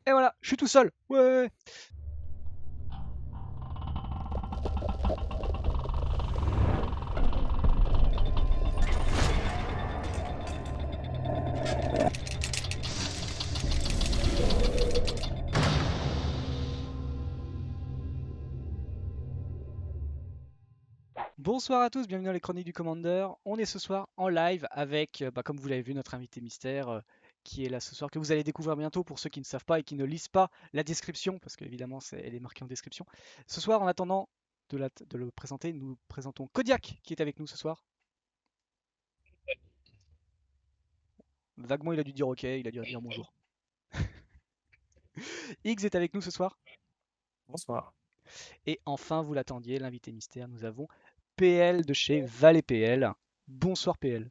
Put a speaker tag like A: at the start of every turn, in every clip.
A: Et voilà, je suis tout seul. Ouais. Bonsoir à tous, bienvenue dans les Chroniques du Commander. On est ce soir en live avec, comme vous l'avez vu, notre invité mystère qui est là ce soir, que vous allez découvrir bientôt pour ceux qui ne savent pas et qui ne lisent pas la description, parce qu'évidemment elle est marquée en description. Ce soir, en attendant de le présenter, nous présentons Kodiak qui est avec nous ce soir. Vaguement, il a dû dire ok, il a dû dire bonjour. X est avec nous ce soir.
B: Bonsoir.
A: Et enfin, vous l'attendiez, l'invité mystère, nous avons PL de chez Valet PL. Bonsoir PL.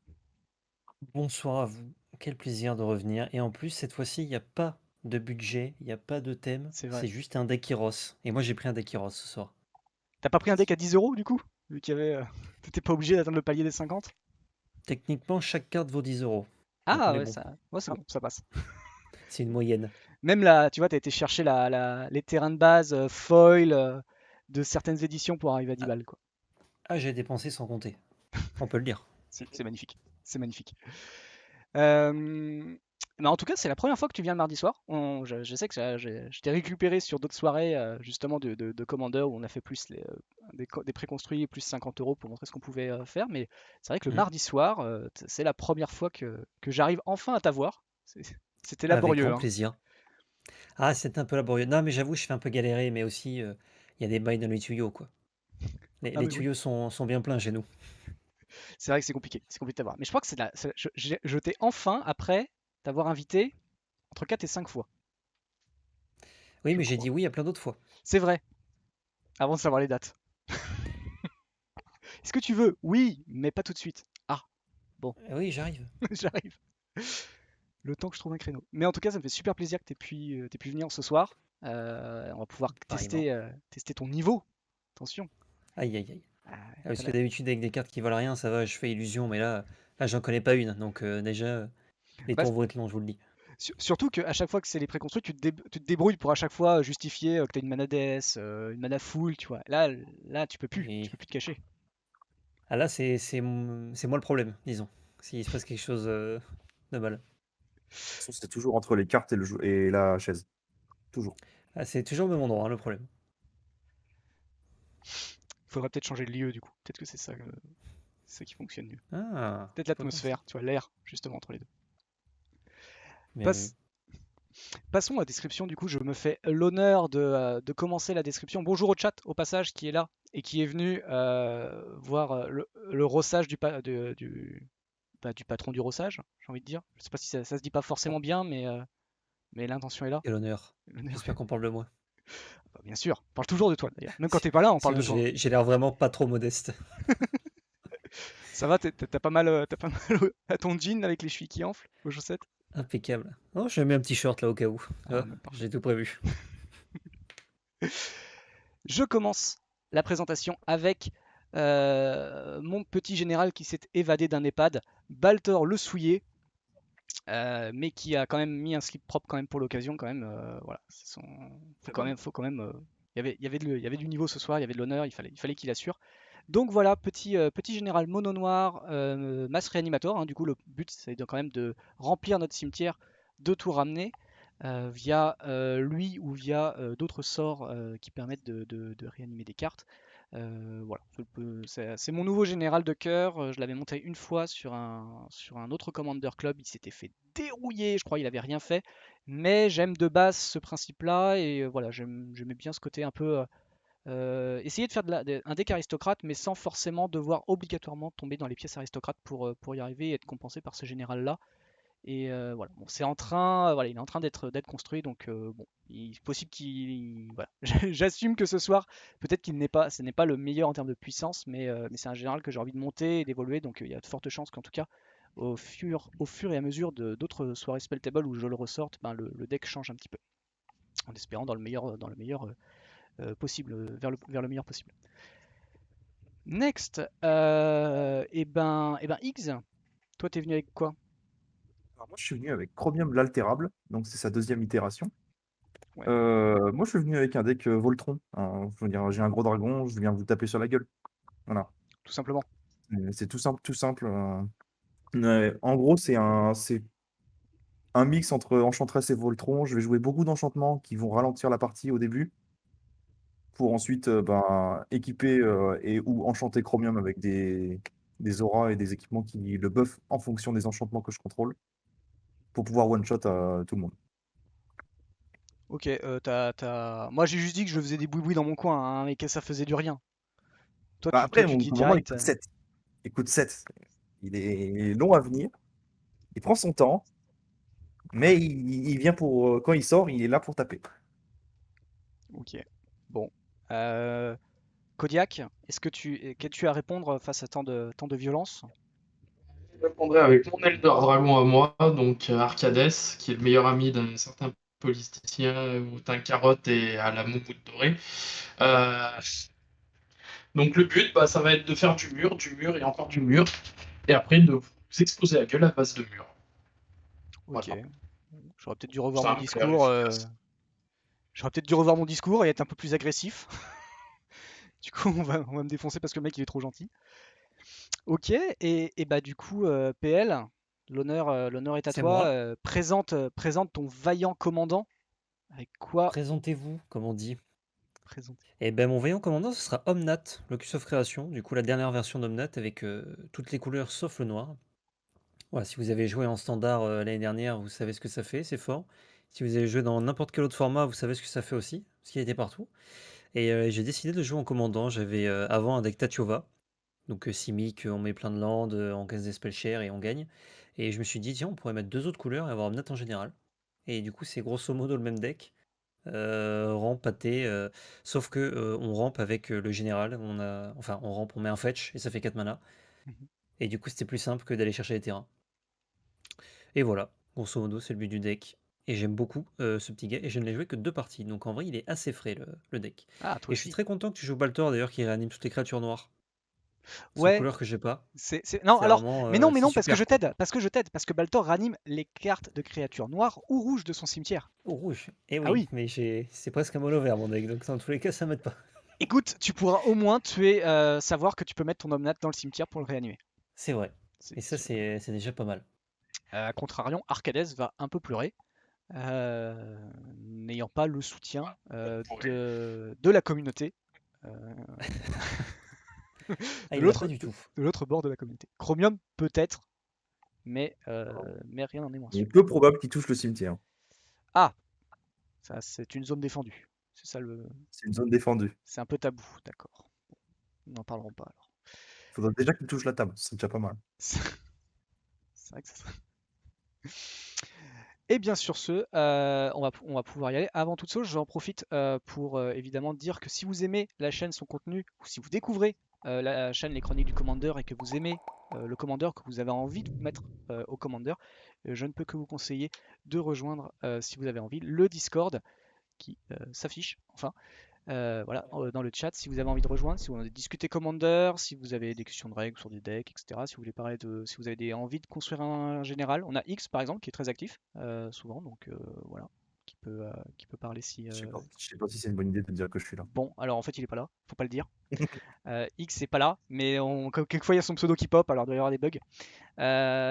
B: Bonsoir à vous. Quel plaisir de revenir. Et en plus, cette fois-ci, il n'y a pas de budget, il n'y a pas de thème.
A: C'est vrai.
B: C'est juste un deck Heroes. Et moi, j'ai pris un deck Heroes ce soir.
A: T'as pas pris un deck à 10 euros du coup? Vu qu'il y avait. T'étais pas obligé d'atteindre le palier des 50?
B: Techniquement, chaque carte vaut 10 euros. Donc on
A: Ah
B: est
A: ouais,
B: bon.
A: ça, ouais, c'est bon, ça passe.
B: C'est une moyenne.
A: Même là, tu vois, t'as été chercher les terrains de base foil de certaines éditions pour arriver à 10
B: Ah,
A: balles, quoi.
B: j'ai dépensé sans compter. On peut le dire.
A: C'est magnifique. C'est magnifique. Euh, Mais en tout cas, c'est la première fois que tu viens le mardi soir. Je sais que je t'ai récupéré sur d'autres soirées, justement, de Commander où on a fait plus des préconstruits, plus 50 euros pour montrer ce qu'on pouvait faire. Mais c'est vrai que le
B: Hmm.
A: mardi soir, c'est la première fois que j'arrive enfin à t'avoir. C'était
B: Avec
A: laborieux,
B: grand
A: hein.
B: plaisir. Ah, c'est un peu laborieux. Non, mais j'avoue, je fais un peu galérer, mais aussi, il y a des bails dans les tuyaux, quoi. Les,
A: Ah
B: les
A: oui, oui.
B: tuyaux sont bien pleins chez nous.
A: C'est vrai que c'est compliqué. C'est compliqué d'avoir. Mais je crois que je t'ai enfin, après t'avoir invité, entre 4 et 5 fois,
B: Oui,
A: je
B: mais j'ai
A: crois.
B: dit oui à plein d'autres fois.
A: C'est vrai, avant de savoir les dates. Est-ce que tu veux? Oui, mais pas tout de suite. Ah, bon,
B: Oui, j'arrive.
A: j'arrive. Le temps que je trouve un créneau. Mais en tout cas, ça me fait super plaisir que t'aies pu venir ce soir. On va pouvoir
B: Pareillement.
A: tester ton niveau. Attention.
B: Aïe, aïe, aïe.
A: Ah,
B: Ah, parce
A: t'as
B: que
A: la-
B: d'habitude, avec des cartes qui valent rien, ça va, je fais illusion, mais là, j'en connais pas une. Donc, déjà, les
A: bah,
B: tours vont être longs, je vous le dis.
A: surtout qu'à chaque fois que c'est les préconstruits, tu te débrouilles pour à chaque fois justifier que t'as une mana DS, une mana full, tu vois. Là, tu
B: Et
A: peux plus te cacher.
B: là, c'est moi le problème, disons. S'il se passe quelque chose de mal.
C: De toute façon, c'est toujours entre les cartes et la chaise. Toujours.
B: Ah, c'est toujours au même endroit, hein, le problème.
A: Faudrait peut-être changer de lieu du coup. Peut-être que c'est ça qui fonctionne mieux.
B: Ah,
A: Peut-être
B: pas con ça.
A: l'atmosphère, tu vois, l'air, justement, entre les deux.
B: Mais oui.
A: Passe- Passons à la description, du coup, je me fais l'honneur de commencer la description. Bonjour au chat, au passage, qui est là et qui est venu voir le rossage du patron du rossage, j'ai envie de dire. Je sais pas si ça se dit pas
B: Oh,
A: forcément bien, mais l'intention est là.
B: quel honneur.
A: L'honneur
B: J'espère qu'on parle de moi.
A: Bah, bien sûr, on parle toujours de toi d'ailleurs. Même quand t'es pas là, on parle
B: Sinon,
A: de toi, hein.
B: j'ai l'air vraiment pas trop modeste.
A: Ça va, t'as pas mal, t'as pas mal à ton jean avec les chevilles qui enflent, aux chaussettes?
B: Impeccable. Oh, j'ai mis un petit shirt là au cas où.
A: Ah,
B: Ah,
A: mais parfait.
B: j'ai tout prévu.
A: Je commence la présentation avec mon petit général qui s'est évadé d'un EHPAD, Baltor le Souillé, mais qui a quand même mis un slip propre quand même pour l'occasion quand même. Voilà,
C: C'est pas mal.
A: faut quand même. Il y avait du niveau ce soir, il y avait de l'honneur, il fallait qu'il assure. Donc voilà, petit général mono noir, masse réanimator, hein. Du coup, le but c'est quand même de remplir notre cimetière, de tout ramener via lui ou via d'autres sorts qui permettent de réanimer des cartes. Voilà, c'est mon nouveau général de cœur. Je l'avais monté une fois sur un autre Commander Club. Il s'était fait dérouiller, je crois, il avait rien fait. Mais j'aime de base ce principe-là et voilà, j'aimais bien ce côté un peu essayer de faire un deck aristocrate, mais sans forcément devoir obligatoirement tomber dans les pièces aristocrates pour y arriver et être compensé par ce général-là. Et voilà, bon, c'est en train, voilà, il est en train d'être construit, donc bon, il est possible qu'il, voilà, j'assume que ce soir, peut-être ce n'est pas le meilleur en termes de puissance, mais c'est un général que j'ai envie de monter et d'évoluer, donc il y a de fortes chances qu'en tout cas, au fur et à mesure de d'autres soirées spell table où je le ressorte, ben, le deck change un petit peu, en espérant dans le meilleur possible, vers le meilleur possible. Next, X, toi t'es venu avec quoi?
C: Alors moi, je suis venu avec Chromium l'Altérable, donc c'est sa deuxième itération.
A: Ouais,
C: Moi, je suis venu avec un deck Voltron. Je veux dire, j'ai un gros dragon, je viens vous taper sur la gueule. Voilà.
A: tout simplement.
C: C'est tout simple, tout simple. En gros, c'est un mix entre Enchantress et Voltron. Je vais jouer beaucoup d'enchantements qui vont ralentir la partie au début, pour ensuite ben, équiper et ou enchanter Chromium avec des auras et des équipements qui le buffent en fonction des enchantements que je contrôle, pour pouvoir one-shot tout le monde.
A: Ok, moi j'ai juste dit que je faisais des boui dans mon coin, hein, mais que ça faisait du rien.
C: Bah,
A: Toi
C: après,
A: tu dis
C: mon moment, il
A: direct.
C: coûte 7. Il coûte 7. Il est long à venir. Il prend son temps, mais il vient pour. Quand il sort, il est là pour taper.
A: Ok. Bon. Euh, Kodiak, qu'as-tu à répondre face à tant de violence?
D: Je répondrai avec mon Elder Dragon à moi, donc Arcades, qui est le meilleur ami d'un certain politicien ou d'un carotte et à la moumoute dorée. Euh, donc le but, bah, ça va être de faire du mur et encore du mur, et après de vous exposer la gueule à base de mur.
A: Ok.
D: Voilà.
A: J'aurais peut-être dû revoir mon
D: Simple et
A: discours.
D: efficace.
A: J'aurais peut-être dû revoir mon discours et être un peu plus agressif. Du coup, on va me défoncer parce que le mec il est trop gentil. Ok, et bah du coup, PL, l'honneur est à
B: C'est
A: toi.
B: moi.
A: Présente ton vaillant commandant. Avec quoi
B: Présentez-vous, comme on dit.
A: présenter?
B: Et ben mon vaillant commandant, ce sera Omnat, Locus of Création, du coup la dernière version d'Omnat avec toutes les couleurs sauf le noir. Voilà, si vous avez joué en standard l'année dernière, vous savez ce que ça fait, c'est fort. Si vous avez joué dans n'importe quel autre format, vous savez ce que ça fait aussi, parce qu'il était partout. Et j'ai décidé de jouer en commandant. J'avais avant un deck Tatiova, donc Simic, on met plein de landes, on casse des spell share et on gagne. Et je me suis dit, tiens, on pourrait mettre deux autres couleurs et avoir Omnat en général. Et du coup, c'est grosso modo le même deck. Ramp, pâté, sauf que on rampe avec le général. Enfin, on rampe, on met un fetch et ça fait 4 mana.
A: Mhm.
B: Et du coup, c'était plus simple que d'aller chercher les terrains. Et voilà, grosso modo, c'est le but du deck. Et j'aime beaucoup ce petit gars. Et je ne l'ai joué que 2 parties. Donc en vrai, il est assez frais le deck.
A: Ah, toi
B: Et je suis
A: aussi.
B: très content que tu joues Baltor d'ailleurs, qui réanime toutes les créatures noires. Sans
A: Ouais,
B: couleur que j'ai pas.
A: Non,
B: C'est
A: alors,
B: vraiment
A: mais
B: c'est
A: non,
B: super quoi.
A: parce que Baltor ranime les cartes de créatures noires ou rouges de son cimetière.
B: Oh rouge. Eh
A: Ah
B: oui,
A: oui.
B: mais c'est presque un mono vert mon deck. Donc dans tous les cas, ça m'aide pas.
A: Écoute, tu pourras au moins savoir que tu peux mettre ton Omnat dans le cimetière pour le réanimer.
B: C'est vrai.
A: C'est
B: Et ça,
A: super.
B: c'est déjà pas mal.
A: A contrarion, Arcades va un peu pleurer, n'ayant pas le soutien de la communauté, euh,
B: Ah,
A: de
B: il l'a pas
A: l'autre
B: du
A: de,
B: tout.
A: de l'autre bord de la communauté. Chromium peut-être, mais rien n'en est moins
C: Il est
A: sûr.
C: peu probable qu'il touche le cimetière.
A: Ah, ça c'est une zone défendue. C'est ça
C: C'est une zone défendue.
A: c'est un peu tabou, d'accord. Nous n'en parlerons pas alors.
C: Il faudrait déjà qu'il touche la table. C'est déjà pas mal.
A: C'est vrai que ça. Et bien sur ce, on va pouvoir y aller. Avant toute chose, j'en profite pour évidemment dire que si vous aimez la chaîne, son contenu, ou si vous découvrez la chaîne Les Chroniques du Commandeur et que vous aimez le Commandeur, que vous avez envie de vous mettre au Commandeur, je ne peux que vous conseiller de rejoindre, si vous avez envie, le Discord qui s'affiche, enfin, voilà, dans le chat, si vous avez envie de rejoindre, si vous voulez discuter Commander, si vous avez des questions de règles sur des decks, etc. Si vous voulez parler si vous avez envies de construire un général, on a X par exemple qui est très actif souvent, donc voilà, qui peut parler si.
C: Je sais pas si c'est une bonne idée de dire que je suis là.
A: Bon, alors en fait il est pas là, faut pas le dire. X est pas là, mais quelquefois il y a son pseudo qui pop, alors il doit y avoir des bugs.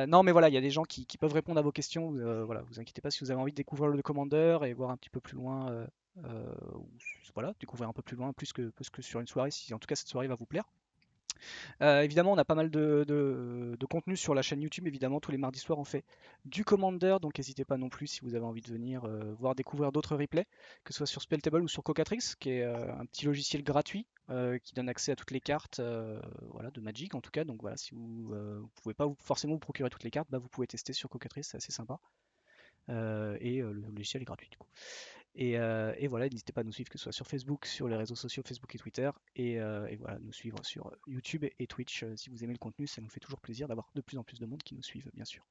A: Non, mais voilà, il y a des gens qui peuvent répondre à vos questions. Voilà, vous inquiétez pas si vous avez envie de découvrir le Commander et voir un petit peu plus loin. Voilà, découvrir un peu plus loin, plus que sur une soirée, si en tout cas cette soirée va vous plaire. Évidemment, on a pas mal de contenu sur la chaîne YouTube. Évidemment, tous les mardis soirs, on fait du Commander. Donc, n'hésitez pas non plus si vous avez envie de venir voir découvrir d'autres replays, que ce soit sur Spelltable ou sur Cocatrix, qui est un petit logiciel gratuit qui donne accès à toutes les cartes voilà, de Magic en tout cas. Donc, voilà, si vous ne pouvez pas forcément vous procurer toutes les cartes, bah, vous pouvez tester sur Cocatrix, c'est assez sympa. Le logiciel est gratuit du coup. Et voilà, n'hésitez pas à nous suivre, que ce soit sur Facebook, sur les réseaux sociaux Facebook et Twitter, et voilà, nous suivre sur YouTube et Twitch. Si vous aimez le contenu, ça nous fait toujours plaisir d'avoir de plus en plus de monde qui nous suivent, bien sûr.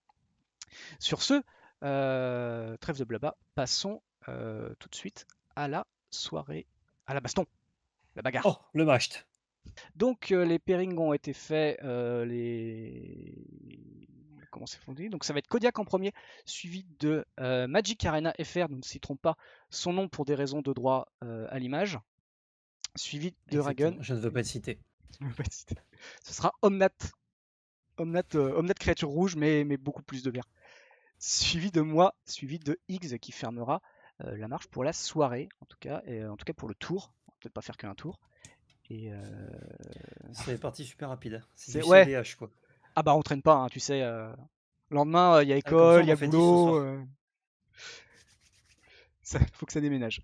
A: Sur ce, trêve de blabla, passons tout de suite à la soirée, à la baston, la bagarre.
B: Oh, le masht.
A: Donc les pairings ont été faits, comment c'est fondé. Donc ça va être Kodiak en premier, suivi de Magic Arena FR, nous ne citerons pas son nom pour des raisons de droit à l'image, suivi de Ragun.
B: Exactement, je ne veux pas te citer.
A: Ce sera Omnat. Omnat créature rouge, mais beaucoup plus de vert. Suivi de moi, suivi de X qui fermera la marche pour la soirée, en tout cas pour le tour. On va peut-être pas faire qu'un tour. Et
B: C'est parti super rapide. C'est
A: C'est-
B: du
A: ouais.
B: CDH, quoi.
A: ah bah on traîne pas, hein, tu sais. Le lendemain, il y a
B: comme ça,
A: école,
B: on
A: il y a
B: en fait 10 ce
A: boulot.
B: soir.
A: Faut que ça déménage.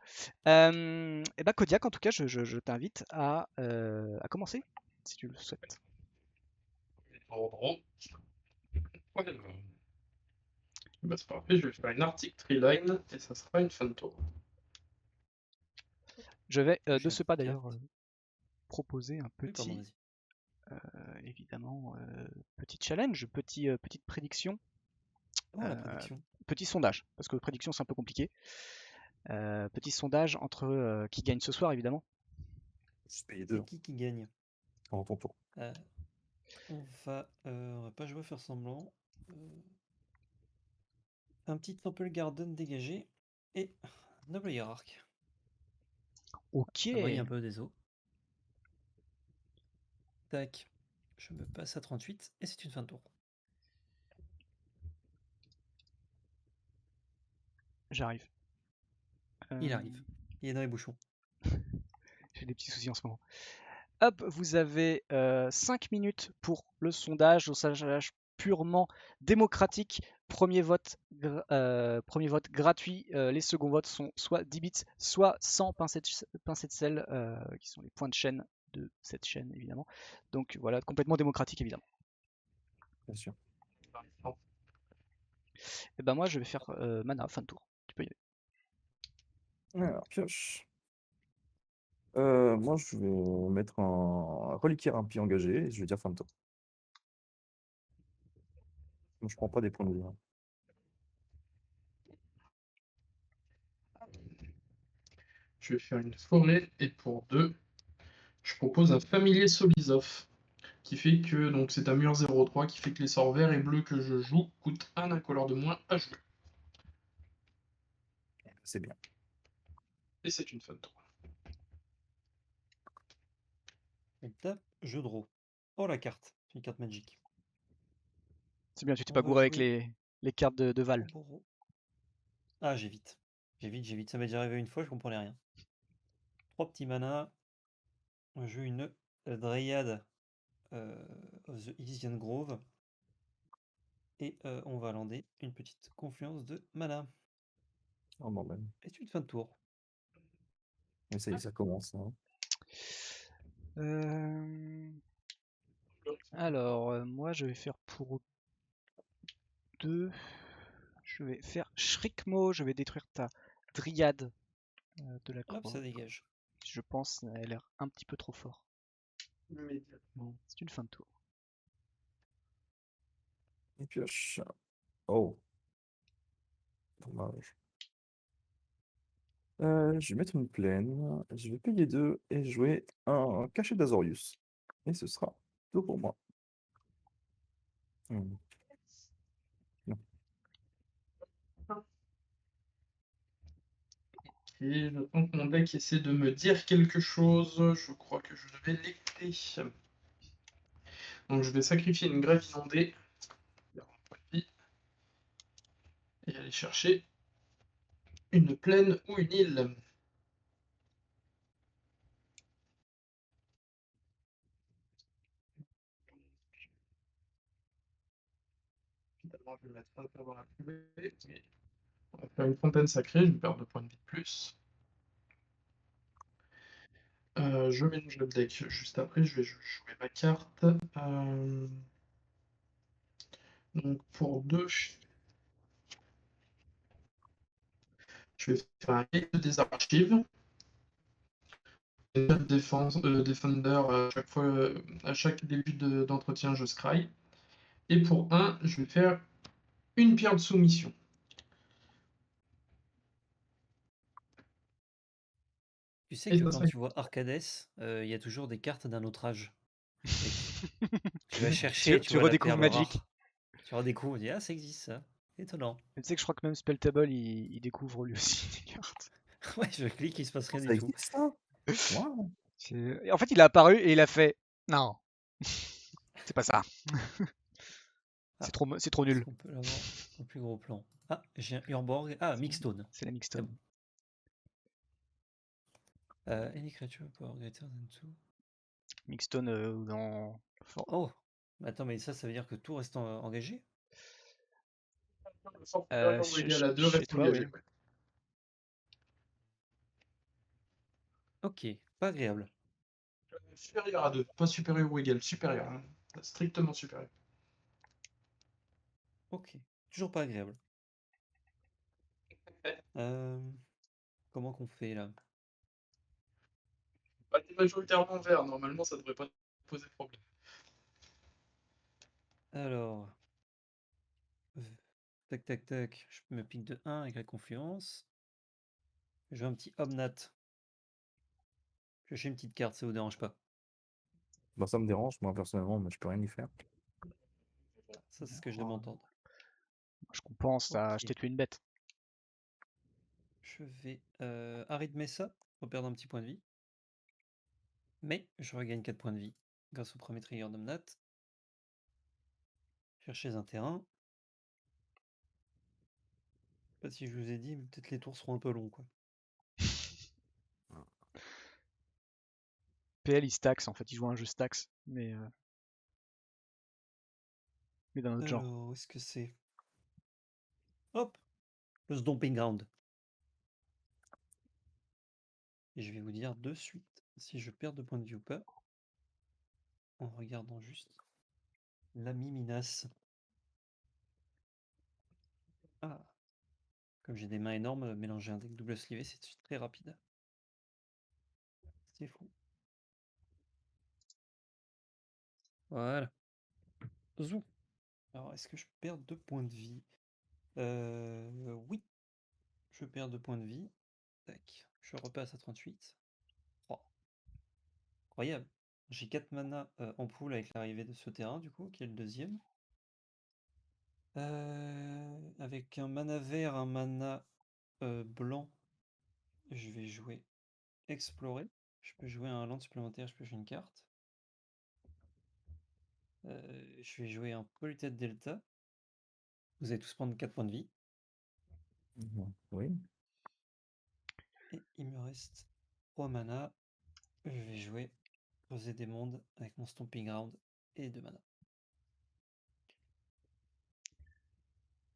A: Et bah Kodiak, en tout cas, je t'invite à commencer, si tu le souhaites.
D: Ordre. Voilà. Bah, c'est parfait, je vais faire une Arctic Tree Line et ça sera une fin de tour.
A: Je vais de
B: J'ai
A: ce
B: un
A: pas
B: petit
A: d'ailleurs
B: carte.
A: proposer un
B: Oui, pardon,
A: petit,
B: vas-y.
A: évidemment, petit challenge, petite prédiction,
B: Oh, la
A: euh,
B: prédiction.
A: petit sondage, parce que prédiction c'est un peu compliqué. Petit sondage entre qui gagne ce soir évidemment.
C: Je paye
B: C'est
C: 2
B: qui gagne?
C: pendant ton tour.
B: On va pas jouer à faire semblant. Un petit Temple Garden dégagé et Noble Hierarch.
A: Ok.
B: Ça brille un peu des eaux. Tac. Je me passe à 38 et c'est une fin de tour.
A: J'arrive.
B: Il arrive. Il est dans les bouchons.
A: J'ai des petits soucis en ce moment. Hop, vous avez 5 minutes pour le sondage, un sondage purement démocratique. Premier vote gratuit. Les seconds votes sont soit 10 bits, soit 100 pincées de sel, qui sont les points de chaîne de cette chaîne, évidemment. Donc voilà, complètement démocratique, évidemment.
C: Bien sûr.
A: Et ben moi, je vais faire mana, fin de tour. Tu peux y aller.
C: Alors, pioche. Moi, je vais mettre un reliquaire impie engagé et je vais dire fin de tour. Moi, je prends pas des points de vie, hein.
D: Je vais faire une forêt et pour 2, je propose un familier Solizov qui fait que donc c'est un mur 0-3 qui fait que les sorts verts et bleus que je joue coûtent un incolore de moins à jouer.
C: C'est bien.
D: Et c'est une fin de tour.
B: On tape, je draw. Oh la carte, c'est une carte magique.
A: C'est bien, tu t'es
B: On
A: pas
B: va
A: gouré avec
B: jouer
A: les cartes de Val.
B: Oboro. Ah, j'évite. J'évite. Ça m'est déjà arrivé une fois, je comprenais rien. 3 petits manas. On joue une Dryad of the Elysian Grove. Et on va lander une petite confluence de mana.
C: Oh, bordel.
B: Et c'est une fin de tour.
C: Et ça y est, ça commence, hein.
A: Alors, moi, je vais faire pour 2. Je vais faire Shrikmo. Je vais détruire ta Dryade de la
B: Hop,
A: croix.
B: ça dégage.
A: Je pense qu'elle a l'air un petit peu trop fort.
D: Immédiatement.
A: C'est une fin de tour.
C: Et pioche. Oh. Dommage. Je vais mettre une plaine. Je vais payer 2 et jouer un cachet d'Azorius. Et ce sera tout pour moi. Hmm.
D: Et je sens que mon deck essaie de me dire quelque chose. Je crois que je vais l'écouter. Donc je vais sacrifier une grève inondée. Et aller chercher une plaine ou une île. Finalement, je vais mettre un peu avant la pluie. Mais on va faire une fontaine sacrée, je vais perdre 2 points de vie de plus. Je mélange le deck juste après, je vais jouer ma carte. Donc pour 2, je vais faire un hit des archives. Defender, à chaque début d'entretien, je scry. Et pour 1, je vais faire une pierre de soumission.
B: Tu sais
D: Et
B: que
D: ça
B: quand
D: serait-
B: tu vois Arcades, il y a toujours des cartes d'un autre âge. Tu vas chercher, tu
A: Tu
B: vois, la
A: redécouvres
B: perle
A: Magic.
B: rare. Tu redécouvres, on dit, ah, ça existe ça. Étonnant.
A: Mais tu sais que je crois que même Spelltable, il découvre lui aussi des cartes.
B: Ouais, je clique, il se passe rien
C: Ça
B: du tout.
C: existe, ça? Waouh.
A: Et en fait, il est apparu et il a fait non, c'est pas ça.
B: Ah,
A: C'est trop
B: est-ce
A: nul.
B: qu'on peut l'avoir au plus gros plan? Ah, j'ai un Urborg. Ah, Mixstone.
A: C'est la
B: Très
A: mixtone.
B: bon. Any creature power greater than 2.
A: Mixtone dans.
B: Oh! Attends, mais ça veut dire que tout reste engagé?
D: Le fort supérieur ou égal à 2
A: Chez
D: reste
A: toi,
D: engagé.
A: oui.
B: Ok, pas agréable.
D: Supérieur à 2, pas supérieur ou égal, supérieur. Hein. Strictement supérieur.
B: Ok, toujours pas agréable. Comment qu'on fait là?
D: Bah, t'es majoritairement vert, normalement ça devrait pas te poser de problème.
B: Alors, tac tac tac, je me pique de 1 avec la confluence. Je veux un petit Omnat. Piocher une petite carte, ça vous dérange pas?
C: Bah, ça me dérange, moi, personnellement, mais je peux rien y faire.
B: Ça, c'est ce que je demande d'entendre.
A: Je compense à
B: Ok.
A: acheter tuer une bête.
B: Je vais Arid Mesa pour perdre un petit point de vie. Mais je regagne 4 points de vie grâce au premier trigger d'Omnat. Chercher un terrain. Je sais pas si je vous ai dit, mais peut-être les tours seront un peu longs, quoi.
A: PL, il stacks, en fait, il joue un jeu stacks, mais d'un autre genre.
B: Alors, où est-ce que c'est? Hop! Le Stomping Ground. Et je vais vous dire de suite si je perds de points de vie ou pas. En regardant juste l'ami Minas. Ah! Comme j'ai des mains énormes, mélanger un deck double sleeve, c'est très rapide. C'est fou. Voilà. Zou. Alors, est-ce que je perds 2 points de vie? Oui, je perds 2 points de vie. Tac. Je repasse à 38. 3. Incroyable. J'ai 4 mana en pool avec l'arrivée de ce terrain, du coup, qui est le deuxième. Avec un mana vert, un mana blanc, je vais jouer Explorer. Je peux jouer un land supplémentaire, je peux jouer une carte. Je vais jouer un Polluted Delta. Vous allez tous prendre 4 points de vie.
C: Oui.
B: Et il me reste 3 mana. Je vais jouer Creuser des mondes avec mon Stomping Ground et 2 mana.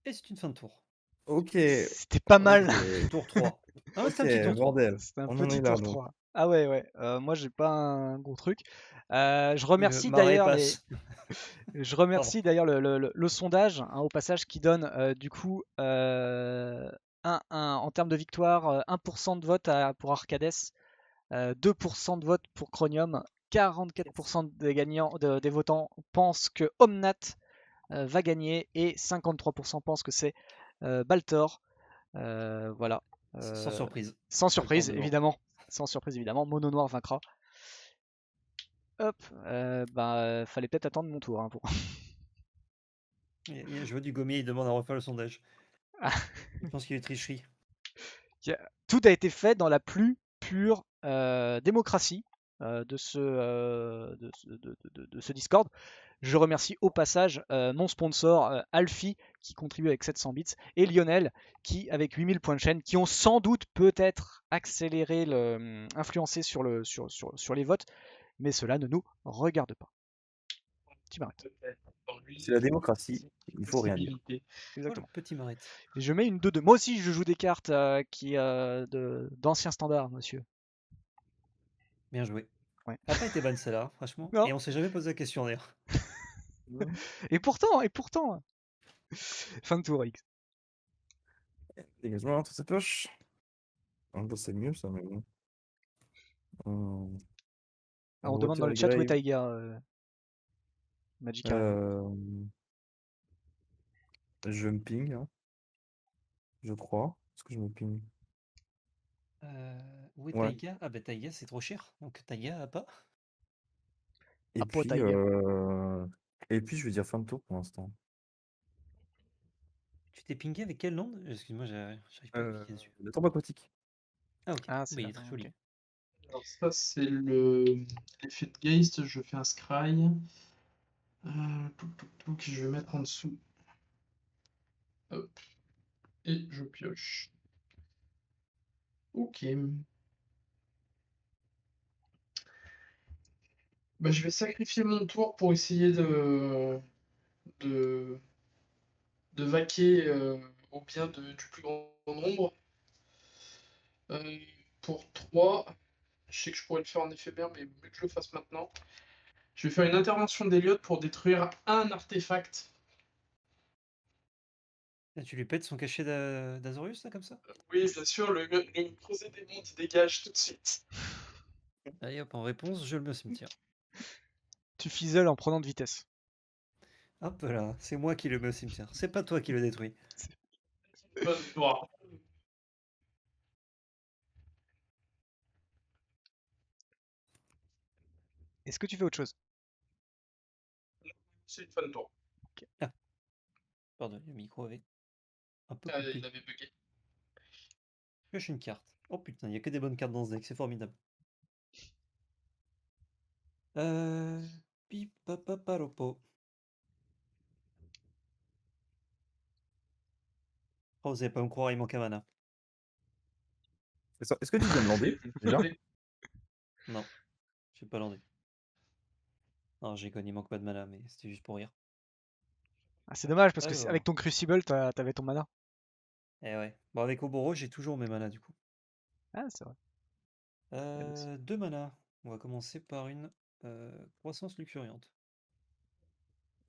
B: Et c'est une fin de tour.
C: Ok.
A: C'était pas mal.
C: Ok.
B: Tour 3. Ah, c'est un
C: Ok,
B: petit tour 3.
C: bordel.
A: C'était un
C: On en
A: petit
C: est là,
A: tour
C: donc.
A: 3. Ah ouais, ouais. Moi, j'ai pas un gros truc. Je remercie
B: Marais
A: d'ailleurs
B: passe.
A: Je
B: Pardon.
A: remercie d'ailleurs le sondage, hein, au passage, qui donne du coup en termes de victoire 1% de vote pour Arcades, 2% de vote pour Cronium, 44% des gagnants, des votants pensent que Omnat va gagner et 53% pensent que c'est Baltor. Voilà.
B: Sans surprise.
A: Sans
B: Baltor
A: surprise,
B: devant.
A: évidemment. Sans surprise, évidemment. Mono Noir vaincra. Hop, fallait peut-être attendre mon tour, hein, pour.
B: Je vois du gommier, il demande à refaire le sondage. Il pense qu'il y a eu tricherie.
A: Tout a été fait dans la plus pure démocratie de ce Discord. Je remercie au passage mon sponsor Alfie qui contribue avec 700 bits et Lionel qui avec 8000 points de chaîne qui ont sans doute peut-être accéléré, influencé sur les votes, mais cela ne nous regarde pas. Petit Barrett.
C: C'est la démocratie, il faut rien dire.
A: Exactement.
B: Voilà, petit Marette.
A: Et je mets une 2-2. Moi aussi je joue des cartes d'anciens standards, monsieur.
B: Bien joué.
A: Ouais.
B: Elle n'a pas été bonne celle-là, franchement.
A: Non.
B: Et on s'est jamais posé la question d'ailleurs.
A: Et pourtant. Fin de tour, X.
C: Dégagement entre sa poche. C'est mieux ça, mais bon.
A: On demande dans le chat où est Taiga, Magica.
C: Je me ping, hein. Je crois. Est-ce que je me ping?
B: Où est
C: Ouais.
B: Taiga? Ah bah Taiga c'est trop cher, donc Taiga a pas.
C: Et
A: Ah, pas
C: puis,
A: Taiga.
C: je vais dire fin de tour pour l'instant.
B: t'es pingé avec quel land? Excuse-moi, j'arrive pas à cliquer dessus.
C: Le tombe aquatique.
B: Ah, ok.
A: Ah, c'est
B: Oui, il
A: là.
B: est très
A: Ouais,
B: joli.
A: ok.
D: Alors ça, c'est l'effet de Geist. Je fais un scry. Que je vais mettre en dessous. Hop. Et je pioche. Ok. Bah, je vais sacrifier mon tour pour essayer de, de vaquer au bien du plus grand nombre. Euh, pour 3, je sais que je pourrais le faire en éphémère, mais mieux que je le fasse maintenant. Je vais faire une intervention d'Eliott pour détruire un artefact.
B: Ah, tu lui pètes son cachet d'Azorius, là, comme ça?
D: Oui, bien sûr, le creuset des mondes, il dégage tout de suite.
B: Allez hop, en réponse, je le mets au cimetière.
A: Tu fizzles en prenant de vitesse.
B: Hop là, c'est moi qui le mets au cimetière. C'est pas toi qui le détruis.
D: Bonne victoire.
A: Est-ce que tu fais autre chose?
D: C'est une fin de tour.
B: Pardon, le micro avait un peu
D: Ah,
B: coupé.
D: il avait bugué.
B: Pioche une carte. Oh putain, il y a que des bonnes cartes dans ce deck, c'est formidable. Pipapaparopo. Oh, vous allez pas me croire, il manque un mana.
C: Est-ce que tu viens de lander déjà?
B: Non, j'ai pas landé. Non, j'ai connu, il manque pas de mana, mais c'était juste pour rire.
A: Ah, c'est dommage parce que
B: Alors,
A: avec ton Crucible, t'avais ton mana.
B: eh ouais. Bon, avec Oboro, j'ai toujours mes manas du coup.
A: Ah, c'est vrai. Elle aussi.
B: 2 manas. On va commencer par une croissance luxuriante.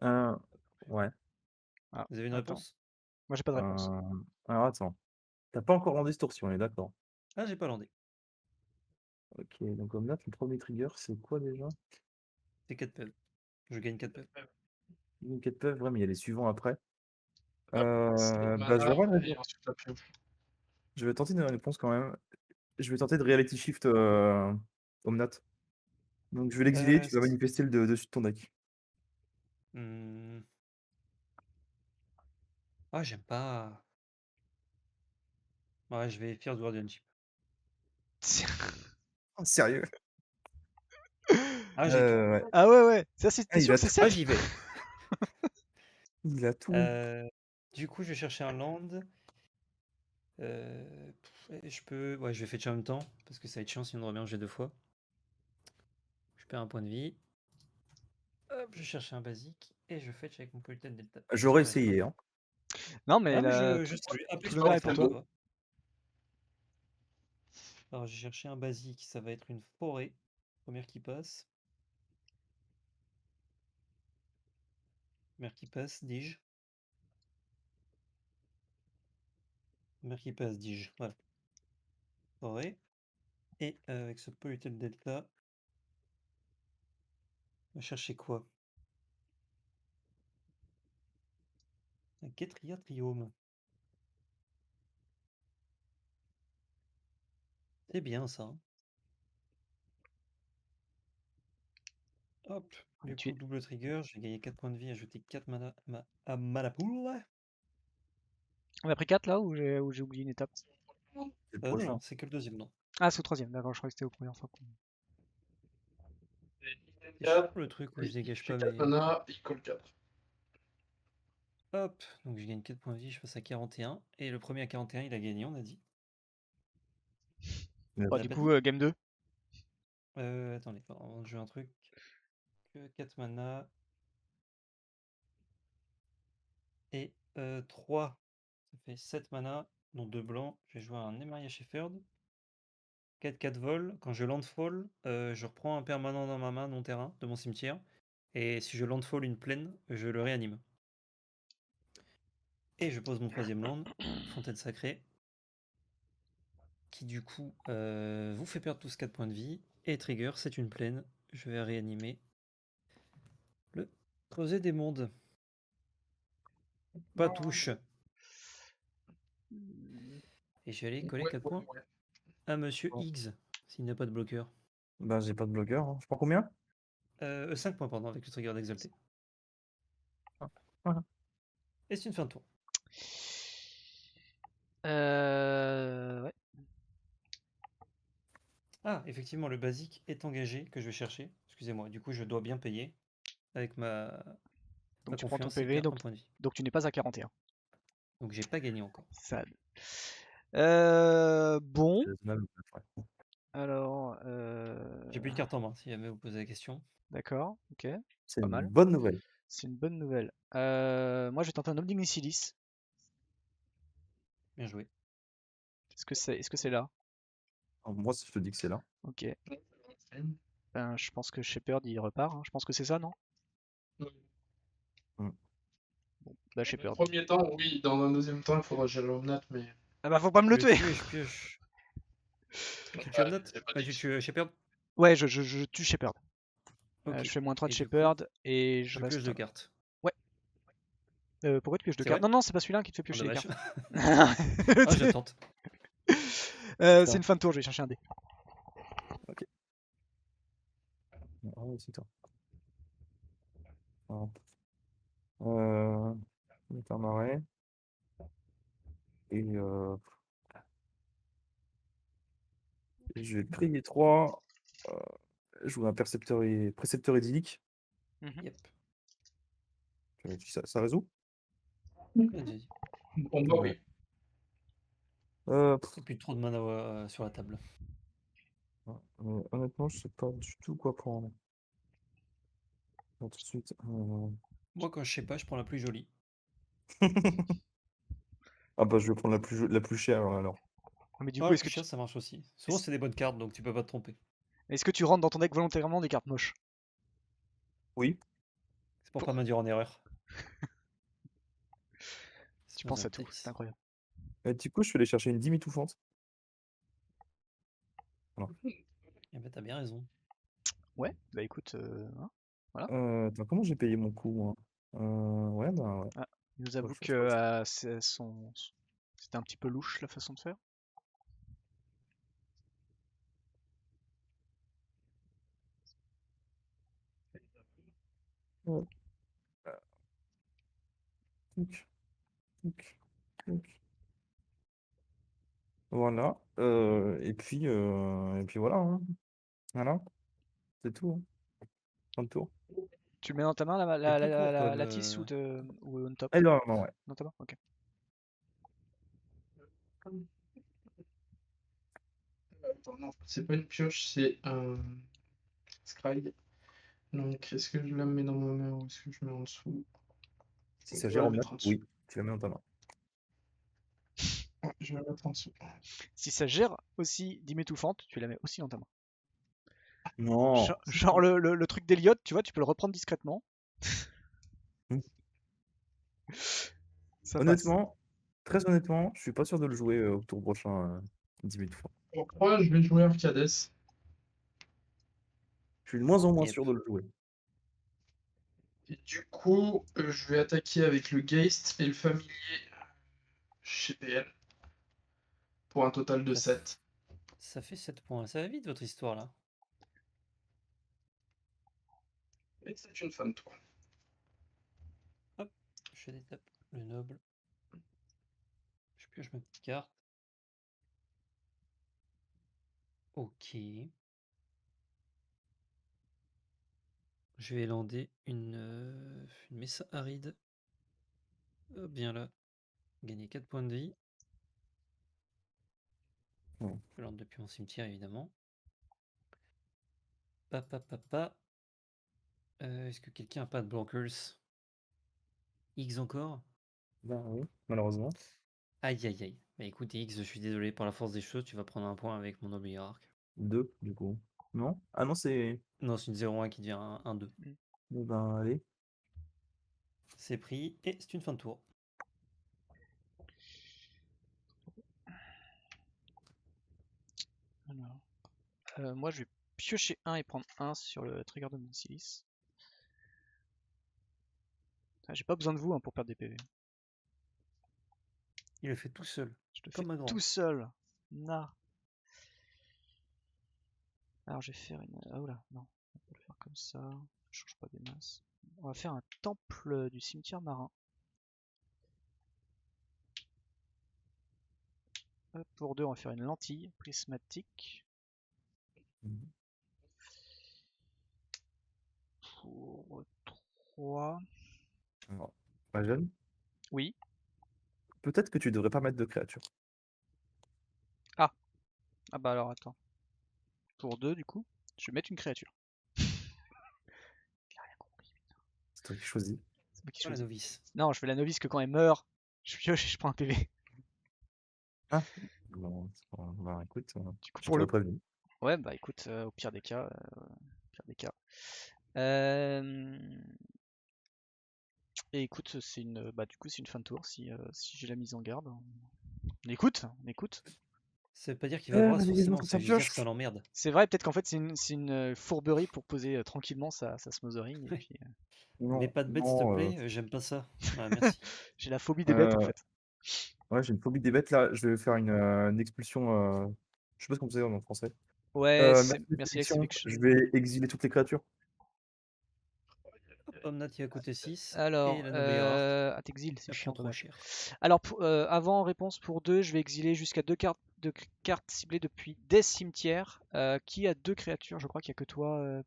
C: Euh, ouais.
A: Ah,
B: Vous avez une
A: attends.
B: réponse?
A: Moi, j'ai pas de réponse.
C: Alors attends. T'as pas encore rendu ce tour-ci, on est d'accord.
B: Ah, j'ai pas landé.
C: Ok, donc comme là, le premier trigger, c'est quoi déjà?
B: C'est 4 PV. Je gagne 4 PV.
C: Une quête peuvent, ouais, mais il y a les suivants après.
D: C'est
C: Bah, je vais
D: mana
C: avoir une
D: et
C: réponse.
D: ensuite la pioche.
C: Je vais tenter une réponse quand même. Je vais tenter de reality shift Omnat. Donc je vais l'exiler, tu vas
B: c-
C: manifester le dessus de ton deck.
B: hmm. Ah, j'aime pas. Ouais, je vais Fear the Guardianship.
C: Oh, sérieux?
B: Ah, j'ai tout.
C: Ouais.
A: Ah ouais, ouais. Ça, c'est,
C: Ah,
A: t'es sûr que c'est
B: Ah,
A: 7?
B: j'y vais.
C: Il a tout.
B: Du coup, je vais chercher un land. Je peux. Ouais, je vais fetcher en même temps. Parce que ça va être chiant si on revient en jeu 2 fois. Je perds un point de vie. Hop, je cherche un basique. Et je fetch avec mon Politen Delta.
C: J'aurais essayé, hein.
A: Non, mais
B: Ah, mais
A: là,
B: je salue.
A: tout
B: Applique
A: l'honneur
B: pas,
A: est pour
B: applique
A: toi.
B: pas. Alors, j'ai cherché un basique. Ça va être une forêt. Première qui passe. Première qui passe, dis-je. Première qui passe, dis-je. Voilà. Forêt. Et avec ce Polluted Delta, on va chercher quoi? Un Ketria Triome. C'est bien ça, hein. Hop,
A: Ouais,
B: du coup, double trigger, j'ai gagné 4 points de vie, ajouté 4 mana à mana pool.
A: On a pris 4 là ou j'ai oublié une étape?
C: C'est le
B: Non,
C: prochain.
B: non, c'est que le deuxième, non.
A: Ah, c'est au troisième. D'accord, je crois que c'était aux premières fois.
B: C'est chiant le truc où je
D: Il
B: dégage
D: fait
B: pas
D: 4
B: mes.
D: mana, il colle 4.
B: Hop, donc je gagne 4 points de vie, je passe à 41. Et le premier à 41, il a gagné, on a dit.
C: Ouais.
B: On
A: Bah,
B: a
A: du
B: pas
A: coup,
B: dit?
A: game 2.
B: Attendez, on joue un truc. 4 mana. Et 3. Ça fait 7 mana, dont 2 blancs. Je vais jouer un Emeria Shepherd. 4-4 vol. Quand je landfall, je reprends un permanent dans ma main non terrain de mon cimetière. Et si je landfall une plaine, je le réanime. Et je pose mon troisième land, Fontaine Sacrée, qui du coup vous fait perdre tous 4 points de vie. Et trigger, c'est une plaine. Je vais réanimer le creuset des mondes. Pas touche. Et je vais aller coller 4 points à Monsieur
C: Bon.
B: Higgs, s'il n'a pas de bloqueur.
C: Bah, j'ai pas de bloqueur, hein. Je prends combien?
B: 5 points, pardon, avec le trigger d'exalté.
C: Voilà.
B: Et c'est une fin de tour.
A: Ouais.
B: Ah, effectivement, le basique est engagé que je vais chercher. Excusez-moi, du coup, je dois bien payer avec ma
A: Donc tu prends ton
B: confiance, c'est
A: PV,
B: qu'un point de vie.
A: donc tu n'es pas à 41.
B: Donc j'ai pas gagné encore.
A: Sad. Bon,
C: C'est raisonnable, ouais.
A: alors,
B: J'ai plus de carte en main, si jamais vous posez la question.
A: d'accord, ok,
C: C'est
A: pas
C: une
A: mal.
C: bonne nouvelle.
A: C'est une bonne nouvelle. Moi, je vais tenter un Omnigmissilis.
B: Bien joué.
A: Est-ce que c'est là?
C: Alors, moi, je te dis que c'est là.
A: Ok. Ben, je pense que Shepard il repart, hein. Je pense que c'est ça, non?
C: Mm.
A: Bon, bah
D: Dans un
A: Shepard.
D: premier temps, oui. Dans un deuxième temps, il faudra gérer Omnat, mais.
A: Ah bah faut pas me le
B: Le
A: tuer!
B: tuer, je pioche. Tu tues
D: Ouais,
B: Omnat?
D: j'ai pas
B: Ah,
D: dit
B: tu
D: que
B: tues Shepard?
A: Ouais, je tue Shepard.
B: Ok.
A: Je fais moins 3 de
B: Et du coup,
A: Shepard et je
B: je pioche
A: reste.
B: 2 cartes.
A: Ouais. Pourquoi tu pioches deux
B: C'est
A: cartes?
B: vrai?
A: Non, non, c'est pas celui-là qui te fait
B: Ah,
A: piocher les
B: dommage.
A: cartes.
B: Ah, je tente.
A: C'est
C: ça.
A: une fin de tour, je vais chercher un dé.
C: Ah oui, c'est toi. Alors, Euh... Intermarais. Et je vais payer 3. Jouer un précepteur idyllique.
A: Mhm.
B: Yep.
C: Ça résout?
B: Vas-y.
D: Pour moi, oui.
C: Pff,
B: Plus trop de mana sur la table.
C: honnêtement, je sais pas du tout quoi prendre. Là, tout de suite.
B: Moi, quand je sais pas, je prends la plus jolie.
C: Ah bah je vais prendre la plus chère alors.
A: Mais du
B: Ah,
A: coup,
B: la plus chère, ça marche aussi. Souvent, c'est des bonnes cartes, donc tu peux pas te tromper.
A: est-ce que tu rentres dans ton deck volontairement des cartes moches?
C: Oui.
B: C'est pour
A: Pour-
B: pas m'induire en erreur.
A: Tu penses à
B: Smother
A: tout, c'est
B: Dice.
A: incroyable.
C: Du coup, je suis allé chercher une dîme étouffante.
B: Eh ben, t'as bien raison.
A: Ouais, bah écoute, hein, voilà.
C: Attends, comment j'ai payé mon coup, moi? Ouais, bah ouais.
A: Ah, il nous
C: Faut que
A: avoue
C: je fasse comme ça.
A: que c'était un petit peu louche la façon de faire.
C: Ouais. Touc, touc, touc. Voilà. Et puis voilà, hein. Voilà. C'est tout, hein. Fin de tour.
A: Tu le mets dans ta main
B: C'est plus court
A: la tisse
B: comme.
A: ou on top?
C: Eh non, non, ouais.
A: Dans ta main? Ok.
D: Attends, non, c'est pas une pioche, c'est un scry. Donc, est-ce que je la mets dans ma main ou est-ce que je mets en dessous?
C: Si
D: Je
C: ça
D: vais
C: gère
D: la
C: en maths,
D: mettre en dessous.
C: oui, tu la mets dans ta main.
D: Ouais, je vais la mettre en dessous.
A: Si ça gère aussi dîme étouffante, tu la mets aussi dans ta main.
C: Non.
A: Genre le truc d'Eliott, tu vois, tu peux le reprendre discrètement.
C: Hmm.
A: Ça passe.
C: Honnêtement, très honnêtement, je suis pas sûr de le jouer au tour prochain 10 000 fois.
D: Pourquoi je vais jouer Arcades?
C: Je suis de moins en moins
B: Yep.
C: sûr de le jouer.
D: Et du coup, je vais attaquer avec le Geist et le familier chez PL pour un total de
B: Ça,
D: 7.
B: ça fait 7 points. Ça va vite, votre histoire, là.
D: Et c'est une fin de tour.
B: Hop, je détape le noble. Je pioche ma petite carte. Ok. Je vais lander une Mesa Aride. Hop, bien là. Gagner 4 points de vie.
C: Ouais.
B: Je lande depuis mon cimetière, évidemment. Papa. Est-ce que quelqu'un a pas de blockers? X encore?
C: Ben oui, malheureusement.
B: Aïe aïe aïe. Bah écoute X, je suis désolé, par la force des choses, tu vas prendre un point avec mon noble hiérarque.
C: 2, du coup. Non? Ah non, c'est.
B: Non, c'est une 0-1 qui devient un 1-2.
C: Eh ben, allez.
B: C'est pris, et c'est une fin de tour.
A: Alors, moi, je vais piocher un et prendre un sur le trigger de Silis. J'ai pas besoin de vous hein, pour perdre des PV.
B: Il le fait tout seul,
A: Je le fais
B: comme un grand.
A: tout seul. Na. Alors, je vais faire une. Ah oula, non. On peut le faire comme ça. Je change pas des masses. On va faire un temple du cimetière marin. Pour 2, on va faire une lentille prismatique.
C: Mhm.
A: Pour 3,
C: Alors, pas jeune.
A: oui.
C: Peut-être que tu devrais pas mettre de créature.
A: Ah, ah bah alors attends. Pour 2, du coup, je vais mettre une créature. Il a rien compris,
C: C'est toi qui choisis.
A: c'est moi qui
B: Pas la
A: choisis.
B: novice.
A: Non, je fais la novice que quand elle meurt, je pioche et je prends un PV.
C: Ah, bon, c'est pas- bah, écoute,
A: Du coup,
C: je
A: pour
C: t'aurais
A: le.
C: prévenu.
A: Ouais, bah écoute, au pire des cas. Pire des cas. Euh, Et écoute, c'est une. Bah du coup, c'est une fin de tour si j'ai la mise en garde. On écoute, on écoute.
B: Ça veut pas dire qu'il va brasse
C: Allez,
B: forcément,
C: que
B: ça
C: ça
B: veut juste dire que
C: pioche.
B: ça l'emmerde.
A: C'est vrai, peut-être qu'en fait, c'est une fourberie pour poser tranquillement sa smothering. Et
B: Ouais.
A: puis,
B: Mais
C: Non,
B: pas de bête, s'il te
C: non.
B: plaît, j'aime pas ça. Ouais, merci.
A: j'ai la phobie des bêtes en
C: Euh,
A: fait.
C: ouais, j'ai une phobie des bêtes là. Je vais faire une expulsion. Je sais pas comment c'est en français.
A: Ouais, c'est
C: Merci
A: merci Lex
C: d'expulsion.
A: Eviction.
C: Je vais exiler toutes les créatures.
B: Hop, Omnat il a coûté 6. Et
A: Alors,
B: la nouvelle hierarque,
A: ah, t'exiles, c'est
B: elle
A: chiant
B: prend
A: ton
B: trop
A: map.
B: cher.
A: Alors, avant réponse pour 2, je vais exiler jusqu'à 2 cartes ciblées depuis des cimetières. Qui a 2 créatures? Je crois qu'il n'y a que toi,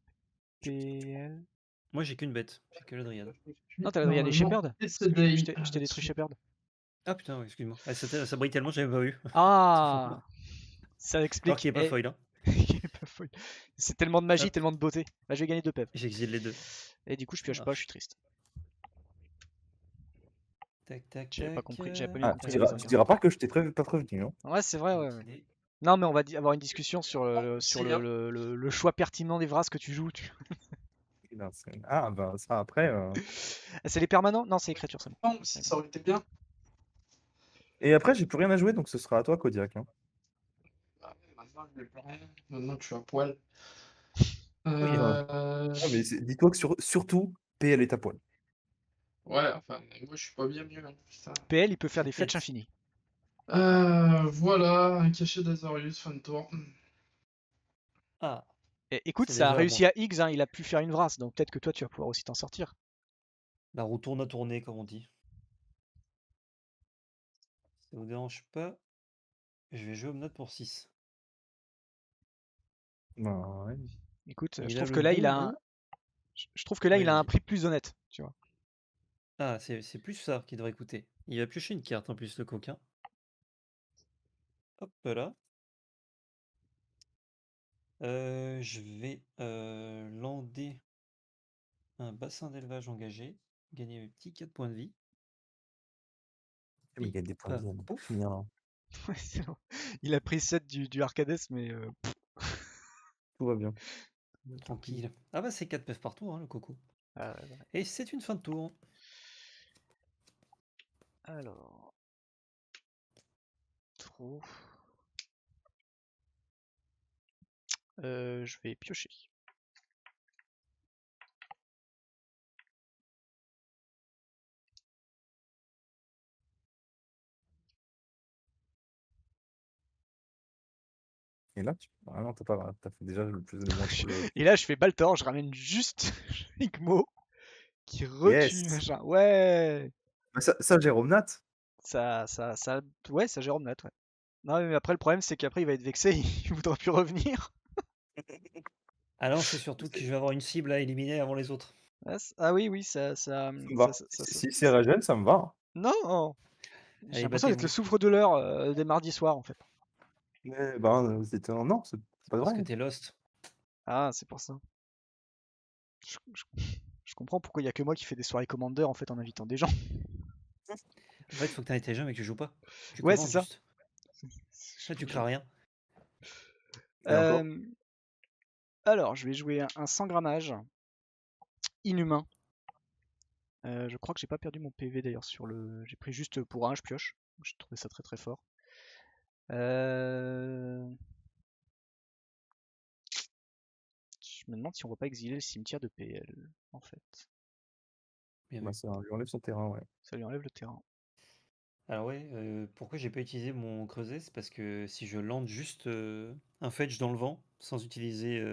A: PL.
B: Moi j'ai qu'une bête, j'ai que la dryade.
A: Non, t'as Adrian et
D: Normalement,
A: Shepherd? Parce que je
D: décédé.
A: t'ai détruit Shepherd.
B: Ah putain, ouais, excuse-moi. Ah, ça brille tellement, j'avais pas vu. C'est pour moi.
A: Ah! Ça
B: Alors
A: explique.
B: qu'il est pas
A: Eh,
B: foil, hein.
A: il est pas folle. C'est tellement de magie,
B: Hop,
A: tellement de beauté. Bah, je vais gagner 2 PEV.
B: j'exile les deux.
A: Et du coup, je
B: Ça
A: pioche pas, je suis
B: marche.
A: triste.
B: Tac, tac,
A: J'avais pas
B: tac.
A: compris, j'avais pas bien
C: Ah,
A: compris la mise en
C: tu
A: garde.
C: diras pas que je t'ai pas prévenu. Hein.
A: Ouais, c'est vrai, ouais.
B: Stylé.
A: Non, mais on va avoir une discussion sur sur
D: C'est un
A: le choix pertinent des Vras que tu joues.
C: Eh ben, ah, bah ça après.
A: Ah, c'est les permanents? Non, c'est les créatures seulement.
D: bon, si ça aurait été bien.
C: Et après, j'ai plus rien à jouer, donc ce sera à toi, Kodiak. Hein.
D: Ah, maintenant, je vais plus rien. Maintenant, tu es à poil.
B: Oui,
C: Ah, mais dis-toi que surtout, PL est à poil.
D: Ouais, enfin, moi, je suis pas bien mieux. Hein, putain.
A: PL, il peut faire des fetch
B: peut-être.
A: infinis.
D: Voilà, un cachet d'Azorius, fin de tour.
B: Ah,
A: Et, écoute,
B: c'est
A: ça a
B: déjà
A: réussi
B: moi.
A: à X, hein, il a pu faire une Vras, donc peut-être que toi, tu vas pouvoir aussi t'en sortir.
B: La roue tourne à tourner, comme on dit. Ça vous dérange pas? Je vais jouer Omnat pour 6.
C: Bah, ouais.
A: Écoute, je
B: Il a
A: trouve
B: le
A: que là, il
B: bon
A: a un,
B: goût.
A: je trouve que là,
B: Oui,
A: il a un
B: vas-y.
A: prix plus honnête, tu vois.
B: Ah, c'est plus ça qui devrait coûter. Il va piocher une carte en plus, le coquin. Hop là. Je vais lander un bassin d'élevage engagé. Gagner mes petits 4 points de vie.
C: Mais il
B: Pif,
C: gagne des points de
B: paf,
C: vie. On peut
B: pouf.
C: finir. Hein.
A: Ouais, c'est bon. Il a pris 7 du Arcades, mais
C: Tout va bien.
B: Tranquille. Ah bah c'est 4 peuvent partout, hein, le coco.
A: ah, ouais, ouais.
B: Et c'est une fin de tour.
A: Alors, trop. Je vais piocher.
C: Et là, ah non, t'as fait déjà le plus de moins de.
A: Et là, je fais Baltor, je ramène juste Igmo qui retue,
C: Yes!
A: machin. Ouais!
C: Bah, ça Jérôme Nat.
A: Ouais, ça Jérôme Nat, ouais. Non, mais après, le problème, c'est qu'après, il va être vexé, il voudra plus revenir.
B: Ah non, c'est surtout que je vais avoir une cible à éliminer avant les autres.
A: Ah oui, oui,
C: Ça me va. Si c'est Regen, ça me va. Hein.
A: Non! J'ai
B: Allez,
A: l'impression d'être le
B: battez-vous.
A: souffre de l'heure des mardis soirs, en fait.
C: Mais ben, c'était un. Non, c'est pas
B: Parce
C: vrai.
B: que t'es lost.
A: Ah, c'est pour ça. Je, je- je comprends pourquoi il y a que moi qui fais des soirées Commander, en fait, en invitant des gens.
B: En fait, faut que t'invites les gens mais que tu joues pas. Tu
A: Ouais, c'est
B: commandes
A: ça.
B: juste. Ça, tu crains rien.
C: Et encore.
A: Euh, alors, je vais jouer un 100 grammage inhumain. Je crois que j'ai pas perdu mon PV d'ailleurs sur le. J'ai pris juste pour un, je pioche. J'ai trouvé ça très très fort. Je me demande si on va pas exiler le cimetière de PL en fait.
B: Bien
C: Bah,
B: vu.
C: ça lui enlève son terrain, ouais.
A: Ça lui enlève le terrain.
B: Alors ouais, pourquoi j'ai pas utilisé mon creuset? C'est parce que si je lance juste un fetch dans le vent, sans utiliser,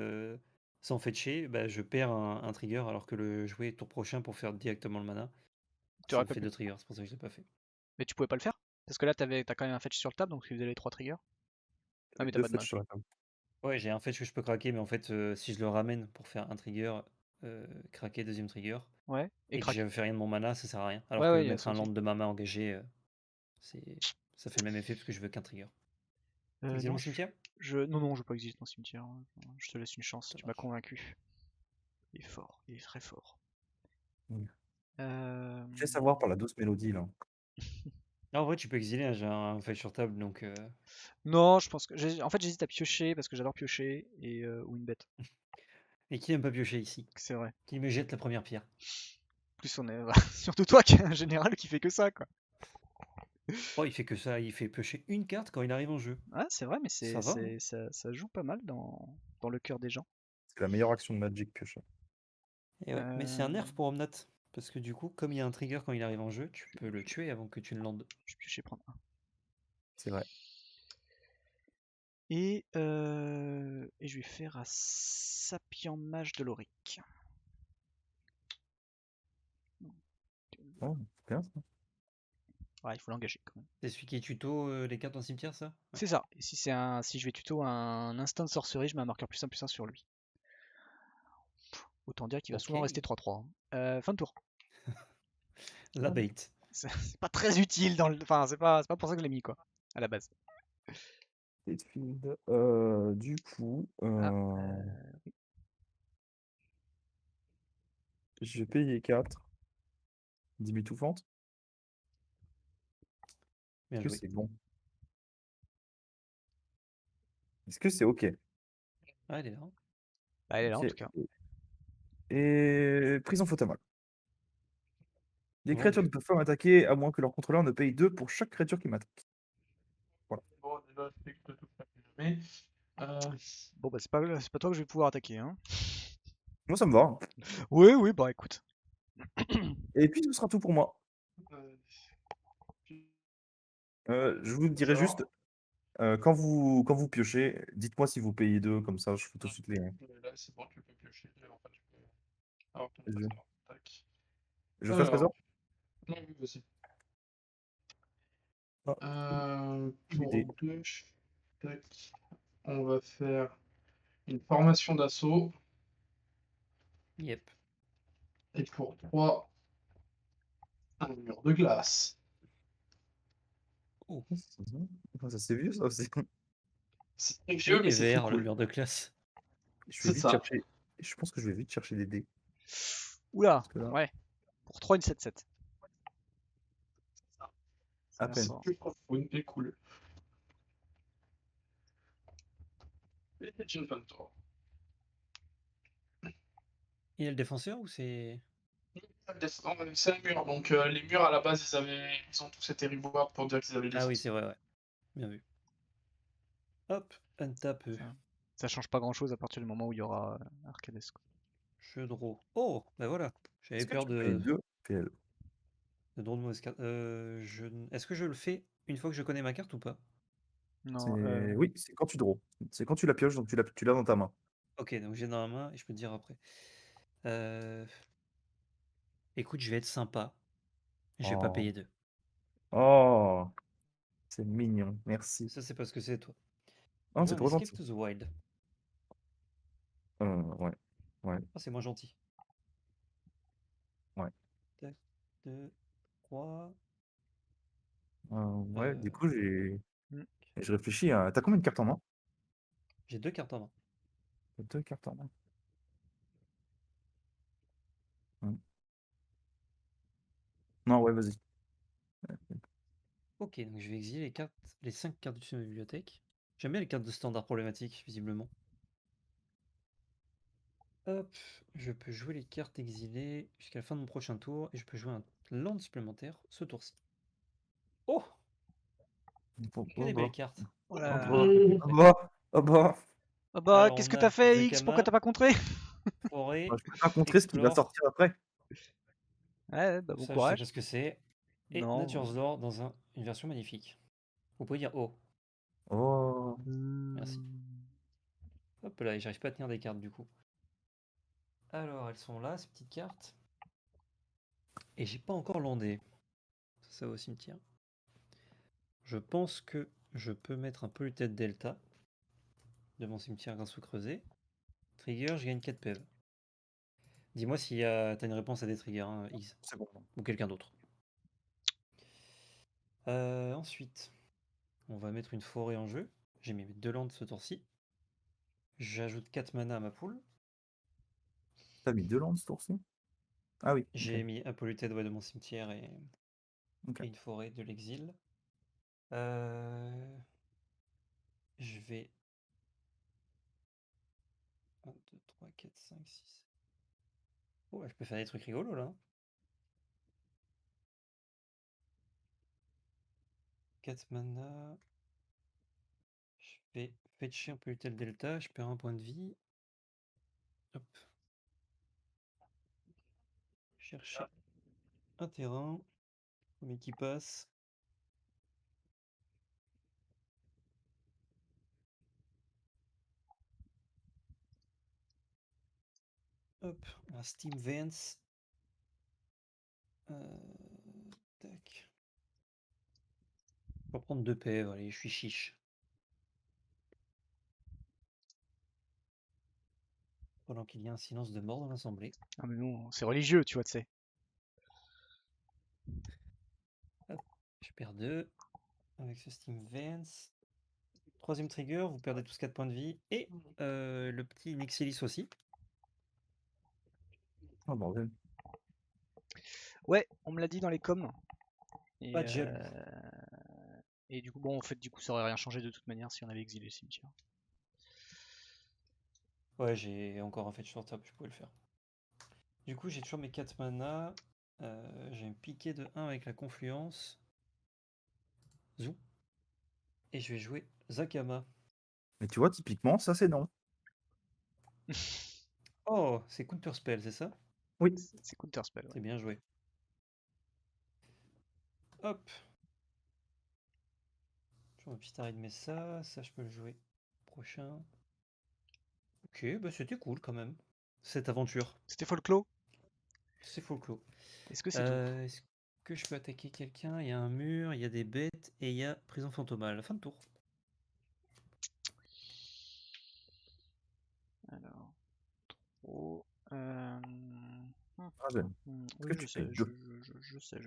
B: sans fetcher, bah, je perds un trigger alors que le jouer tour prochain pour faire directement le mana,
A: Tu
B: ça
A: aurais
B: me
A: pas
B: fait
A: pu.
B: 2 triggers, c'est pour ça que je l'ai pas fait.
A: Mais tu pouvais pas le faire? Parce que là, t'as quand même un fetch sur le table, donc vous avez les 3 triggers. Ah, mais t'as
C: Deux
A: pas de main.
C: fetch sur la table.
B: Ouais, j'ai un fetch que je peux craquer, mais en fait, si je le ramène pour faire un trigger, craquer deuxième trigger,
A: Ouais. Et
B: et que
A: crack.
B: je fais rien de mon mana, ça sert à rien. Alors
A: Ouais,
B: que
A: ouais, il y a
B: mettre
A: ça
B: un
A: aussi.
B: land de ma main engagé, ça fait le même effet parce que je veux qu'un trigger. Exile
A: Non,
B: mon cimetière?
A: non, non, je veux pas exister dans le cimetière, hein. Je te laisse une chance,
B: Ça
A: tu m'as
B: marche.
A: convaincu. Il est fort, il est très fort.
C: Oui.
A: Euh,
C: Fais savoir par la douce mélodie, là.
B: Ah, en vrai, tu peux exiler, hein, j'ai un fetch sur table, donc
A: Non, je pense que. En fait, j'hésite à piocher parce que j'adore piocher ou une bête.
B: et qui n'aime pas piocher ici?
A: C'est vrai.
B: Qui me jette la première pierre?
A: Plus on est. Surtout toi qui est un général qui fait que ça, quoi.
B: Oh, il fait que ça, il fait piocher une carte quand il arrive en jeu.
A: Ah, c'est vrai, mais
B: Ça va, hein.
A: ça joue pas mal dans le cœur des gens.
C: C'est la meilleure action de Magic piocher.
B: Et ouais, mais c'est un
A: Euh,
B: nerf pour Omnat. Parce que du coup, comme il y a un trigger quand il arrive en jeu, tu peux le tuer avant que tu ne landes.
A: Je vais piocher prendre un.
C: C'est vrai.
A: Et je vais faire un Sapient Mage de l'Auric.
C: Oh, c'est bien ça.
A: Ouais, il faut l'engager quand même.
B: C'est celui qui tuto les cartes dans le cimetière, ça? Ouais.
A: C'est ça. Et si je vais tuto un instant de sorcerie, je mets un marqueur +1/+1 sur lui. Autant dire qu'il va
B: Ok,
A: souvent rester 3-3. Fin de tour.
B: la bait.
A: C'est pas très utile dans le. Enfin, c'est pas pour ça que je l'ai mis, quoi. À la base.
C: Statefield. Du coup,
A: Ah,
C: je vais payer 4. 10 étouffantes.
B: Bien
C: Est-ce que
B: joué.
C: c'est bon? Est-ce que c'est OK?
B: Ah, elle est là.
A: bah, elle est là en
C: OK.
A: tout cas.
C: Et prison faute à mal. Les
B: Mon
C: créatures ne
B: dieu.
C: peuvent pas m'attaquer à moins que leur contrôleur ne paye 2 pour chaque créature qui m'attaque. Voilà.
D: Bon, déjà, je sais que je peux tout faire jamais.
A: Bon, bah, c'est pas toi que je vais pouvoir attaquer, hein.
C: Moi, ça me va, hein.
A: Oui, oui, bah écoute.
C: Et puis, ce sera tout pour moi.
D: euh,
C: Je vous dirai juste, quand vous piochez, dites-moi si vous payez 2, comme ça, je fais tout de suite les
D: Là, c'est bon, tu peux piocher. En fait, tu peux avoir ton
C: jeux.
D: trésor. Tac.
C: Je fais le
D: Alors,
C: trésor?
D: non, oui, vas-y.
C: Ah,
D: Pour
C: idée.
D: 2, tac. On va faire une formation d'assaut.
B: Yep.
D: Et pour 3, un mur de glace.
B: Oh.
C: Ah, ça, c'est vieux, ça aussi.
D: C'est
B: Et
D: vieux,
B: il
D: mais
B: est
D: c'est très
B: vert, le
D: cool.
B: mur de classe.
C: Je vais
D: C'est
C: vite
D: ça.
C: chercher. Je pense que je vais vite chercher des dés.
A: Oula,
C: Parce que là,
A: ouais. Pour 3, une 7-7. Ça a
C: à
A: l'air
C: peine.
A: fort.
D: C'est profond et cool. Et c'est une fin de tour.
B: Il est le défenseur ou c'est.
D: C'est un mur, donc les murs à la base ils ont tous été reward pour dire qu'ils avaient
B: Ah oui,
D: défense.
B: c'est vrai, ouais. Bien vu. Hop, untap.
A: Ça change pas grand-chose à partir du moment où il y aura Arcades, quoi.
B: Je draw. Oh, bah voilà. J'avais
C: Est-ce que
B: peur
C: tu payes
B: de
C: 2 PL?
B: draw de mauvaise carte. Est-ce que je le fais une fois que je connais ma carte ou pas?
A: Non,
C: Oui, c'est quand tu draw. C'est quand tu la pioches, donc tu l'as dans ta main.
B: Ok, donc j'ai dans la main et je peux te dire après. Euh, Écoute, je vais être sympa. Je vais pas
C: Oh,
B: payer 2.
C: oh, c'est mignon, merci.
B: Ça, c'est parce que c'est toi. Je
C: Oh,
B: veux
C: c'est
B: un
C: trop
B: Escape
C: gentil.
B: to the Wild.
C: Ouais, ouais,
B: Oh, c'est moins gentil.
C: ouais.
B: Tac, 2, 3.
C: Ouais, du coup,
A: hmm.
C: je réfléchis à. T'as combien de cartes en main?
B: J'ai 2 cartes en main.
C: T'as 2 cartes en main. Hmm. Non, ouais, vas-y.
B: Ok, donc je vais exiler les 5 cartes de ma bibliothèque. J'aime bien les cartes de standard problématiques, visiblement. Hop, je peux jouer les cartes exilées jusqu'à la fin de mon prochain tour et je peux jouer un land supplémentaire ce tour-ci. Oh,
C: Oh,
B: que des belles cartes.
C: oh
A: Voilà.
C: bah, oh bah.
A: Ah bah,
B: Alors
A: qu'est-ce
B: on
A: que t'as
B: a
A: fait, X? Pourquoi
B: Zekama,
A: t'as pas contré?
B: Forêt,
C: Je peux pas contrer ce qui va
B: Explore,
C: sortir après.
A: Ouais, bah bon
B: ça je sais pas
A: courage.
B: ce que c'est, et
A: Non.
B: Nature's Lore dans une version magnifique. Vous pouvez dire oh,
C: Oh.
B: merci. Hop là, et j'arrive pas à tenir des cartes du coup. Alors elles sont là, ces petites cartes. Et j'ai pas encore landé. Ça va au cimetière. Je pense que je peux mettre un polluted delta de mon cimetière grâce au creuset. Trigger, je gagne 4 PV. Dis-moi si t'as une réponse à des triggers, hein, X,
C: C'est bon.
B: ou quelqu'un d'autre. Ensuite, on va mettre une forêt en jeu. J'ai mis 2 landes ce tour-ci. J'ajoute 4 mana à ma pool.
C: T'as mis 2 landes ce tour-ci? Ah oui,
B: J'ai
C: ok.
B: mis un polluted de mon cimetière et
C: Ok.
B: une forêt de l'exil. Je vais 1, 2, 3, 4, 5, 6. Oh, je peux faire des trucs rigolos là. 4 mana. Je vais fetcher un polluted delta. Je perds un point de vie. Hop. Chercher un terrain. Premier qui passe. Hop, un Steam Vance. Tac. On va prendre 2 PV, allez, je suis chiche. Pendant qu'il y a un silence de mort dans l'assemblée.
A: Ah, mais non, c'est religieux, tu vois, tu sais.
B: Hop, je perds 2 avec ce Steam Vance. Troisième trigger, vous perdez tous 4 points de vie. Et le petit Nixilis aussi.
C: Oh bordel.
A: Ouais, on me l'a dit dans les coms. Et,
B: Pas de jaloux.
A: et du coup, bon, en fait, du coup, ça aurait rien changé de toute manière si on avait exilé le cimetière.
B: Ouais, j'ai encore un fetch sur top, je pouvais le faire. Du coup, j'ai toujours mes 4 mana. J'ai un piqué de 1 avec la confluence. Zou. Et je vais jouer Zakama.
C: Mais tu vois, typiquement, ça c'est non.
B: Oh, c'est Counterspell, c'est ça?
C: Oui.
A: C'est Counterspell, ouais.
B: C'est bien joué. Hop. Je vais petit arrêt de mettre ça. Ça, je peux le jouer prochain. Ok, bah c'était cool quand même. Cette aventure.
A: C'était Folklore?
B: C'est folklore.
A: Est-ce que c'est tout?
B: Est-ce que je peux attaquer quelqu'un? Il y a un mur, il y a des bêtes et il y a prison fantomale. Fin de tour.
A: Alors, trop.
C: Ah, j'aime. Est-ce
A: Oui,
C: que
A: je
C: tu
A: sais,
C: payes 2?
A: je sais.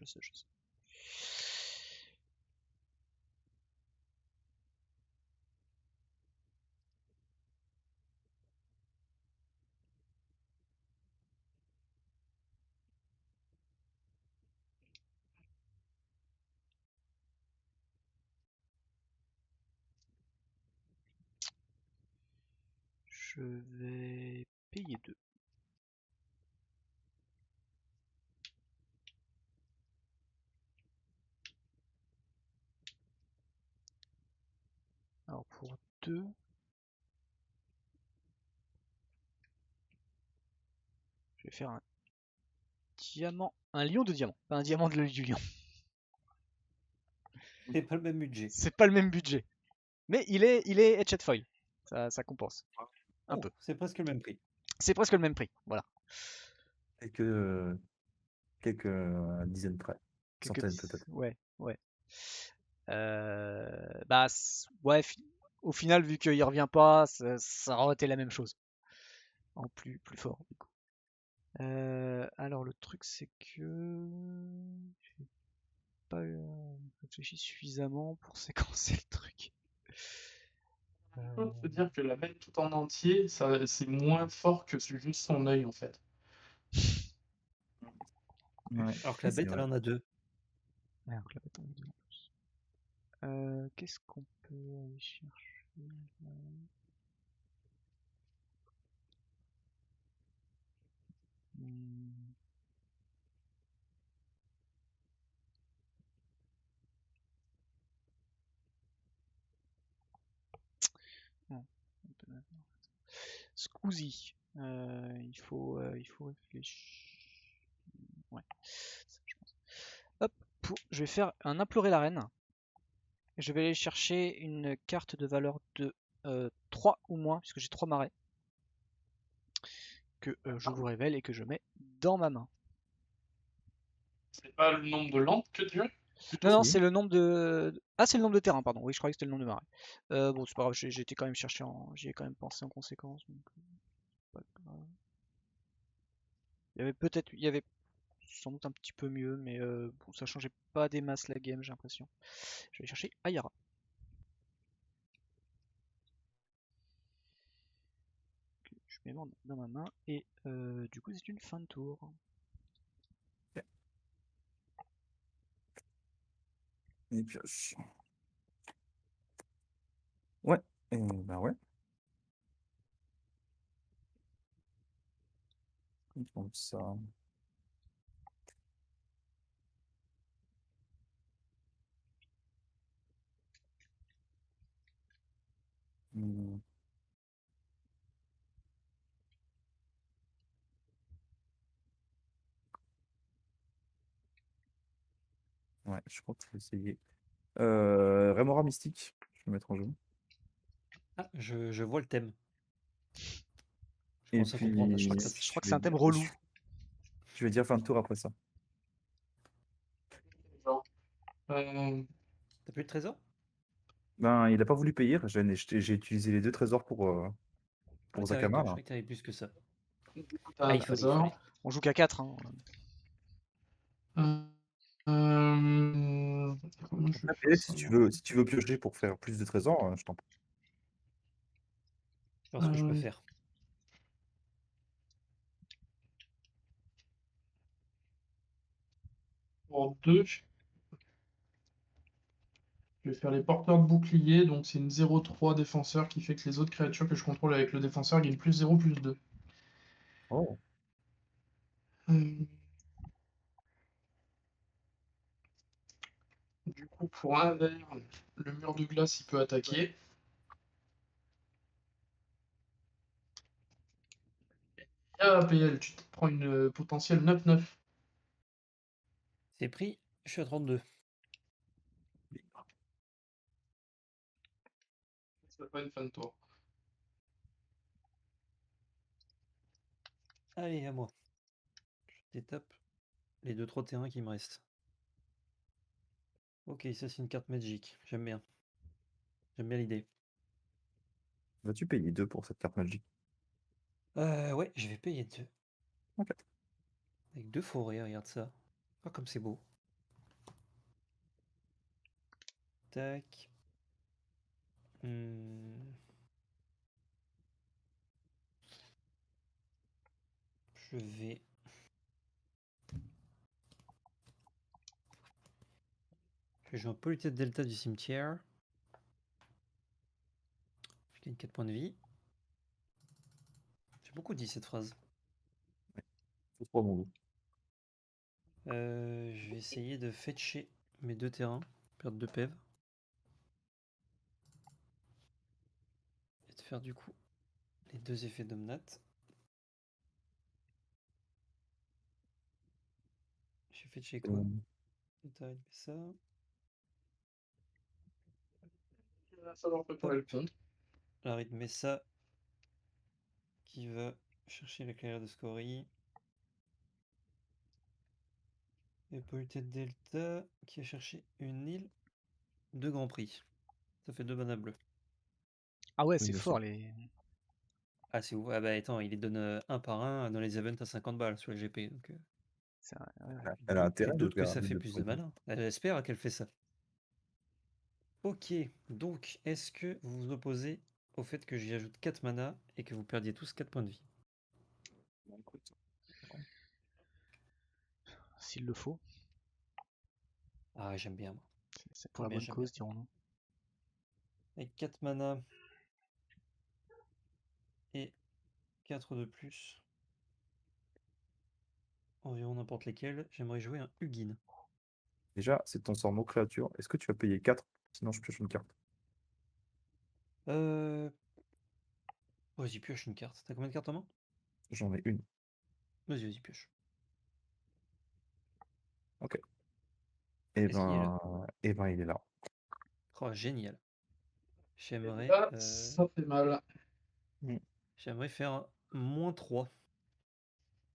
A: Je vais payer 2. Alors pour 2, je vais faire un diamant, un lion de diamant, pas un diamant de l'œil du lion.
B: C'est pas le même budget.
A: C'est pas le même budget, mais il est headshot foil, ça compense un
B: Oh,
A: peu.
B: c'est presque le même prix.
A: C'est presque le même prix, voilà.
C: Et que quelques dizaines près. Centaines peut-être.
A: Ouais. Bah ouais, au final vu qu'il revient pas, ça aurait été la même chose, en plus fort du coup. Alors le truc c'est que j'ai pas réfléchi suffisamment pour séquencer le truc.
D: On peut dire que la mettre tout en entier, ça, c'est moins fort que juste son œil en fait.
C: Ouais.
B: Alors que la
C: C'est
B: bête, elle
C: vrai.
B: en a 2.
A: Alors que la bête en a deux en plus. Qu'est-ce qu'on peut aller chercher là? Hmm. Non, on peut maintenant. Scusi, il faut réfléchir. Ouais, ça, je pense. Hop, je vais faire un implorer la reine. Je vais aller chercher une carte de valeur de 3 ou moins, puisque j'ai 3 marais, que je vous révèle et que je mets dans ma main.
D: C'est pas le nombre de lampes que tu as
A: Non,
C: Si.
A: c'est le nombre de. Ah, c'est le nombre de terrains, pardon. Oui, je croyais que c'était le nombre de marais. Bon, c'est pas grave, j'ai été quand même cherché j'y ai quand même pensé en conséquence. Donc, pas grave. Il y avait sans doute un petit peu mieux, mais bon, ça changeait pas des masses la game, j'ai l'impression. Je vais chercher Ayara. Que je mets dans ma main et du coup c'est une fin de tour.
C: Et pioche. Ouais, et bah ouais. Comme ça. Hmm, Ouais, je crois que je vais essayer. Remora Mystique, je vais mettre en jeu.
B: Ah, je vois le thème. Je
C: Et
B: commence à comprendre. Je
C: puis,
B: crois que
A: Je crois que c'est un thème relou.
C: je vais dire fin de tour après ça.
D: Euh,
B: t'as plus de trésor?
C: Ben, il a pas voulu payer. J'ai utilisé les 2 trésors
B: Ah,
C: pour
B: t'avais
C: Zakama,
B: deux. Je
C: là.
B: croyais que t'avais plus que ça.
D: du coup, t'as
B: Ah,
D: un
B: il fallait, il
D: trésor.
B: fallait.
A: On joue qu'à 4. Hein.
D: Euh, comment je vais faire
C: Après,
D: ça, moi?
C: si tu veux piocher pour faire plus de trésors, je t'en prie.
B: Je vois ce que je peux
D: Euh,
B: faire.
D: pour 2, je vais faire les porteurs de bouclier. Donc, c'est une 0-3 défenseur qui fait que les autres créatures que je contrôle avec le défenseur gagnent plus 0, plus 2.
C: Oh,
D: Euh, du coup, pour un vert, le mur de glace, il peut attaquer. Ah, PL, tu te prends une potentielle 9-9.
B: C'est pris. Je suis à 32.
D: C'est pas une fin de tour.
B: Allez, à moi. Je détape les 2-3 terrains qui me restent. Ok, ça c'est une carte Magic. J'aime bien. J'aime bien l'idée.
C: vas-tu payer 2 pour cette carte magique?
B: Ouais, je vais payer 2.
C: Ok.
B: Avec 2 forêts, regarde ça. Ah, comme c'est beau. Tac. Hmm, Je vais... Je vais jouer un polluté de delta du cimetière. Je gagne 4 points de vie. J'ai beaucoup dit cette phrase.
C: C'est trop bon goût.
B: Je vais essayer de fetcher mes 2 terrains. Perdre 2 PEV. Et de faire du coup les 2 effets d'Omnat. J'ai fetché quoi?
C: Euh,
B: T'arrêtes ça.
D: Il va falloir préparer le
B: Hop.
D: pont.
B: L'arrêt de Messa qui va chercher la clairière de Scorie. Et polluté de delta qui a cherché une île de Grand Prix. Ça fait 2 mana bleus.
A: Ah ouais,
C: oui,
A: c'est
C: bien
A: fort
C: sûr.
A: les.
B: Ah, c'est ouf. Ah bah attends, il les donne un par un dans les events à 50 balles sur le GP. Donc,
A: Ouais.
C: Elle a
B: tu
C: intérêt de
B: doutes que
C: faire
B: ça
C: un
B: fait
C: de
B: plus de
C: produit.
B: malin. J'espère qu'elle fait ça. Ok, donc est-ce que vous vous opposez au fait que j'y ajoute 4 mana et que vous perdiez tous 4 points de vie?
C: Bon, écoute,
A: S'il le faut.
B: Ah, j'aime bien, moi.
A: C'est pour
B: J'aime
A: la
B: bien,
A: bonne
B: j'aime bien.
A: cause, dirons-nous.
B: Avec 4 mana et 4 de plus, environ n'importe lesquels, j'aimerais jouer un Hugin.
C: déjà, c'est ton sort non créature. Est-ce que tu vas payer 4? Sinon, je pioche une carte.
B: Euh... Vas-y, pioche une carte. T'as combien de cartes en main?
C: J'en ai une.
B: Vas-y, pioche.
C: Ok.
B: Est-ce qu'il est là?
C: Et ben, il est là.
B: Oh, génial.
D: Et
B: J'aimerais
D: là, ça fait mal.
C: Mm.
B: j'aimerais faire -3,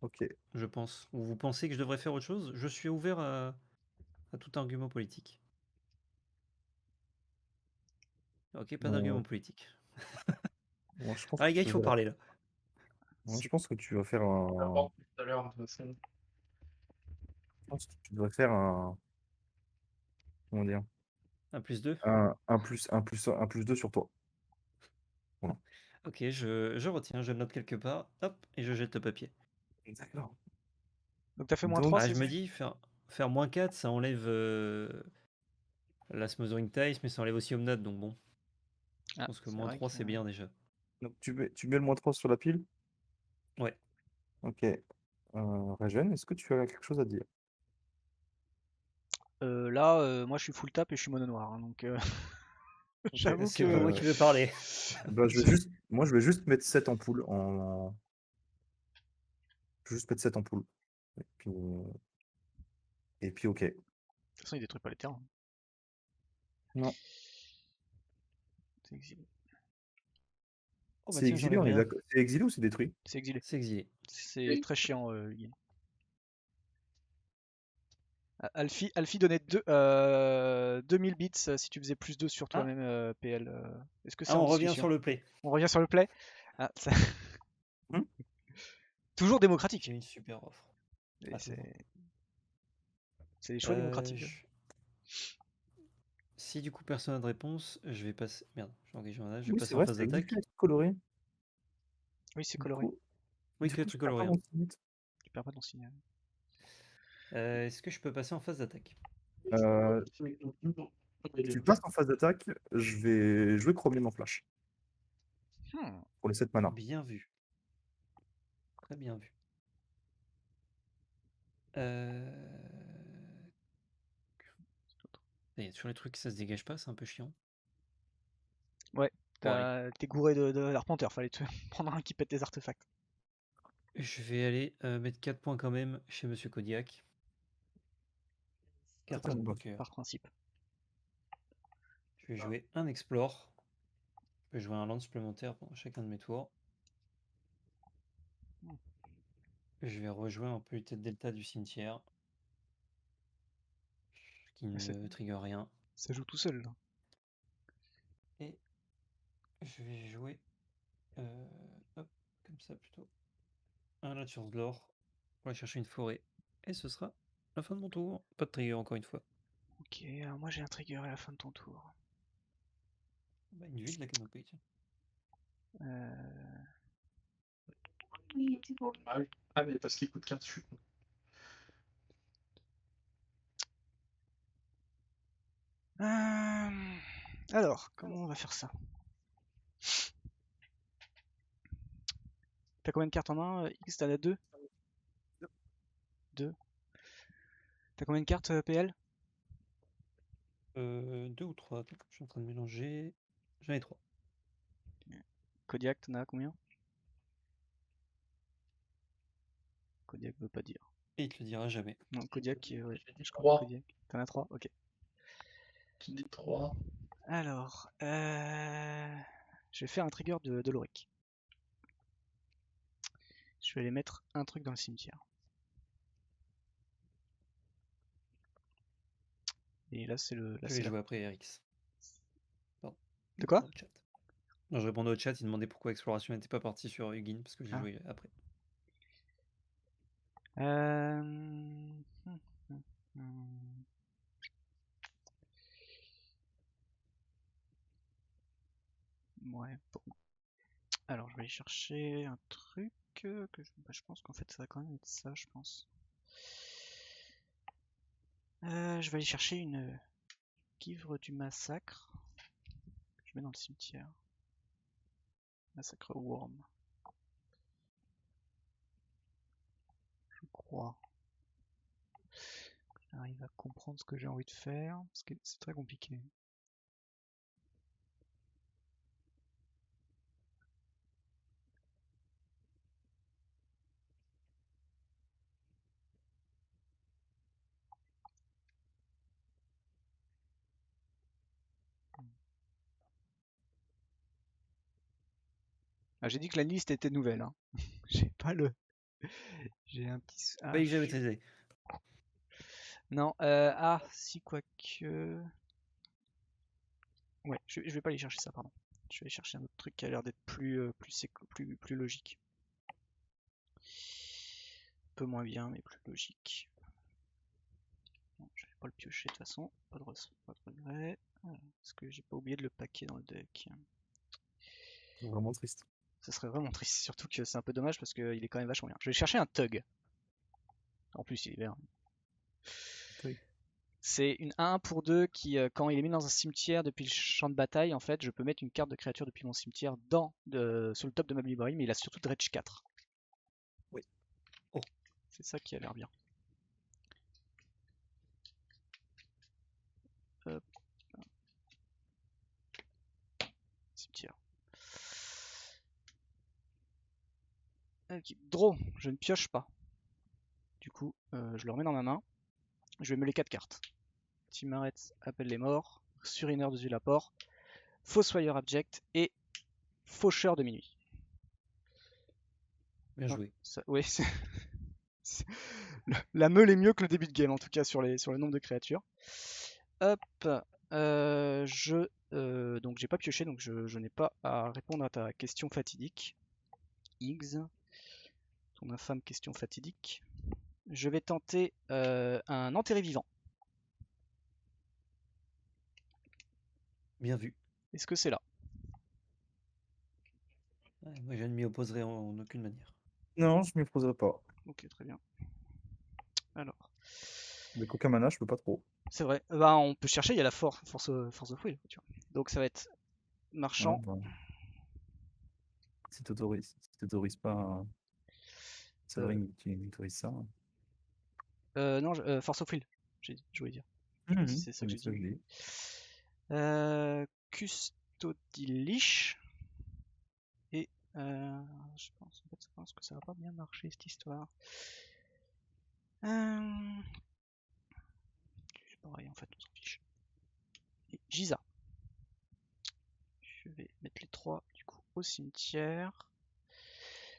C: Ok.
B: je pense. Ou vous pensez que je devrais faire autre chose? Je suis ouvert à tout argument politique. Ok, pas d'argument
C: Euh,
B: politique.
C: moi, je pense
B: Ah
C: que
B: les gars, il
C: tu
B: faut
C: vas,
B: parler là.
C: moi, je
A: C'est
C: pense que tu vas faire
D: On va
C: un,
D: voir tout à l'heure, de toute façon.
C: je pense que tu devrais faire un, comment dire,
B: Un plus 2.
C: un plus 2 sur toi. Voilà.
B: Ok, je retiens, je le note quelque part. Hop, et je jette le papier.
C: D'accord.
A: Donc t'as fait moins
C: Donc,
A: 3,
B: Ah,
A: c'est
B: je
A: ça?
B: me dis, faire moins 4, ça enlève la Smothering Tice, mais ça enlève aussi Omnat, donc bon. Je
A: Ah,
B: pense que
A: c'est
B: moins
A: vrai
B: 3,
A: que...
B: c'est bien déjà.
C: donc tu mets le moins 3 sur la pile.
B: Ouais.
C: Ok. Regen, est-ce que tu as quelque chose à dire?
A: Là, moi je suis full tap et je suis mono noir, hein, donc
C: Ok.
A: j'avoue
B: C'est pas moi
A: que...
B: qui veux parler.
C: Bah,
A: je-
C: moi, je vais juste mettre 7 ampoules je vais juste mettre 7 ampoules. Et puis, ok.
A: De toute façon, il détruit pas les terrains.
C: Non.
A: C'est exilé.
B: Oh bah
C: C'est
B: tiens,
C: exilé,
B: j'enlève
C: on est
B: rien.
C: d'accord. C'est exilé ou c'est détruit?
A: C'est exilé.
B: C'est exilé.
A: C'est très chiant, Yin. Alfie donnait 2000 bits si tu faisais plus 2 sur
B: Ah,
A: toi-même, PL. Est-ce que c'est
B: ah,
A: en
B: on revient
A: discussion?
B: sur le play.
A: On revient sur le play? Ah,
C: Hmm.
A: toujours
B: J'ai
A: démocratique.
B: une super offre.
A: Et
B: Ah, toujours.
A: c'est des choix démocratiques.
B: Je- Si du coup personne n'a de réponse, je vais passer. Merde, je suis engagé en âge, je vais
C: Oui, c'est
B: passer en
C: vrai,
B: phase
C: ça existe
B: d'attaque.
C: les trucs colorés.
A: Oui, c'est
C: Du
A: coloré.
C: coup,
B: Oui, que les
C: je
B: trucs
C: perds pas
B: colorés.
C: mon limite.
A: Tu perds pas ton signal.
B: Est-ce que je peux passer en phase d'attaque?
C: Tu passes en phase d'attaque, je vais jouer Chromium en flash
A: Hmm.
C: pour les 7 mana.
B: Bien vu. Très bien vu. Euh... Et sur les trucs, ça se dégage pas, c'est un peu chiant.
A: Ouais,
B: Bon, allez.
A: t'es gouré de l'arpenteur, fallait te prendre un qui pète des artefacts.
B: Je vais aller mettre 4 points quand même chez Monsieur Kodiak. Carte
C: Totalement d'accord.
B: Joker.
A: Par principe.
B: Je vais jouer un Explore. Je vais jouer un land supplémentaire pendant chacun de mes tours. Je vais rejouer un peu tête delta du cimetière. Qui
A: Ah,
B: ne trigger rien.
A: ça joue tout seul, là.
B: Et je vais jouer. Hop, comme ça plutôt. Un Nature's Lore. On va chercher une forêt. Et ce sera la fin de mon tour. Pas de trigger encore une fois.
A: Ok, alors moi j'ai un trigger à la fin de ton tour.
B: Bah, une vue de la canopée, tiens.
A: Euh,
D: Ah, mais parce qu'il coûte 4, je suis con.
A: Alors, comment on va faire ça? T'as combien de cartes en main, X? T'en as 2? 2. T'as combien de cartes, PL?
B: 2 ou 3. Attends, je suis en train de mélanger. J'en ai 3.
A: Kodiak, t'en as combien? Kodiak veut pas dire.
B: Et il te le dira jamais.
A: Non, Kodiak, ouais,
D: J'ai dit
A: je crois que
D: 3.
A: Kodiak. T'en as 3? Ok.
D: J'ai dit 3.
A: Alors, je vais faire un trigger de Loric. Je vais aller mettre un truc dans le cimetière. Et là, c'est le. Là,
B: Je vais
A: c'est la.
B: jouer après RX. Pardon.
A: De quoi?
B: Dans le chat. Non, je répondais au chat, il demandait pourquoi Exploration n'était pas parti sur Hugin, parce que j'ai
A: Ah.
B: joué après.
A: Ouais, bon. Alors, je vais aller chercher un truc que je pense qu'en fait, ça va quand même être ça, je pense. Je vais aller chercher une Givre du massacre. Que je mets dans le cimetière. Massacre Worm. Je crois. J'arrive à comprendre ce que j'ai envie de faire. Parce que c'est très compliqué. Ah, j'ai dit que la liste était nouvelle. Hein. J'ai pas le. J'ai un petit.
B: Pas
A: Ah,
B: que j'avais maîtrisé.
A: non, si, quoique. Ouais, je vais pas aller chercher ça, pardon. Je vais aller chercher un autre truc qui a l'air d'être plus logique. Un peu moins bien, mais plus logique. Bon, je vais pas le piocher de toute façon, pas de regret. Est-ce que j'ai pas oublié de le paquer dans le deck?
C: C'est vraiment triste.
A: Ça serait vraiment triste, surtout que c'est un peu dommage parce qu'il est quand même vachement bien. Je vais chercher un Tug. En plus, il est vert.
C: Tug.
A: C'est une 1 pour 2 qui, quand il est mis dans un cimetière depuis le champ de bataille, en fait, je peux mettre une carte de créature depuis mon cimetière sur le top de ma librairie, mais il a surtout Dredge 4.
C: Oui.
B: Oh.
A: C'est ça qui a l'air bien. Hop. Cimetière. Ok. Draw, je ne pioche pas. Du coup, je le remets dans ma main. Je vais me les 4 cartes. Timaret appelle les morts, Suriner de Zulaport, Fossoyeur abject et Faucheur de minuit.
B: Bien joué.
A: Oui, la meule est mieux que le début de game en tout cas sur le nombre de créatures. Hop, donc j'ai pas pioché, donc je n'ai pas à répondre à ta question fatidique. Higgs, ton infâme question fatidique. Je vais tenter un enterré vivant.
B: Bien vu.
A: Est-ce que c'est là?
B: Ouais, moi, je ne m'y opposerai en aucune manière.
C: Non, je m'y opposerai pas.
A: Ok, très bien. Alors,
C: Avec aucun mana, je peux pas trop.
A: c'est vrai. Bah, on peut chercher, il y a la force of will. Tu vois. Donc ça va être marchand.
C: Ouais, bah, si t'autorises pas Séverine, tu autorises ça.
A: Non, force of will, je voulais dire. Si c'est ça que j'ai
C: Ça, je
A: dit.
C: dis.
A: Custodilich. Et je pense que ça va pas bien marcher cette histoire. C'est pareil en fait, on s'en fiche. Et Giza. Je vais mettre les 3 du coup au cimetière.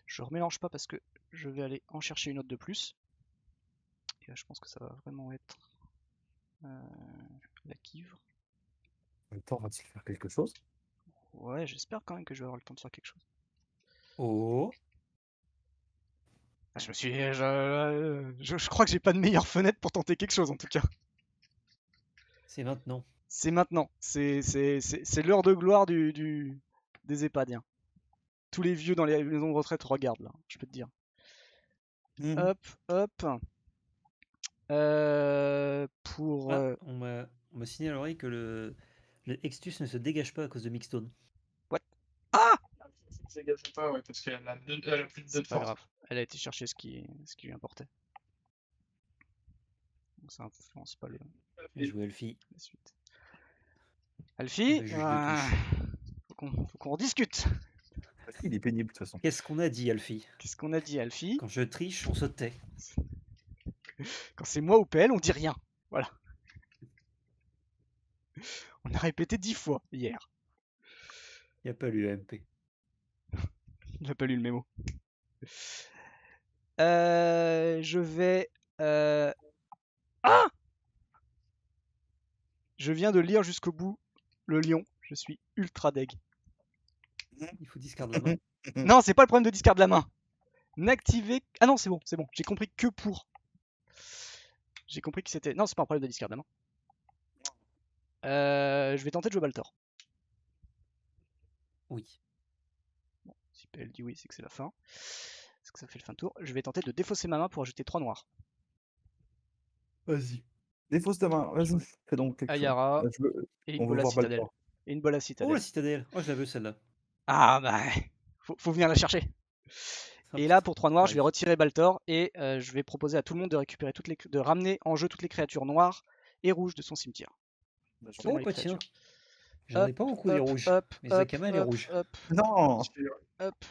A: Je remélange pas parce que je vais aller en chercher une autre de plus. Et là, je pense que ça va vraiment être la kivre.
C: Le temps va-t-il faire quelque chose?
A: Ouais, j'espère quand même que je vais avoir le temps de faire quelque chose.
B: Oh.
A: Ah, je crois que j'ai pas de meilleure fenêtre pour tenter quelque chose en tout cas.
B: C'est maintenant.
A: C'est maintenant. C'est l'heure de gloire des EHPADiens. Tous les vieux dans les maisons de retraite regardent là, je peux te dire. Hop, hop. Pour.
B: Ah, on m'a signé à l'oreille que le Extus ne se dégage pas à cause de Mixstone.
A: What? Ah!
D: Ça ne gâche pas, ouais, parce qu'elle a plus de 2 de
A: C'est pas
D: force.
A: grave. Elle a été chercher ce qui lui importait. Donc ça influence pas
B: Bien joué, Elfie.
A: la suite. Alfie,
B: Le juge de touche.
A: faut qu'on rediscute.
C: Il est pénible de toute façon.
B: Qu'est-ce qu'on a dit, Alfie?
A: Qu'est-ce qu'on a dit, Alfie?
B: Quand je triche, on se tait.
A: Quand c'est moi ou PL, on dit rien. Voilà. On a répété 10 fois hier.
B: Il n'y a pas l'UMP.
A: Il n'a pas lu le mémo. Je vais. Ah! Je viens de lire jusqu'au bout le lion. Je suis ultra deg.
B: Il faut discard la main.
A: Non, c'est pas le problème de discard de la main. N'activer. Ah non, c'est bon. J'ai compris que pour. J'ai compris que c'était. Non, c'est pas un problème de discard de la main. Je vais tenter de jouer Baltor.
B: Oui.
A: Bon, si PL dit oui, c'est que c'est la fin. Est-ce que ça fait le fin de tour? Je vais tenter de défausser ma main pour ajouter 3 noirs.
C: Vas-y. Défausse ta main, vas-y. Fais donc quelque chose.
A: Ayara et
C: On
A: une
C: veut
A: bola
C: voir
A: citadelle.
C: Baltor.
A: Et une bola
B: Oh,
A: citadelle.
B: la citadelle. Oh, je la veux, celle-là.
A: Ah bah, faut venir la chercher.
B: Oh,
A: Et là, pour 3 noirs, je vais
B: Arrive.
A: retirer Baltor et je vais proposer à tout le monde de récupérer de ramener en jeu toutes les créatures noires et rouges de son cimetière.
B: Oh, bah tiens. J'en ai pas beaucoup des rouges. Mais Zakama, elle est rouge.
C: Non!
A: Hop.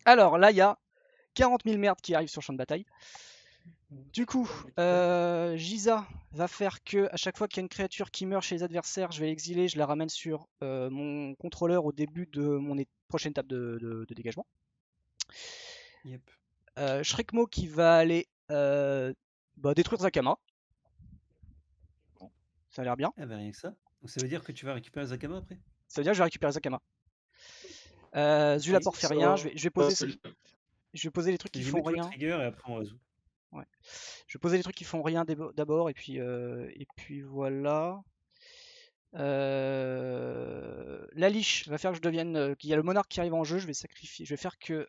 A: Alors là, il y a 40 000 merdes qui arrivent sur le champ de bataille. Du coup, Giza va faire que à chaque fois qu'il y a une créature qui meurt chez les adversaires, je vais l'exiler, je la ramène sur mon contrôleur au début de mon prochaine étape de dégagement.
B: Yep.
A: Shrekmo qui va aller détruire Zakama. Ça a l'air bien.
B: Ah bah rien que ça. Donc ça veut dire que tu vas récupérer Zakama après?
A: Ça veut dire que je vais récupérer Zakama. Zulaport fait
D: Ça
A: rien.
D: va.
A: Je vais poser, je vais poser les trucs qui
B: Vas-y,
A: font
B: mets-toi
A: rien.
B: trigger et après on résout.
A: Ouais. Je vais poser les trucs qui font rien d'abord et puis voilà. La liche va faire que je devienne. Qu'il y a le monarque qui arrive en jeu. Je vais sacrifier. Je vais faire que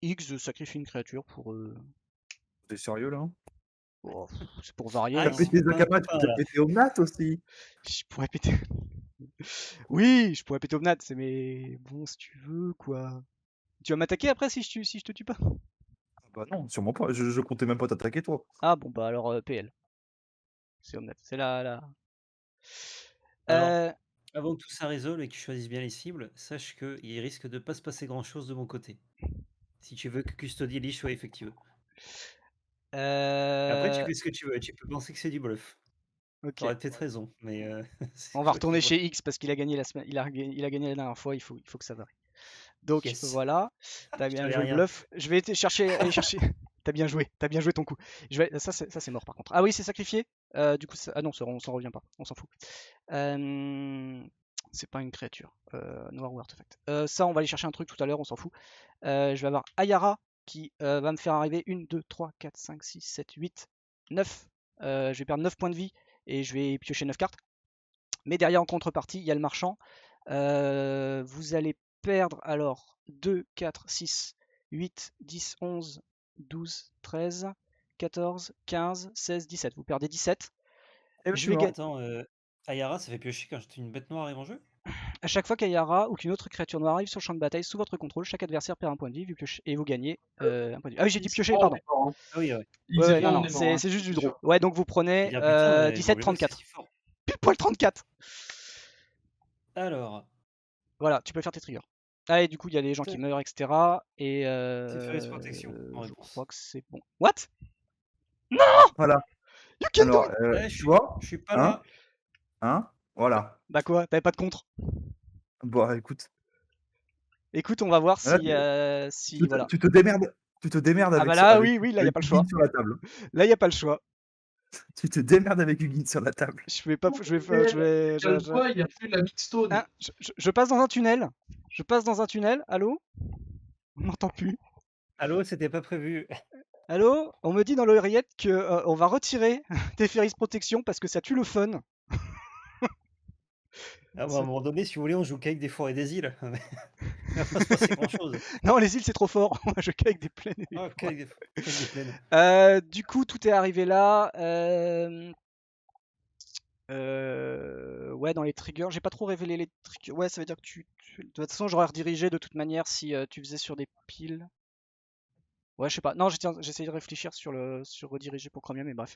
A: X sacrifie une créature pour.
C: T'es sérieux là?
A: Oh, c'est pour varier.
B: Ah,
C: T'as
B: il
A: Hein.
B: s'y
C: pété
B: fait pas un
C: Zakama, tu
B: copain
C: peux
B: là.
C: péter Omnat aussi.
A: Je pourrais péter. Oui, je pourrais péter Omnat, c'est mais bon si tu veux quoi. Tu vas m'attaquer après si je te tue pas?
C: Ah bah non, sûrement pas. Je comptais même pas t'attaquer toi.
A: Ah bon bah alors PL. C'est Omnat. C'est là.
B: Alors,
A: Euh,
B: avant que tout ça résolve et que tu choisisses bien les cibles, sache qu'il risque de pas se passer grand chose de mon côté. Si tu veux que Custody Lich soit effective. Après, tu
A: euh,
B: fais ce que tu veux. Tu peux penser que c'est du bluff.
A: ok.
B: T'aurais peut-être raison, mais c'est
A: On va
B: toi qui
A: retourner
B: vois.
A: chez X parce qu'il a gagné la semaine. Il a gagné la dernière fois. Il faut que ça varie. Donc
B: Yes.
A: voilà. T'as
B: Je
A: bien
B: savais
A: joué
B: rien.
A: bluff. Je vais aller chercher. T'as bien joué ton coup. Ça c'est mort par contre. Ah oui c'est sacrifié. Du coup ah non on s'en revient pas. On s'en fout. C'est pas une créature. Noir ou artefact. Ça, on va aller chercher un truc tout à l'heure, on s'en fout. Je vais avoir Ayara qui va me faire arriver 1, 2, 3, 4, 5, 6, 7, 8, 9. Je vais perdre 9 points de vie et je vais piocher 9 cartes. Mais derrière, en contrepartie, il y a le marchand. Vous allez perdre alors 2, 4, 6, 8, 10, 11, 12, 13, 14, 15, 16, 17. Vous perdez 17. Je vais
C: Effectivement.
A: gagner.
B: Attends, Ayara, ça fait piocher quand une bête noire arrive en jeu?
A: À chaque fois qu'Ayara ou qu'une autre créature noire arrive sur le champ de bataille sous votre contrôle, chaque adversaire perd un point de vie et vous gagnez un point de vie. Ah oui, j'ai dit piocher,
D: Physiquement, on
A: pardon.
D: est mort. Hein.
B: Ah oui, ouais.
A: Ouais, non,
D: Physiquement, on
A: non,
D: est mort. Hein,
A: c'est juste du
D: c'est
A: draw.
D: sûr.
A: Ouais, donc vous
B: Je
A: prenez
B: veux dire, putain,
A: 17-34.
B: c'est si fort.
A: Pile poil 34.
B: Alors,
A: Voilà, tu peux faire tes triggers. Ah, et du coup, il y a les gens qui
B: tac,
A: meurent, etc. Et
B: Teferi's protection en
A: je
B: réponse.
A: crois que c'est bon. What?
C: Voilà.
A: You can do
C: Alors,
A: it.
C: tu vois?
B: Je suis pas
C: Hein?
B: là.
C: Hein? Voilà.
A: Bah quoi? T'avais pas de contre?
C: Bah écoute.
A: Écoute, on va voir
C: Là,
A: si voilà.
C: tu te démerdes. Tu te démerdes
A: Ah bah
C: avec,
A: là, oui, là, il y a
C: avec
A: pas le choix.
C: Hugin sur la table.
A: Là, il y a pas le choix.
C: Tu te démerdes avec Hugin sur la table.
A: Je vais pas,
D: Calme-toi, il y a plus la Mixstone.
A: Hein, je passe dans un tunnel. Je passe dans un tunnel. Allô? On m'entend plus.
B: Allô, c'était pas prévu.
A: Allô? On me dit dans l'oreillette que on va retirer Teferi's protection parce que ça tue le fun.
B: Ah, bah, à un moment donné, si vous voulez, on joue qu'avec des forêts et des îles. Il va pas se passer grand chose.
A: Non, les îles c'est trop fort. Je caille avec des plaines et des
B: Ah,
A: forêts.
B: qu'avec des plaines.
A: Du coup, tout est arrivé là. Ouais, dans les triggers, j'ai pas trop révélé les triggers. Ouais, ça veut dire que de toute façon, j'aurais redirigé de toute manière si tu faisais sur des piles. Ouais, je sais pas. Non, j'essaie de réfléchir sur rediriger pour Chromium, mais bref.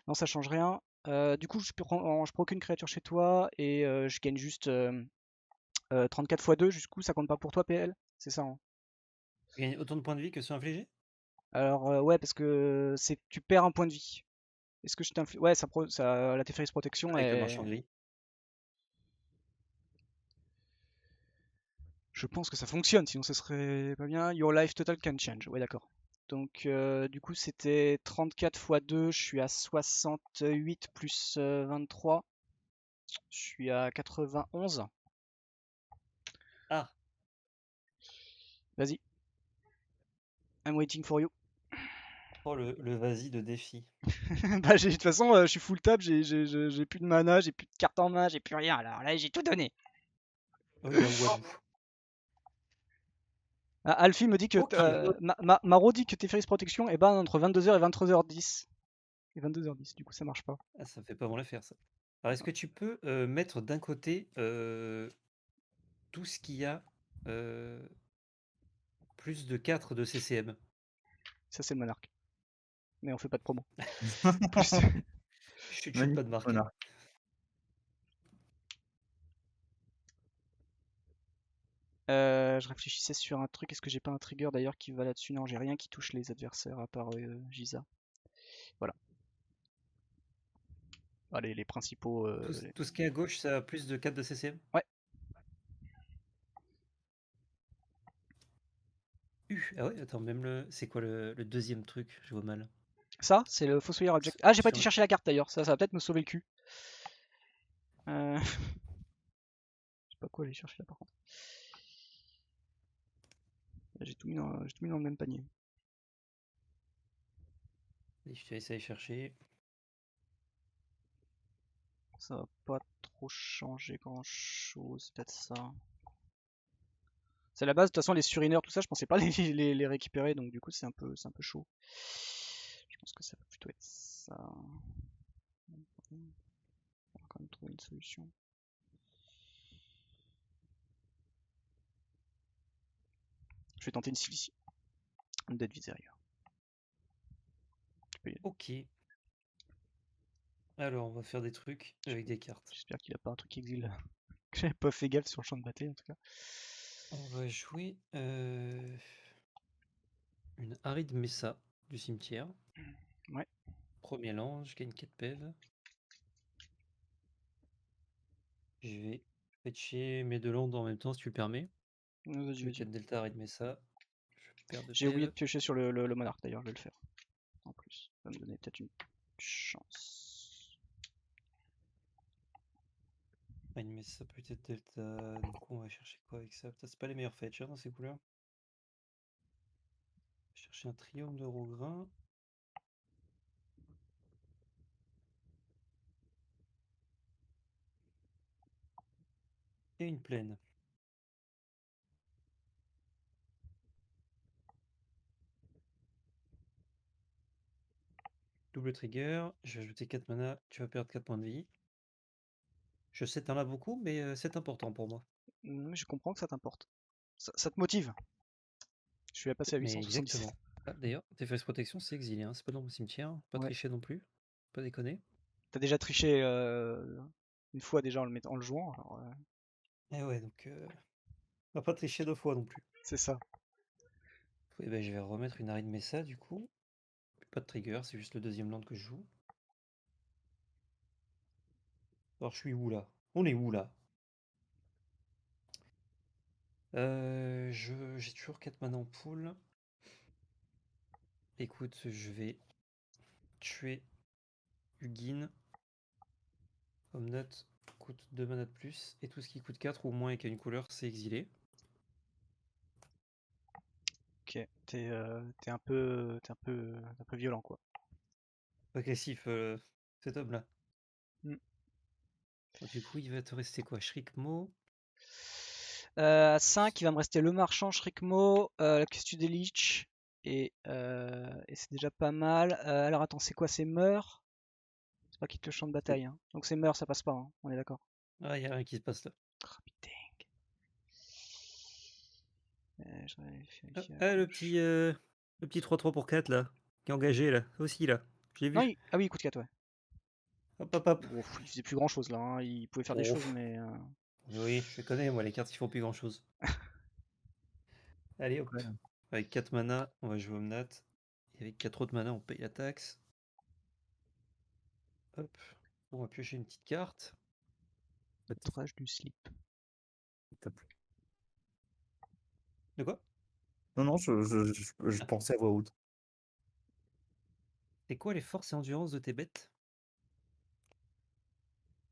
A: Non, ça change rien. Du coup, je prends aucune créature chez toi et je gagne juste 34 x 2. Du coup, ça compte pas pour toi, PL? C'est ça, hein?
B: Tu gagnes autant de points de vie que ceux infligés?
A: Alors, ouais, parce que tu perds un point de vie. Est-ce que je t'inflige? Ouais, la Teferi's protection
B: Avec le
A: est.
B: marchand gris.
A: Je pense que ça fonctionne, sinon ce serait pas bien. Your life total can change. Ouais, d'accord. Donc, du coup, c'était 34 x 2. Je suis à 68 plus 23. Je suis à 91.
B: Ah,
A: Vas-y. I'm waiting for you.
B: oh, le vas-y de défi.
A: Bah, de toute façon, je suis full tap. J'ai plus de mana, j'ai plus de carte en main, j'ai plus rien. Alors là, j'ai tout donné.
B: Oh, il a Walou.
A: Ah, Alfie me dit que.
B: Ok.
A: Maro dit que Teferi's protection est ban entre 22h et 23h10. Et 22h10, du coup, ça marche pas.
B: Ah, ça fait pas bon l'affaire, ça. Alors, est-ce que tu peux mettre d'un côté tout ce qui a plus de 4 de CCM?
A: Ça, c'est le monarque. Mais on fait pas de promo. Plus.
B: Chut, chut, pas de
C: Magnifique
B: marque.
C: monarque.
A: Je réfléchissais sur un truc. Est-ce que j'ai pas un trigger d'ailleurs qui va là-dessus? Non, j'ai rien qui touche les adversaires à part Giza. Voilà. Allez, les principaux.
B: Tout ce qui est à gauche, ça a plus de 4 de CCM?
A: Ouais.
B: Ah ouais, attends, même le. C'est quoi le deuxième truc? Je vois mal.
A: Ça, c'est le Fossoyeur Object. Ah, j'ai pas été
B: Sur le-
A: chercher la carte d'ailleurs. Ça va peut-être me sauver le cul. Je sais pas quoi aller chercher là par contre. J'ai tout mis dans le même panier.
B: Allez, je te laisse aller chercher.
A: Ça va pas trop changer grand chose, peut-être ça. C'est la base, de toute façon les surineurs, tout ça, je pensais pas les récupérer, donc du coup c'est un peu chaud. Je pense que ça va plutôt être ça. On va quand même trouver une solution. Je vais tenter une silicie. Dead Viseria. Tu peux y aller.
B: Ok. Alors, on va faire des trucs avec des cartes.
A: J'espère qu'il a pas un truc exil. Que j'avais pas fait gaffe sur le champ de bataille en tout cas.
B: On va jouer une Arid Mesa du cimetière.
A: Ouais,
B: Premier land, je gagne 4 PV. Je vais fetcher mes deux landes en même temps si tu le permets.
A: vas-y,
B: Je vais
A: vas-y.
B: 4 Delta Arid Mesa. Je perds de
A: J'ai oublié de
B: PV.
A: piocher sur le monarque d'ailleurs, je vais le faire. En plus, ça va me donner peut-être une chance.
B: Arid Mesa, peut-être Delta. Du coup, on va chercher quoi avec ça? Putain, c'est pas les meilleurs fetch dans ces couleurs. Chercher un triomphe de Rograin. Et une plaine. Double trigger, je vais ajouter 4 mana, tu vas perdre 4 points de vie. Je sais t'en as beaucoup, mais c'est important pour moi.
A: Je comprends que ça t'importe. Ça te motive. Je suis à passer à
B: Mais
A: 877.
B: exactement. Ah, d'ailleurs, Défense Protection, c'est exilé, hein. C'est pas dans mon cimetière, pas
A: Ouais.
B: tricher non plus, pas déconner.
A: T'as déjà triché une fois déjà en le jouant, alors
B: Eh ouais, donc on va pas tricher 2 fois non plus.
A: c'est ça.
B: Et ben, je vais remettre une Arid Mesa du coup. Pas de trigger, c'est juste le deuxième land que je joue. Alors je suis où là? On est où là? J'ai toujours 4 mana en pool. Écoute, je vais tuer Hugin. Omnot coûte 2 mana de plus, et tout ce qui coûte 4 ou moins et qui a une couleur, c'est exilé.
A: Ok, t'es un peu violent quoi.
B: Agressif, cet homme-là.
A: Mm.
B: Du coup, il va te rester quoi? Shrikmo.
A: À 5, il va me rester le marchand, Shrikmo, la question des Lich, et c'est déjà pas mal. Alors attends, c'est quoi? C'est Meurs? C'est pas quitte le champ de bataille, hein. Donc c'est Meurs, ça passe pas, hein. On est d'accord.
B: Ah, il n'y a rien qui se passe là.
A: Oh, putain. Je
B: Ah,
A: vérifie à
B: ah,
A: gauche.
B: le petit 3-3 pour 4 là, qui est engagé là, aussi là. Je l'ai
A: Non,
B: vu.
A: ah oui, il coûte 4, ouais.
B: Hop, hop, hop.
A: Ouf, il faisait plus grand chose là, hein. Il pouvait faire des choses,
B: Ouf.
A: mais.
B: Oui, je connais moi les cartes qui font plus grand chose. Allez hop.
C: Ouais.
B: Avec 4 mana, on va jouer Omnat. Et avec 4 autres mana, on paye la taxe. Hop. On va piocher une petite carte.
A: Outrage du slip.
C: T'as plus-
B: De quoi?
C: Non, non, je
B: Ah.
C: pensais à voix haute.
B: C'est quoi les forces et endurance de tes bêtes?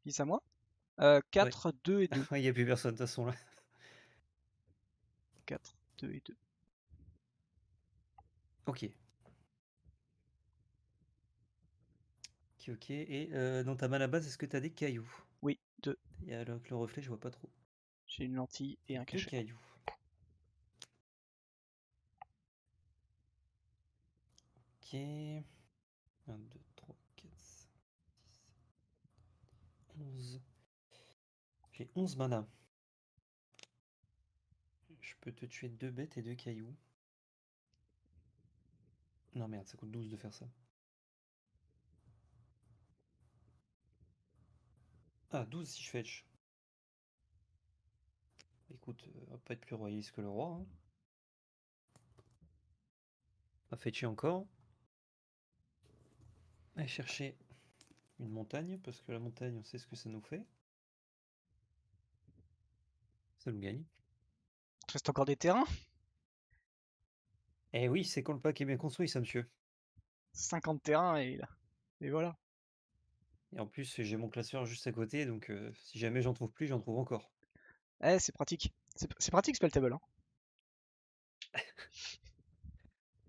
A: Qui c'est à moi?
B: Ouais.
A: 4, 2 et 2.
B: Il n'y a plus personne de toute façon là.
A: 4, 2 et 2.
B: Ok. Ok, ok. Et dans ta mana base, est-ce que tu as des cailloux?
A: Oui, 2.
B: Et alors que le reflet, je vois pas trop.
A: J'ai une lentille et un
B: 2
A: cachet.
B: cailloux. Ok. 1, 2, 3, 4, 5, 6, 11. J'ai 11 mana. Je peux te tuer 2 bêtes et 2 cailloux. Non merde, ça coûte 12 de faire ça. Ah, 12 si je fetch. Écoute, on va pas être plus royaliste que le roi. Hein. On va fetcher encore. Aller chercher une montagne, parce que la montagne, on sait ce que ça nous fait. Ça nous gagne.
A: Il te reste encore des terrains?
B: Eh oui, c'est quand le pack est bien construit, ça, monsieur.
A: 50 terrains et voilà.
B: Et en plus, j'ai mon classeur juste à côté, donc si jamais j'en trouve plus, j'en trouve encore.
A: Eh, c'est pratique. C'est pratique Spelltable, hein.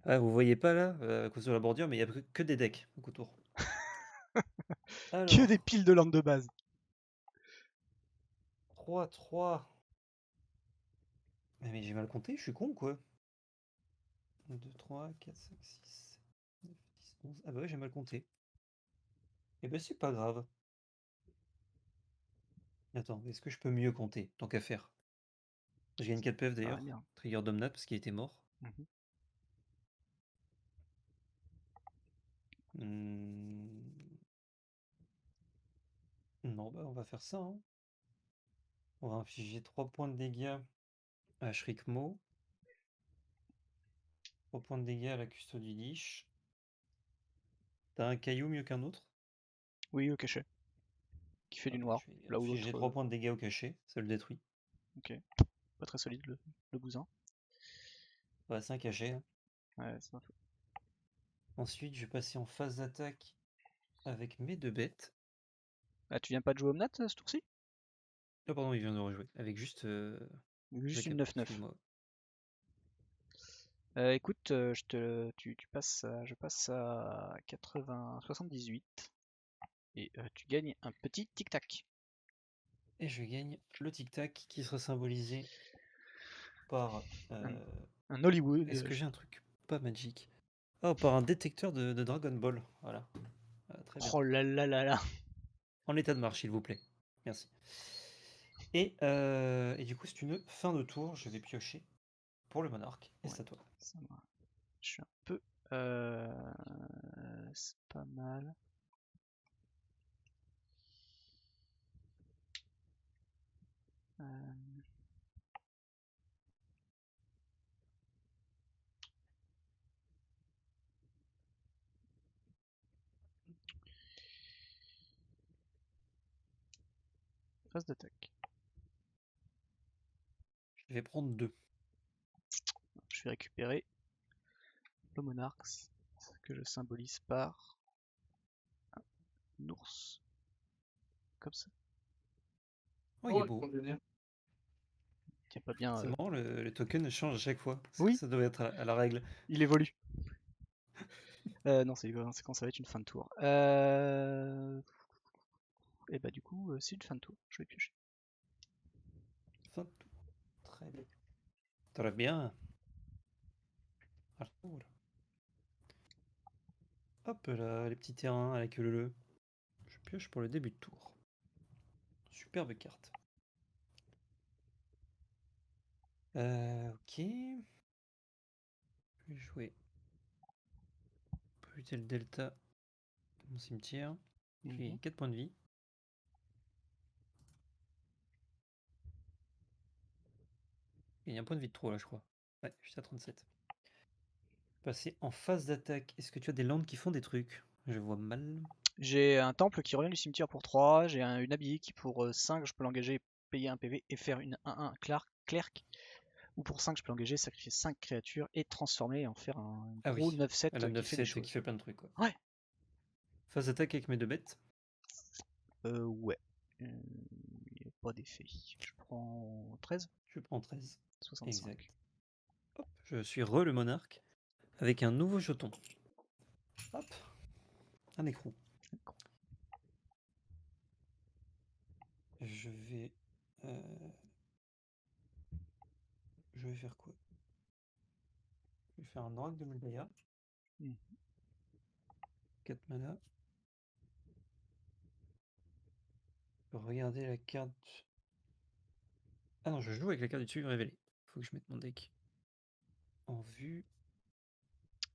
B: Ah, vous voyez pas là, à cause de la bordure, mais il y a que des decks donc autour.
A: Que
B: Alors,
A: des piles de landes de base.
B: 3-3. Mais j'ai mal compté, je suis con quoi. 1, 2, 3, 4, 5, 6, 9, 10, 11. Ah bah ouais, j'ai mal compté. Et bah c'est pas grave. Attends, est-ce que je peux mieux compter, tant qu'à faire? Je gagne 4 PF
A: Ça paraît
B: d'ailleurs.
A: bien.
B: Trigger Domnat parce qu'il était mort.
A: Mhm.
B: Hmm. Non, bah on va faire ça, hein. On va infliger 3 points de dégâts à Shrikmo. 3 points de dégâts à la Custodie Lich. T'as un caillou mieux qu'un autre?
A: Oui, au cachet. Qui fait
B: Ah
A: du
B: bah,
A: noir.
B: je vais
A: Là où
B: infliger
A: l'autre.
B: 3 points de dégâts au cachet, ça le détruit.
A: Ok. Pas très solide le bousin.
B: Ouais, c'est un cachet, hein.
A: Ouais, c'est un peu-
B: Ensuite, je vais passer en phase d'attaque avec mes 2 bêtes.
A: Ah, tu viens pas de jouer Omnat ce tour-ci?
B: Ah pardon, il vient de rejouer. Avec juste
A: Juste
B: The
A: une
B: Cap,
A: 9-9.
B: excuse-moi.
A: Écoute, tu passes je passe à 78 et tu gagnes un petit tic-tac.
B: Et je gagne le tic-tac qui sera symbolisé par...
A: Un,
B: euh,
A: un Hollywood.
B: Est-ce que j'ai un truc pas magique? Oh, par un détecteur de Dragon Ball. Voilà. Très bien.
A: Oh là là là là.
B: En état de marche, s'il vous plaît. Merci. Et du coup, c'est une fin de tour. Je vais piocher pour le monarque. Et
A: Ouais,
B: c'est à toi.
A: ça va. Je suis un peu. euh, c'est pas mal. Euh, phase d'attaque.
B: Je vais prendre 2.
A: Je vais récupérer le monarque que je symbolise par un ours. Comme ça.
B: Oh, il est
D: Ouais,
B: beau.
D: continue.
A: Tiens pas bien.
B: C'est marrant, le token change à chaque fois.
A: Oui,
B: Ça doit être à la règle.
A: il évolue. Non, c'est quand ça va être une fin de tour. Et bah du coup, c'est une fin de tour. Je vais piocher.
B: Fin de tour. Très bien. Très bien. Arthur. Hop là, les petits terrains avec le le. Je pioche pour le début de tour. Superbe carte. Ok. Je vais jouer. Buter le delta de mon cimetière. J'ai
A: Mhm.
B: 4 points de vie. Il y a un point de vie de trop là, je crois. Ouais, je suis à 37. Passer en phase d'attaque. Est-ce que tu as des landes qui font des trucs? Je vois mal.
A: J'ai un temple qui revient du cimetière pour 3, j'ai une abbaye qui pour 5 je peux l'engager, payer un PV et faire une 1-1 clerc. Ou pour 5 je peux l'engager, sacrifier 5 créatures et transformer et en faire un
B: Ah
A: gros
B: oui, elle a
A: 9-7 qui fait des
B: 9-7 qui
A: choses.
B: fait plein de trucs, quoi.
A: Ouais.
B: Phase d'attaque avec mes 2 bêtes.
A: Ouais. Il n'y a pas d'effet. Je prends 13,
B: Je prends 13.
A: 65.
B: Exact. Hop, je suis le monarque avec un nouveau jeton. Hop, un écrou. Je vais... euh, Je vais faire quoi? Je vais faire un Norak de Muldaya.
A: Hmm.
B: 4 mana. Regardez la carte. Ah non, je joue avec la carte du dessus révélée. Faut que je mette mon deck en vue.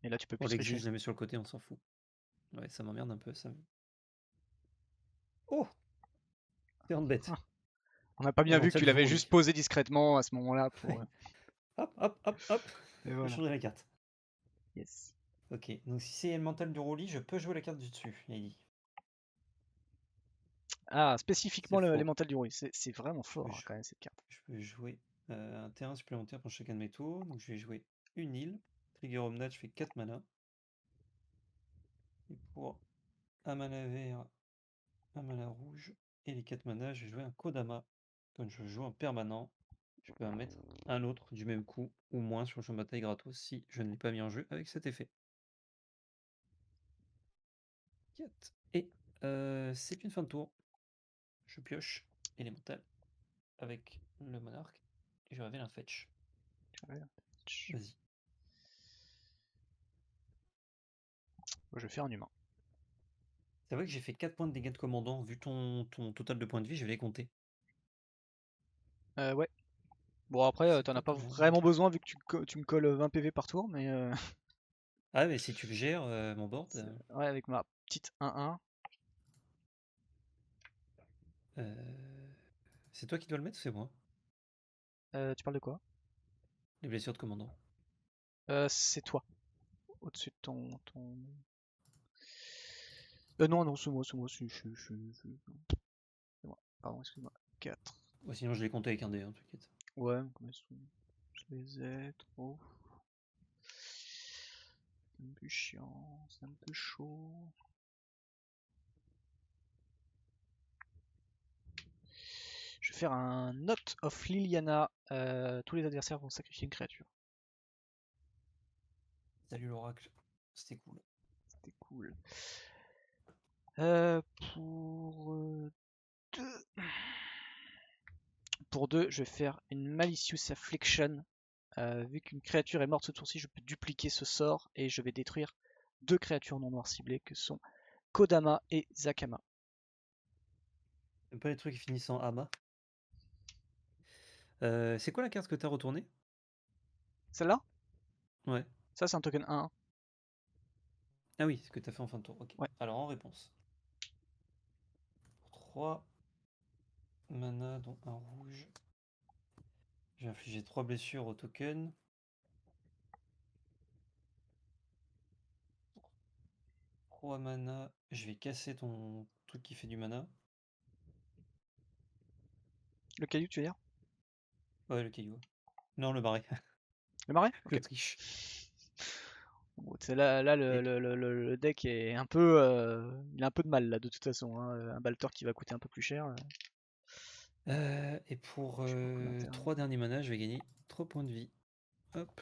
A: Et là tu peux
B: Pour
A: plus
B: l'exil,
A: tricher.
B: je la mets sur le côté, on s'en fout. Ouais, ça m'emmerde un peu, ça. Oh! C'est en bête.
A: Ah. On n'a pas bien vu que
B: Élémental
A: tu
B: du
A: l'avais juste
B: roulis.
A: posé discrètement à ce moment-là pour.
B: Hop, hop, hop, hop.
A: Et
B: Je
A: voilà.
B: change la carte.
A: Yes.
B: Ok, donc si c'est élémental du roulis, je peux jouer la carte du dessus, il dit.
A: Ah,
B: C'est
A: spécifiquement
B: faux.
A: l'élémental du rouille. C'est vraiment
B: Je peux,
A: fort hein, quand même cette carte.
B: je peux jouer un terrain supplémentaire pour chacun de mes tours. Donc je vais jouer une île. Trigger Omnat, je fais 4 mana. Et pour un mana vert, un mana rouge et les 4 manas, je vais jouer un Kodama. Quand je joue en permanent, je peux en mettre un autre du même coup ou moins sur le champ de bataille gratos si je ne l'ai pas mis en jeu avec cet effet. 4. Et c'est une fin de tour. Je pioche élémental avec le monarque et je révèle un fetch. Vas-y.
A: Je vais faire un humain.
B: C'est vrai que j'ai fait 4 points de dégâts de commandant. Vu ton total de points de vie, je vais les compter.
A: Ouais. Bon, après,
B: C'est
A: t'en
B: pas
A: as pas
B: plus mal.
A: vraiment besoin vu que tu me colles 20 PV par tour, mais
B: Ah, mais si tu le gères, mon board.
A: ouais, avec ma petite 1-1.
B: C'est toi qui dois le mettre ou c'est moi?
A: Tu parles de quoi?
B: Les blessures de commandant.
A: C'est toi. Au-dessus de ton... non, c'est moi, c'est moi. C'est moi. Pardon, excuse-moi. 4.
B: Ouais, sinon, je les compte avec un dé, hein, t'inquiète.
A: Ouais, je les ai trop. C'est un peu chiant, c'est un peu chaud. Je vais faire un Note of Liliana. Tous les adversaires vont sacrifier une créature.
B: Salut l'oracle. C'était cool.
A: C'était cool. Pour 2. Pour 2, je vais faire une Malicious Affliction. Vu qu'une créature est morte ce tour-ci, je peux dupliquer ce sort et je vais détruire 2 créatures non noires ciblées que sont Kodama et Zakama.
B: T'aimes pas les trucs qui finissent en Ama? C'est quoi la carte que t'as retournée?
A: Celle-là,
B: Ouais.
A: ça c'est un token 1.
B: Ah oui, ce que t'as fait en fin de tour. Ok.
A: Ouais.
B: Alors en réponse. 3 mana, dont un rouge. J'ai infligé 3 blessures au token. 3 mana. Je vais casser ton truc qui fait du mana.
A: Le caillou, tu veux dire?
B: Ouais, le caillou. Non, le marais.
A: Le marais?
B: Je
A: Ok.
B: triche.
A: Bon, là
B: Et,
A: le deck est un peu. Il a un peu de mal là de toute façon, hein. Un Baltor qui va coûter un peu plus cher.
B: et pour
A: Je sais pas combien d'intérêt.
B: 3 derniers mana, je vais gagner 3 points de vie. Hop.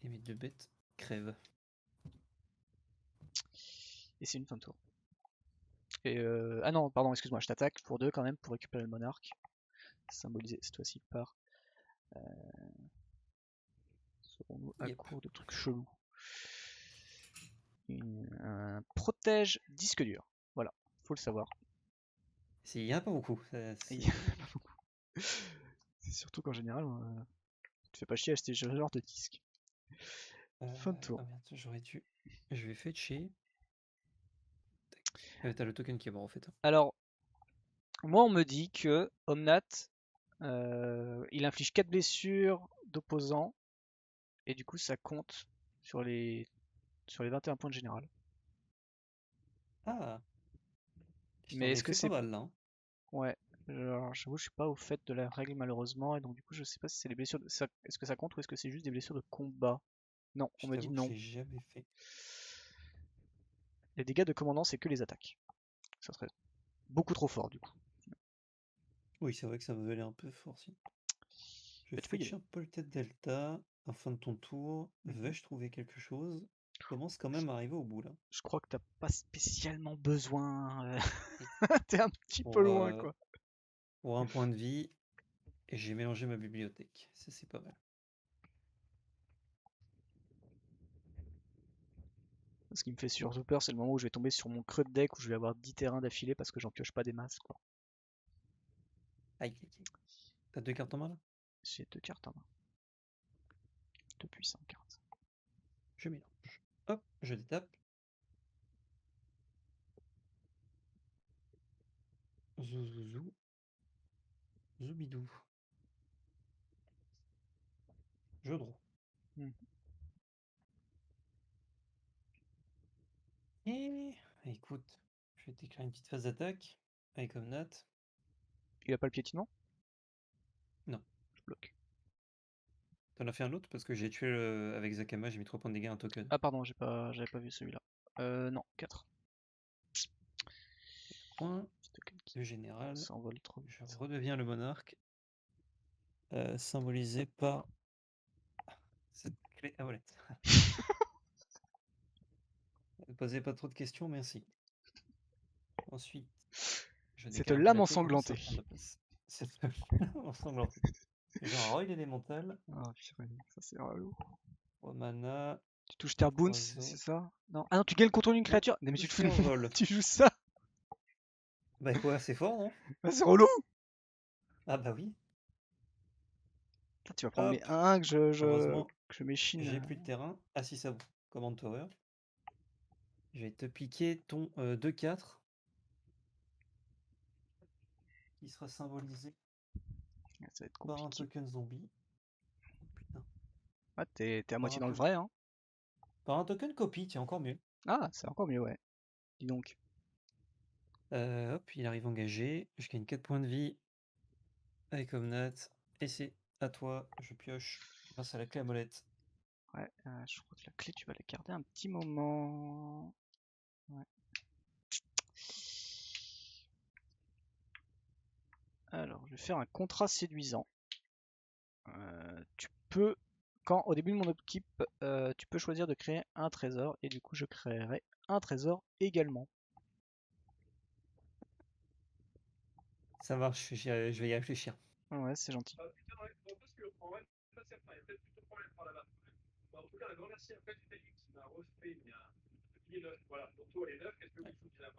B: Et mes 2 bêtes crèvent.
A: Et c'est une fin de tour. Et ah non, pardon, excuse-moi, je t'attaque pour 2 quand même pour récupérer le monarque. Symbolisé cette fois-ci par. Serons-nous à
B: Yep.
A: court de trucs chelous? Un protège disque dur. Voilà, faut le savoir.
B: Il y en a pas beaucoup.
A: Il y en a pas beaucoup. C'est surtout qu'en général, tu te fais pas chier à acheter ce genre de disque. Fin de tour.
B: Ah merde, j'aurais dû. Je vais fetcher. T'as le token qui est mort en fait.
A: Alors, moi on me dit que Omnat, il inflige 4 blessures d'opposants, et du coup ça compte sur les 21 points de général.
B: Ah, je
A: Mais
B: t'en ai
A: est-ce que
B: fait pas
A: c'est...
B: mal là, hein.
A: Ouais, alors j'avoue je suis pas au fait de la règle malheureusement, et donc du coup je sais pas si c'est les blessures... Est-ce que ça compte ou est-ce que c'est juste des blessures de combat? Non, on
B: Je
A: me dit
B: t'avoue que
A: non.
B: j'ai jamais fait.
A: Les dégâts de commandant c'est que les attaques. Ça serait beaucoup trop fort du coup.
B: Oui, c'est vrai que ça me valait un peu fort si. Je
A: Bah, tu peux y
B: fetch
A: aller.
B: un Polted Delta. À la fin de ton tour, vais-je trouver quelque chose? Je commence quand même à arriver au bout là.
A: Je crois que t'as pas spécialement besoin.
B: Et
A: T'es un petit peu
B: pour,
A: loin quoi.
B: pour un point de vie, et j'ai mélangé ma bibliothèque. Ça, c'est pas mal.
A: Ce qui me fait surtout peur, c'est le moment où je vais tomber sur mon creux de deck où je vais avoir 10 terrains d'affilée parce que j'en pioche pas des masses, quoi.
B: Aïe, aïe, aïe. T'as 2 cartes en main là?
A: J'ai 2 cartes en main. 2 puissantes cartes.
B: Je mélange. Hop, je détape. Zouzouzou. Zoubidou. Je draw.
A: Hmm.
B: Et écoute, je vais t'écrire une petite phase d'attaque avec Omnat.
A: Il a pas le piétinement?
B: Non.
A: Je bloque.
B: T'en as fait un autre parce que j'ai tué avec Zakama, j'ai mis 3 points de dégâts à un token.
A: Ah pardon, j'avais pas vu celui-là. Non, 4.
B: Point. Le général.
A: S'envole trop
B: Je
A: vite.
B: redeviens le monarque. Symbolisé par cette clé à molette. Ne posez pas trop de questions, merci. Ensuite, je
A: Cette
B: décale un peu
A: lame
B: la tête, du coup, ça
A: ensanglantée.
B: va prendre de la place. Cette lame ensanglantée. Genre Roy l'élémental,
A: Ah, purée, ça c'est relou.
B: 3 mana,
A: Tu touches Terre Boons,
B: oiseau.
A: c'est ça? Non. Ah non, tu gagnes le contrôle d'une
B: Non,
A: créature. Non, mais tu te fous de
B: booster
A: moi.
B: vol.
A: Tu joues ça?
B: Bah quoi, c'est fort, non?
A: Ah, c'est relou!
B: Ah bah oui.
A: Putain, tu vas prendre mes
B: Hop.
A: 1 que
B: Heureusement,
A: je m'échine.
B: j'ai plus de terrain. Ah si, ça vous. Command Tower. Je vais te piquer ton 2-4 qui sera symbolisé
A: Ça va être
B: par un
A: compliqué.
B: token zombie. Oh, putain.
A: Ah, t'es à
B: Par
A: moitié
B: un,
A: dans le
B: to-
A: vrai, hein.
B: par un token copie, tiens, encore mieux.
A: Ah, c'est encore mieux, ouais. Dis donc.
B: Hop, il arrive engagé. Je gagne 4 points de vie avec Omnat. Et c'est à toi, je pioche grâce à la clé à molette.
A: Ouais, je crois que la clé, tu vas la garder un petit moment. Ouais. Alors, je vais faire un contrat séduisant. Tu peux, au début de mon équipe, tu peux choisir de créer un trésor, et du coup, je créerai un trésor également.
B: Ça marche, je vais y réfléchir.
A: Ouais, c'est gentil.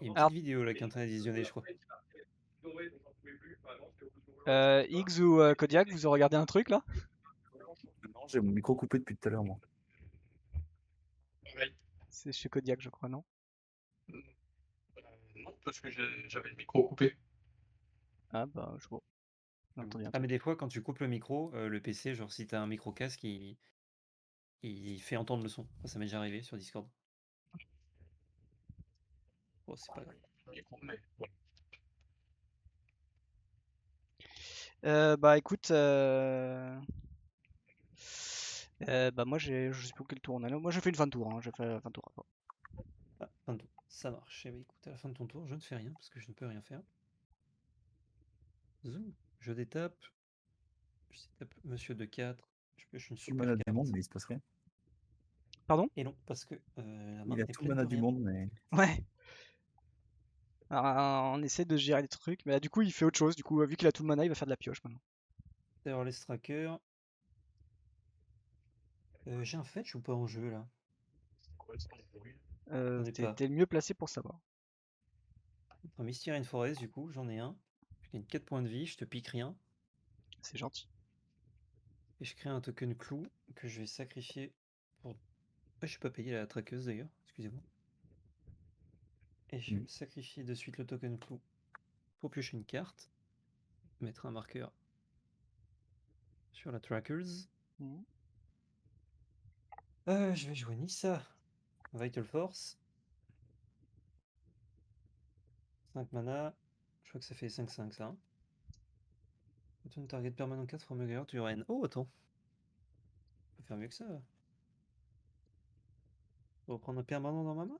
B: Il y a une
A: Alors,
B: petite vidéo là qui est en train de visionner, je crois.
A: X ou Kodiak, vous regardez un truc là?
C: Non, j'ai mon micro coupé depuis tout à l'heure, moi.
D: Pareil.
A: C'est chez Kodiak, je crois, non?
D: Non, parce que j'avais le micro coupé.
A: Ah bah, je vois. J'ai entendu un
B: Ah mais
A: truc.
B: des fois quand tu coupes le micro, le PC, genre si t'as un micro casque, il fait entendre le son. Ça m'est déjà arrivé sur Discord. Oh, c'est pas grave.
D: Mais voilà.
A: Bah écoute, bah moi je sais plus quel tour on a là. Moi j'ai fait une fin de tour, hein. J'ai fait fin de tour.
B: Ah, fin de tour. Ça marche. Eh ben, écoute, à la fin de ton tour, je ne fais rien parce que je ne peux rien faire. Zoom. Je détape. Je détape Monsieur de 4. Je pioche une
C: Tout le
B: super
C: mana du
B: carte.
C: monde, mais il se passe rien.
A: Pardon?
B: Et non, parce que la main
C: Il a
B: est
C: tout le
B: pleine de
C: mana du
B: rien.
C: monde, mais
A: Ouais. Alors, on essaie de gérer les trucs, mais là, du coup il fait autre chose. Du coup, vu qu'il a tout le mana, il va faire de la pioche maintenant.
B: D'ailleurs, les trackers. J'ai un fetch ou pas en jeu là? J'en ai
A: T'es
B: pas.
A: le mieux placé pour savoir.
B: Un Mysterious Forest, du coup, j'en ai un. Je gagne 4 points de vie, je te pique rien.
A: C'est gentil.
B: Et je crée un token clou que je vais sacrifier pour. Ah, je suis pas payé la traqueuse d'ailleurs, excusez-moi. Et je vais sacrifier de suite le token clou pour piocher une carte. Mettre un marqueur sur la trackers.
A: Mhm.
B: Je vais jouer Nissa. Vital Force. 5 mana. Je crois que ça fait 5-5 ça. Hein. Return target permanent 4 from your to your end. Oh, attends. On peut faire mieux que ça. On va reprendre un permanent dans ma main.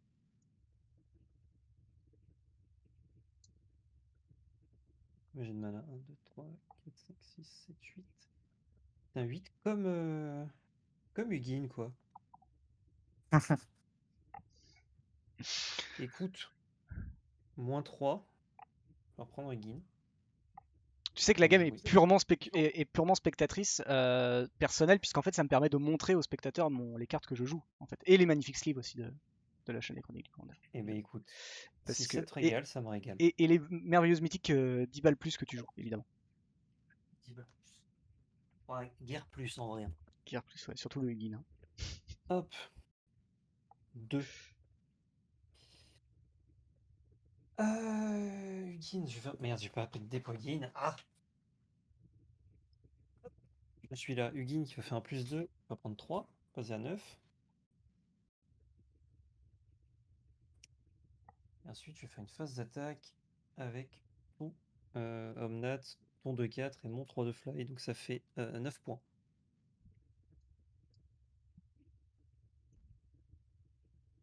B: Combien j'ai de mana 1, 2, 3, 4, 5, 6, 7, 8. Un 8 comme Hugin, quoi. Écoute, moins 3. On va prendre Hugin.
A: Tu sais que la game est
B: Jouer.
A: purement spectatrice, personnelle, puisqu'en fait ça me permet de montrer aux spectateurs les cartes que je joue, en fait, et les magnifiques sleeves aussi de la chaîne des Chroniques du Commander.
B: Eh ben écoute,
A: Parce
B: si
A: que
B: ça te régale, ça me régale.
A: et les merveilleuses mythiques 10 balles plus que tu joues, évidemment.
B: 10 balles plus. Ouais, guerre plus en vrai.
A: Qui plus, ouais, surtout le Hugin. Hein.
B: Hop. 2. Hugin, je vais faire. Merde, j'ai pas appris de dépôt Hugin. Ah! Je suis là. Hugin qui va faire un plus 2. On va prendre 3. Passer à 9. Et ensuite, je vais faire une phase d'attaque avec ton Omnat, ton 2-4 et mon 3 de fly. Donc ça fait 9 points.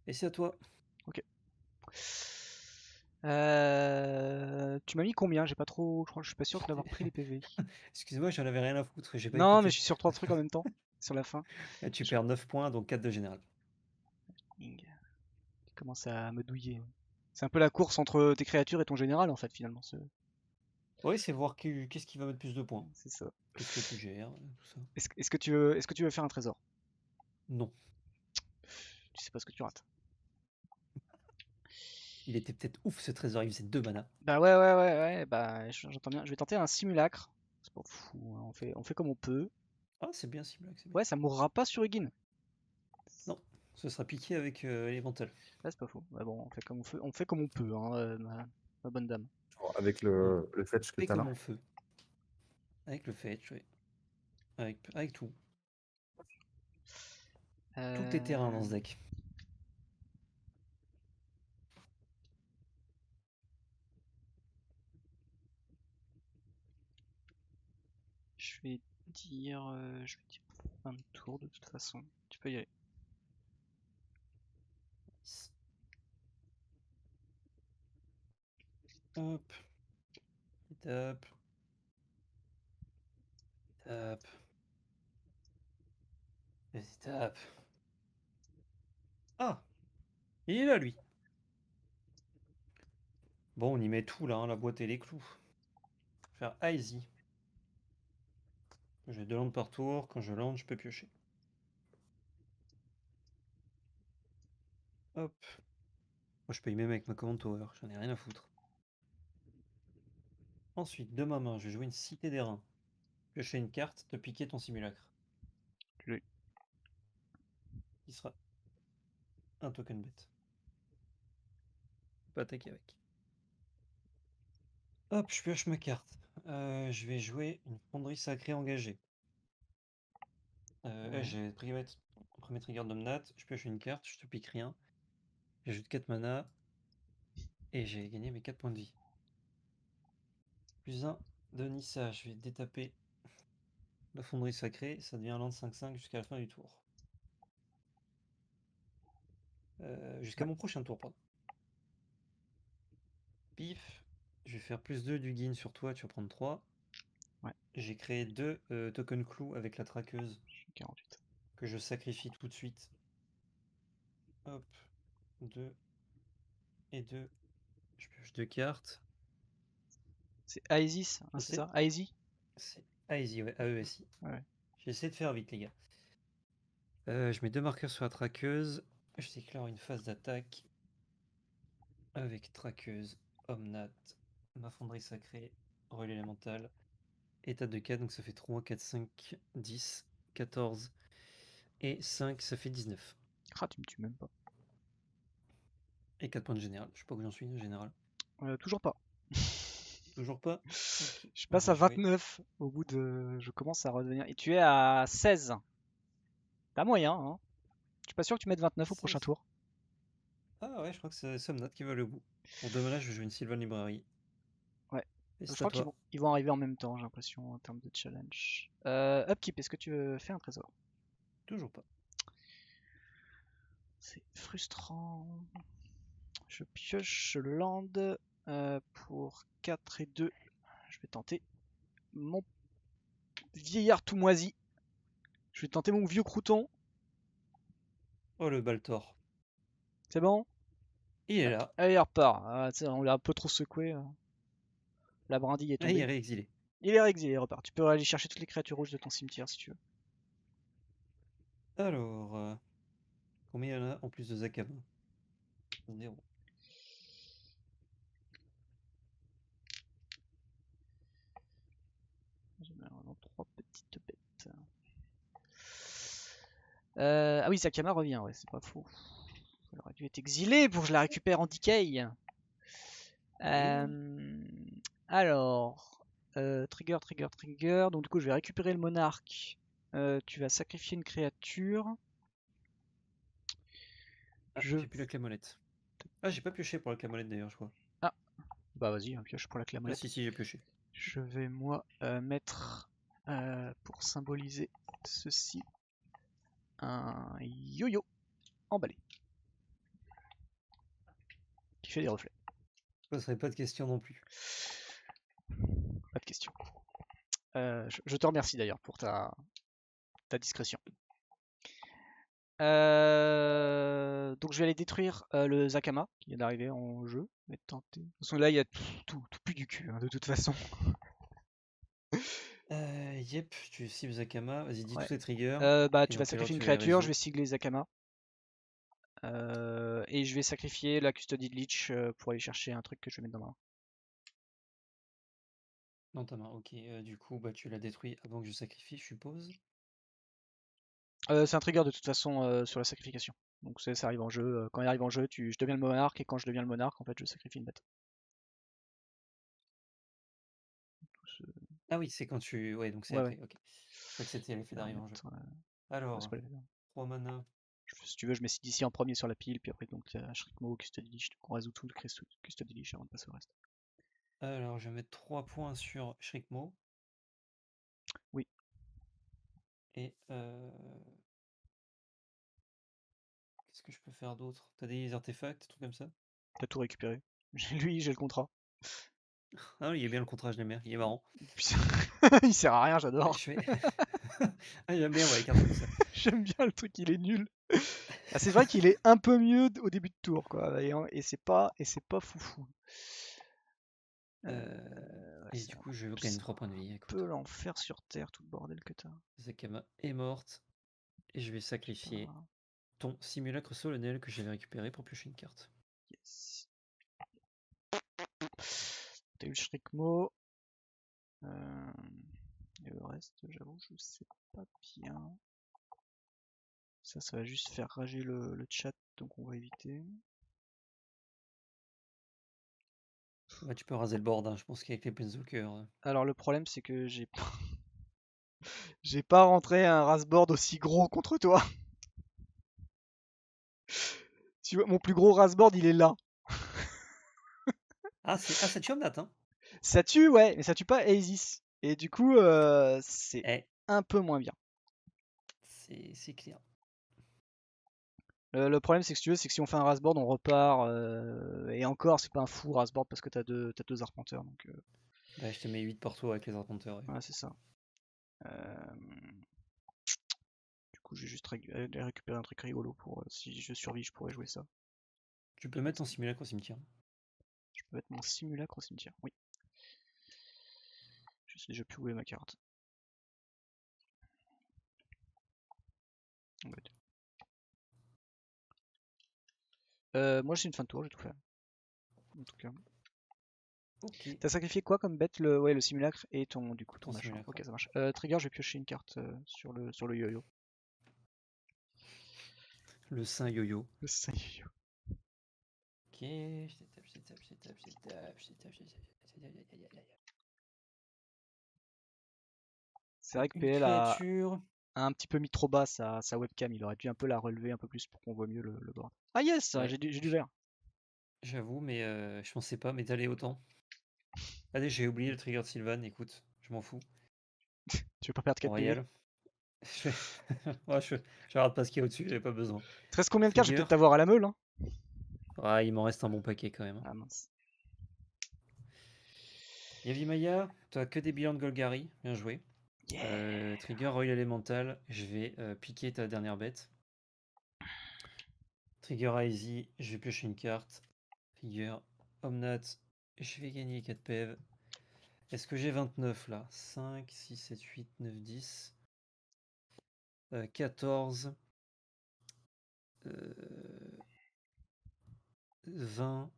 B: Et c'est à toi.
A: Tu m'as mis combien? J'ai pas trop. Je suis pas sûr d'avoir pris les PV.
B: Excuse-moi, j'en avais rien à foutre, j'ai pas
A: Non, mais
B: écouté.
A: je suis sur 3 trucs en même temps. Sur la fin.
B: Là, tu
A: Je-
B: perds 9 points, donc 4 de général.
A: Il commence à me douiller. C'est un peu la course entre tes créatures et ton général en fait finalement.
B: Oui, c'est voir qu'est-ce qui va mettre plus de points.
A: C'est ça.
B: Qu'est-ce que tu gères, tout ça.
A: Est-ce que tu veux faire un trésor?
B: Non.
A: Tu sais pas ce que tu rates.
B: Il était peut-être ouf ce trésor, il faisait 2 mana.
A: Bah ouais, bah j'entends bien. Je vais tenter un simulacre. C'est pas fou, hein, on fait comme on peut.
B: Ah, c'est bien Simulac, c'est bien.
A: Ouais, ça mourra pas sur Egin.
B: Non, ce sera piqué avec Elemental.
A: Ah, c'est pas faux. Bah bon, on fait comme on peut, hein, ma bonne dame.
C: Genre, avec
B: On
C: le fetch que
B: fait
C: t'as
B: comme
C: là.
B: on feu. Avec le fetch, oui. Avec tout. Tout est terrain dans ce deck.
A: Je vais je vais dire fin de tour de toute façon. Tu peux y aller.
B: Hop. Tape. Tape. Vas-y, tape. Ah! Il est là, lui. Bon, on y met tout, là, hein, la boîte et les clous. Faire easy. J'ai 2 landes par tour. Quand je lande, je peux piocher. Hop. Moi, je peux y même avec ma command tower. J'en ai rien à foutre. Ensuite, de ma main, je vais jouer une cité d'airain. Piocher une carte, te piquer ton simulacre.
A: Oui.
B: Qui sera un token bête. Pas attaquer avec. Hop, je pioche ma carte. Je vais jouer une fonderie sacrée engagée.
A: Ouais.
B: J'ai premier trigger d'Omnat, je pioche une carte, je te pique rien. J'ajoute 4 mana. Et j'ai gagné mes 4 points de vie. Plus 1 de Nissa, je vais détaper la fonderie sacrée, ça devient un land 5-5 jusqu'à la fin du tour. Jusqu'à mon prochain tour, pardon. Pif, je vais faire plus 2 du gain sur toi, tu vas prendre 3.
A: Ouais.
B: J'ai créé 2 tokens clous avec la traqueuse
A: Je suis 48.
B: que je sacrifie tout de suite. Hop, 2 et 2. Je pioche 2 cartes.
A: C'est Aesis, hein, c'est ça? Aesi?
B: C'est AESI, ouais, AESI.
A: Ouais.
B: J'ai essayé de faire vite, les gars. Je mets 2 marqueurs sur la traqueuse. Je déclare une phase d'attaque avec traqueuse, Omnat, ma fonderie sacrée, relais élémental, état de 4, donc ça fait 3, 4, 5, 10, 14 et 5, ça fait 19.
A: Ah, tu me tues même pas.
B: Et 4 points de général. Je sais pas où j'en suis, en général.
A: Toujours pas.
B: Toujours pas. Ok.
A: Je
B: On
A: passe
B: va
A: à
B: jouer.
A: 29 au bout de. Je commence à redevenir. Et tu es à 16. T'as moyen, hein. Je suis pas sûr que tu mettes 29 au prochain
B: 16.
A: tour.
B: Ah ouais, je crois que c'est Somnat qui va le bout. Pour 2 mana, je vais jouer une Sylvan Library.
A: Ouais.
B: Et
A: Je
B: c'est à
A: crois
B: toi.
A: ils vont arriver en même temps, j'ai l'impression, en termes de challenge. Upkeep, est-ce que tu veux faire un trésor?
B: Toujours pas.
A: C'est frustrant. Je pioche, je land pour 4 et 2. Je vais tenter mon vieillard tout moisi. Je vais tenter mon vieux crouton.
B: Oh, le Baltor.
A: C'est bon?
B: Il est là.
A: Allez, il repart. Ah, on l'a un peu trop secoué. La brindille est
B: Ah, il est
A: tombée.
B: réexilé.
A: Il est réexilé, il repart. Tu peux aller chercher toutes les créatures rouges de ton cimetière si tu veux.
B: Alors, combien il y en a en plus de Zakama? 0.
A: J'en ai vraiment 3 petites bêtes. Ah oui, Sakama revient, ouais, c'est pas faux. Elle aurait dû être exilée pour que je la récupère en decay. Alors, trigger. Donc du coup, je vais récupérer le monarque. Tu vas sacrifier une créature.
B: Ah,
A: Je...
B: j'ai plus la clamolette. Ah, j'ai pas pioché pour la clamolette d'ailleurs, je crois.
A: Ah, bah vas-y, un pioche pour la
B: Ah,
A: clamolette.
B: si, j'ai pioché.
A: Je vais moi mettre pour symboliser ceci un yo-yo emballé qui sacrifier des reflets.
B: Ça serait pas de question non plus.
A: Pas de question. Je te remercie d'ailleurs pour ta discrétion. Donc je vais aller détruire le Zakama qui vient d'arriver en jeu. Je vais tenter. De toute façon là il y a tout pue du cul hein, de toute façon.
B: Yep, tu cibles Zakama. Vas-y, dis
A: Ouais.
B: tous tes triggers.
A: Bah
B: Et
A: tu
B: dans
A: vas
B: quel ordre
A: sacrifier une
B: tu veux les
A: créature, je
B: résoudre?
A: vais sigler Zakama. Et je vais sacrifier la Custody de Lich pour aller chercher un truc que je vais mettre dans ma main.
B: Dans ta main, ok. Du coup, bah, tu l'as détruit avant que je sacrifie, je suppose.
A: C'est un trigger de toute façon sur la sacrification. Donc ça arrive en jeu. Quand il arrive en jeu, je deviens le monarque et quand je deviens le monarque, en fait, je sacrifie une bête.
B: Ah oui, c'est quand tu. Ouais, donc c'est
A: Ouais,
B: après,
A: ouais.
B: ok. Je crois que c'était l'effet
A: Je vais
B: d'arrivée en jeu.
A: remettre, ouais, c'est
B: Alors,
A: pas le-
B: 3 mana.
A: Si tu veux, je mets d'ici en premier sur la pile, puis après donc Shrikmo, Custody Lich, donc on résout tout le Custody Lich avant de passer au reste.
B: Alors, je vais mettre 3 points sur Shrikmo.
A: Oui.
B: Et qu'est-ce que je peux faire d'autre? T'as des artefacts, des trucs comme ça?
A: T'as tout récupéré. Lui, j'ai le contrat.
B: Ah oui, il est bien le contrat, je l'aime bien, il est marrant.
A: Il sert à rien, j'adore.
B: Je fais. Ah, j'aime bien, ouais, les cartes comme ça.
A: J'aime bien le truc, il est nul. Ah, c'est vrai qu'il est un peu mieux au début de tour, quoi. Et c'est pas foufou. Ouais,
B: Et du coup, je
A: c'est
B: gagne 3 points de vie.
A: un
B: Écoute,
A: peu l'enfer sur terre, tout le bordel que t'as.
B: Zakama est morte. Et je vais sacrifier
A: Pas-
B: ton simulacre solennel que j'avais récupéré pour piocher une carte.
A: Yes. T'as eu le Shrikmo. Et le reste, j'avoue, je sais pas bien. Ça va juste faire rager le chat, donc on va éviter.
B: Ouais, tu peux raser le board, hein, je pense qu'avec les Planeswalkers.
A: Alors le problème, c'est que j'ai pas... j'ai pas rentré un rasboard aussi gros contre toi. Tu vois, mon plus gros rasboard, il est là.
B: Ah, ça tue Omnat, hein?
A: Ça tue, ouais, mais ça tue pas Aegis. Et du coup, c'est
B: Eh,
A: un peu moins bien.
B: c'est clair.
A: Le problème, c'est que si tu veux, c'est que si on fait un rasboard, on repart. Et encore, c'est pas un fou rasboard parce que t'as deux arpenteurs. Donc,
B: Bah, je te mets 8 portos avec les arpenteurs. Ouais.
A: ouais, c'est ça. Du coup, j'ai juste récupéré un truc rigolo pour si je survis, je pourrais jouer ça.
B: Tu peux mettre ton simulacre au cimetière.
A: Je peux mettre mon simulacre au cimetière. Oui. Je sais déjà plus où est ma carte. Moi, j'ai une fin de tour, j'ai tout fait. En tout cas.
B: Ok.
A: T'as sacrifié quoi comme bête le simulacre et ton
B: Ton
A: machin.
B: simulacre,
A: Ok,
B: ouais.
A: ça marche. Trigger, je vais piocher une carte sur le yo-yo.
B: Le saint yo-yo.
A: Le saint yo-yo.
B: Ok, je tape.
A: C'est vrai que
B: Une
A: PL a
B: créature.
A: un petit peu mis trop bas sa webcam. Il aurait dû un peu la relever un peu plus pour qu'on voit mieux le board. Ah yes,
B: Ouais,
A: j'ai du vert.
B: j'avoue, mais je pensais pas m'étaler autant. Allez, j'ai oublié le trigger de Sylvan, écoute, je m'en fous.
A: Tu veux pas perdre 4 PV?
B: Royal. Ouais, je regarde pas ce qu'il y a au-dessus, j'avais pas besoin.
A: Il te reste combien de cartes? Je vais
B: Trigger.
A: peut-être t'avoir à la meule. Hein.
B: Ah, il m'en reste un bon paquet quand même.
A: Ah mince.
B: Yavimaya, t'as que des bilans de Golgari, bien joué.
A: Yeah.
B: Trigger Royal Elemental, je vais piquer ta dernière bête. Trigger Easy, je vais piocher une carte. Trigger Omnat, je vais gagner 4 PV. Est-ce que j'ai 29 là? 5, 6, 7, 8, 9, 10. 14. 20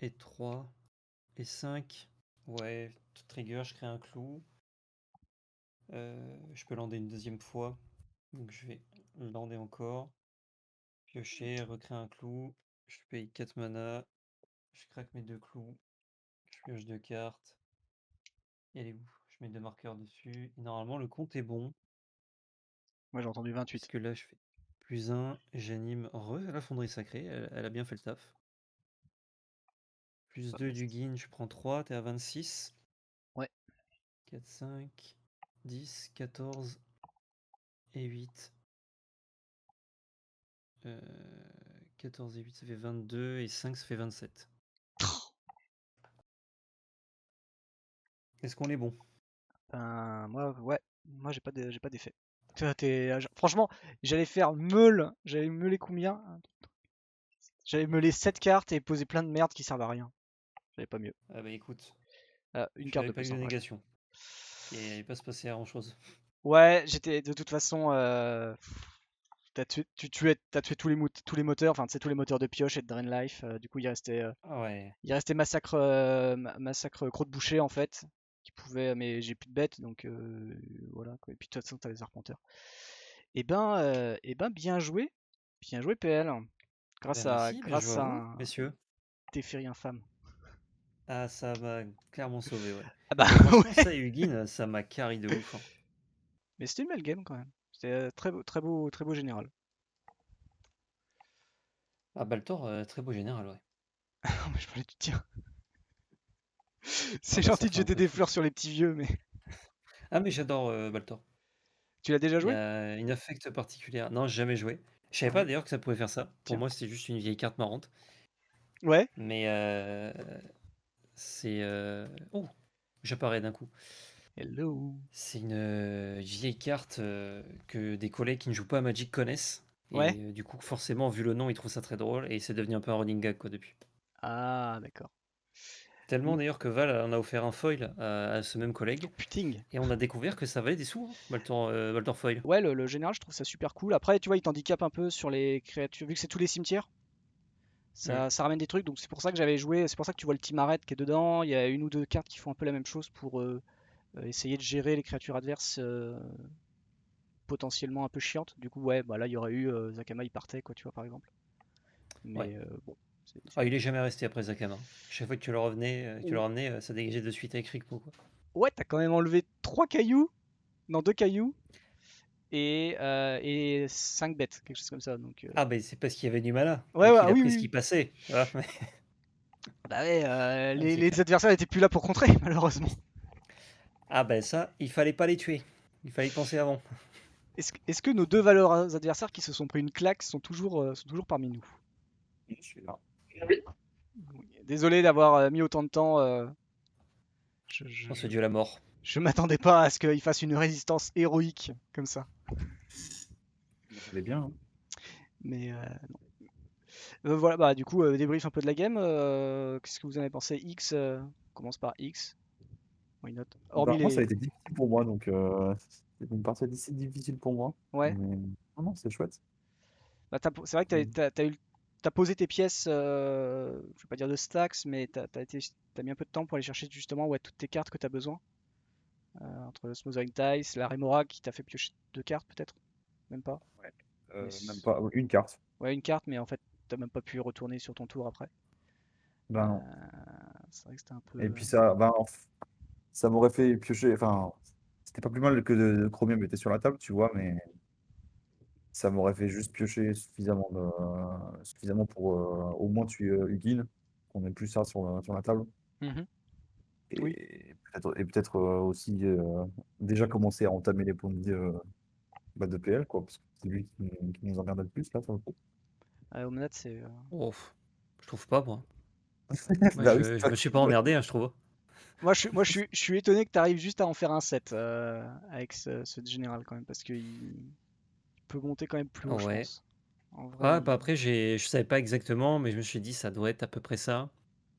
B: et 3 et 5. Ouais, trigger, je crée un clou. Je peux lander une deuxième fois. Donc je vais lander encore. Piocher, recréer un clou. Je paye 4 mana. Je craque mes 2 clous. Je pioche 2 cartes. Et elle est où? Je mets 2 marqueurs dessus. Et normalement, le compte est bon.
A: Moi j'ai entendu 28.
B: Puisque là, je fais +1. J'anime la fonderie sacrée. Elle a bien fait le taf. +2 du guin, je prends 3. T'es à 26.
A: Ouais.
B: 4, 5, 10, 14 et 8. 14 et 8, ça fait 22, et 5, ça fait 27. Est-ce qu'on est bon?
A: Moi j'ai pas d'effet. Franchement, j'allais faire meule, j'allais meuler combien? J'allais meuler 7 cartes et poser plein de merde qui servent à rien. J'avais pas mieux.
B: Ah bah écoute,
A: Une
B: je
A: carte
B: l'avais
A: de
B: pas eu
A: plus,
B: de
A: hein, bref.
B: négation. Et il allait pas se passer grand chose.
A: Ouais, j'étais de toute façon. T'as tué tous les moteurs, enfin, tu sais, tous les moteurs de pioche et de Drain Life. Du coup,
B: Ah ouais.
A: il restait Massacre, Massacre Croc de Boucher en fait, qui pouvait, mais j'ai plus de bêtes, donc voilà, quoi. Et puis de toute façon, t'as les arpenteurs. Bien joué PL,
B: Bah merci, bien joué
A: grâce
B: à
A: à
B: vous,
A: un
B: messieurs.
A: Teferi infâme.
B: Ah, ça m'a clairement sauvé, ouais.
A: Ah bah
B: Mais franchement,
A: ouais,
B: ça et Hugin, ça m'a carry de ouf, hein.
A: mais c'était une belle game quand même. C'était très beau général.
B: Ah, Baltor, très beau général, ouais.
A: Mais je parlais du tien.
B: Ah
A: C'est
B: bah ça
A: gentil de
B: fait un
A: jeter
B: peu de
A: des
B: foot.
A: fleurs sur les petits vieux, mais
B: Ah mais j'adore Baltor.
A: tu l'as déjà
B: Il y
A: joué?
B: a une affect particulière. Non, j'ai jamais joué. Je savais pas
A: Ouais,
B: d'ailleurs que ça pouvait faire ça. Pour
A: tiens.
B: moi, c'était juste une vieille carte marrante.
A: Ouais.
B: Mais c'est... Oh, j'apparais d'un coup.
A: Hello.
B: C'est une vieille carte que des collègues qui ne jouent pas à Magic connaissent.
A: Ouais.
B: Et du coup, forcément, vu le nom, ils trouvent ça très drôle. Et c'est devenu un peu un running gag, quoi, depuis.
A: Ah, d'accord.
B: Tellement
A: M-
B: d'ailleurs que Val en a offert un foil à ce même collègue.
A: Puting.
B: Et on a découvert que ça valait des sous, hein, Baltor foil.
A: Ouais, le général, je trouve ça super cool. Après, tu vois, il t'handicape un peu sur les créatures. Vu que c'est tous les cimetières,
B: Hmm.
A: ça ramène des trucs. Donc, c'est pour ça que j'avais joué. C'est pour ça que tu vois le Team Arrête qui est dedans. Il y a une ou deux cartes qui font un peu la même chose pour essayer de gérer les créatures adverses potentiellement un peu chiantes. Du coup, ouais, bah là, il y aurait eu Zakama, il partait, quoi, tu vois, par exemple.
B: Ouais.
A: Mais bon,
B: Ah, il est jamais resté après Zakama. Chaque fois que tu le revenais, tu le
A: Ou-
B: ramenais, ça dégageait de suite avec Rickpo, quoi.
A: Ouais, t'as quand même enlevé 3 cailloux. Non, 2 cailloux. Et 5 bêtes, quelque chose comme ça. Donc,
B: Ah, ben c'est parce qu'il y avait du mana.
A: ouais, ouais,
B: Donc
A: ah
B: il a
A: oui,
B: pris
A: oui,
B: ce qui
A: oui.
B: passait. Tu vois.
A: Bah ouais,
B: Ah, c'est
A: les
B: clair.
A: adversaires n'étaient plus là pour contrer, malheureusement.
B: Ah, ben ça, il fallait pas les tuer. Il fallait y penser avant.
A: Est-ce que nos deux valeurs adversaires qui se sont pris une claque sont toujours parmi nous?
C: Je suis là.
D: Oui.
A: Oui, désolé d'avoir mis autant de temps. Je, je,
B: On se
A: je,
B: dit à la mort.
A: je m'attendais pas à ce qu'il fasse une résistance héroïque comme ça.
C: Vous allez bien, hein.
A: Mais voilà, bah du coup, débrief un peu de la game. Qu'est-ce que vous en avez pensé? X, on commence par X. Why not?
C: Bah,
A: Hormis
C: moi, ça a
A: les.
C: été difficile pour moi, donc c'est une partie assez difficile pour moi.
A: Ouais.
C: Mais non, non, c'est chouette.
A: Bah, c'est vrai que
C: Mm.
A: t'as posé tes pièces, je vais pas dire de stacks, mais t'as mis un peu de temps pour aller chercher justement ouais, toutes tes cartes que t'as besoin. Entre le Smothering Tice, la Remora qui t'a fait piocher deux cartes peut-être, même pas.
C: Ouais.
A: Mais
C: Même pas une carte.
A: ouais, une carte, mais en fait t'as même pas pu retourner sur ton tour après.
C: Ben non.
A: C'est vrai que c'était un peu.
C: Et puis ça, ça m'aurait fait piocher. Enfin, c'était pas plus mal que de Chromium était sur la table, tu vois, mais ça m'aurait fait juste piocher suffisamment pour au moins tuer Hugin, qu'on ait plus ça sur la table.
A: Mhm. Oui.
C: Et peut-être aussi déjà commencer à entamer les points de vie de PL, quoi, parce que c'est lui qui nous emmerde le plus, là, sur le coup.
A: Omenat, c'est.
B: Oh, je trouve pas, moi. Moi,
C: Bah oui, c'est
B: je
C: toi
B: me suis
C: qui
B: pas emmerdé, hein, je trouve.
A: Je suis étonné que t'arrives juste à en faire un set avec ce général quand même, parce qu'il peut monter quand même plus haut, je
B: Ouais.
A: pense. En vrai,
B: Ah, bah après, je savais pas exactement, mais je me suis dit, ça doit être à peu près ça.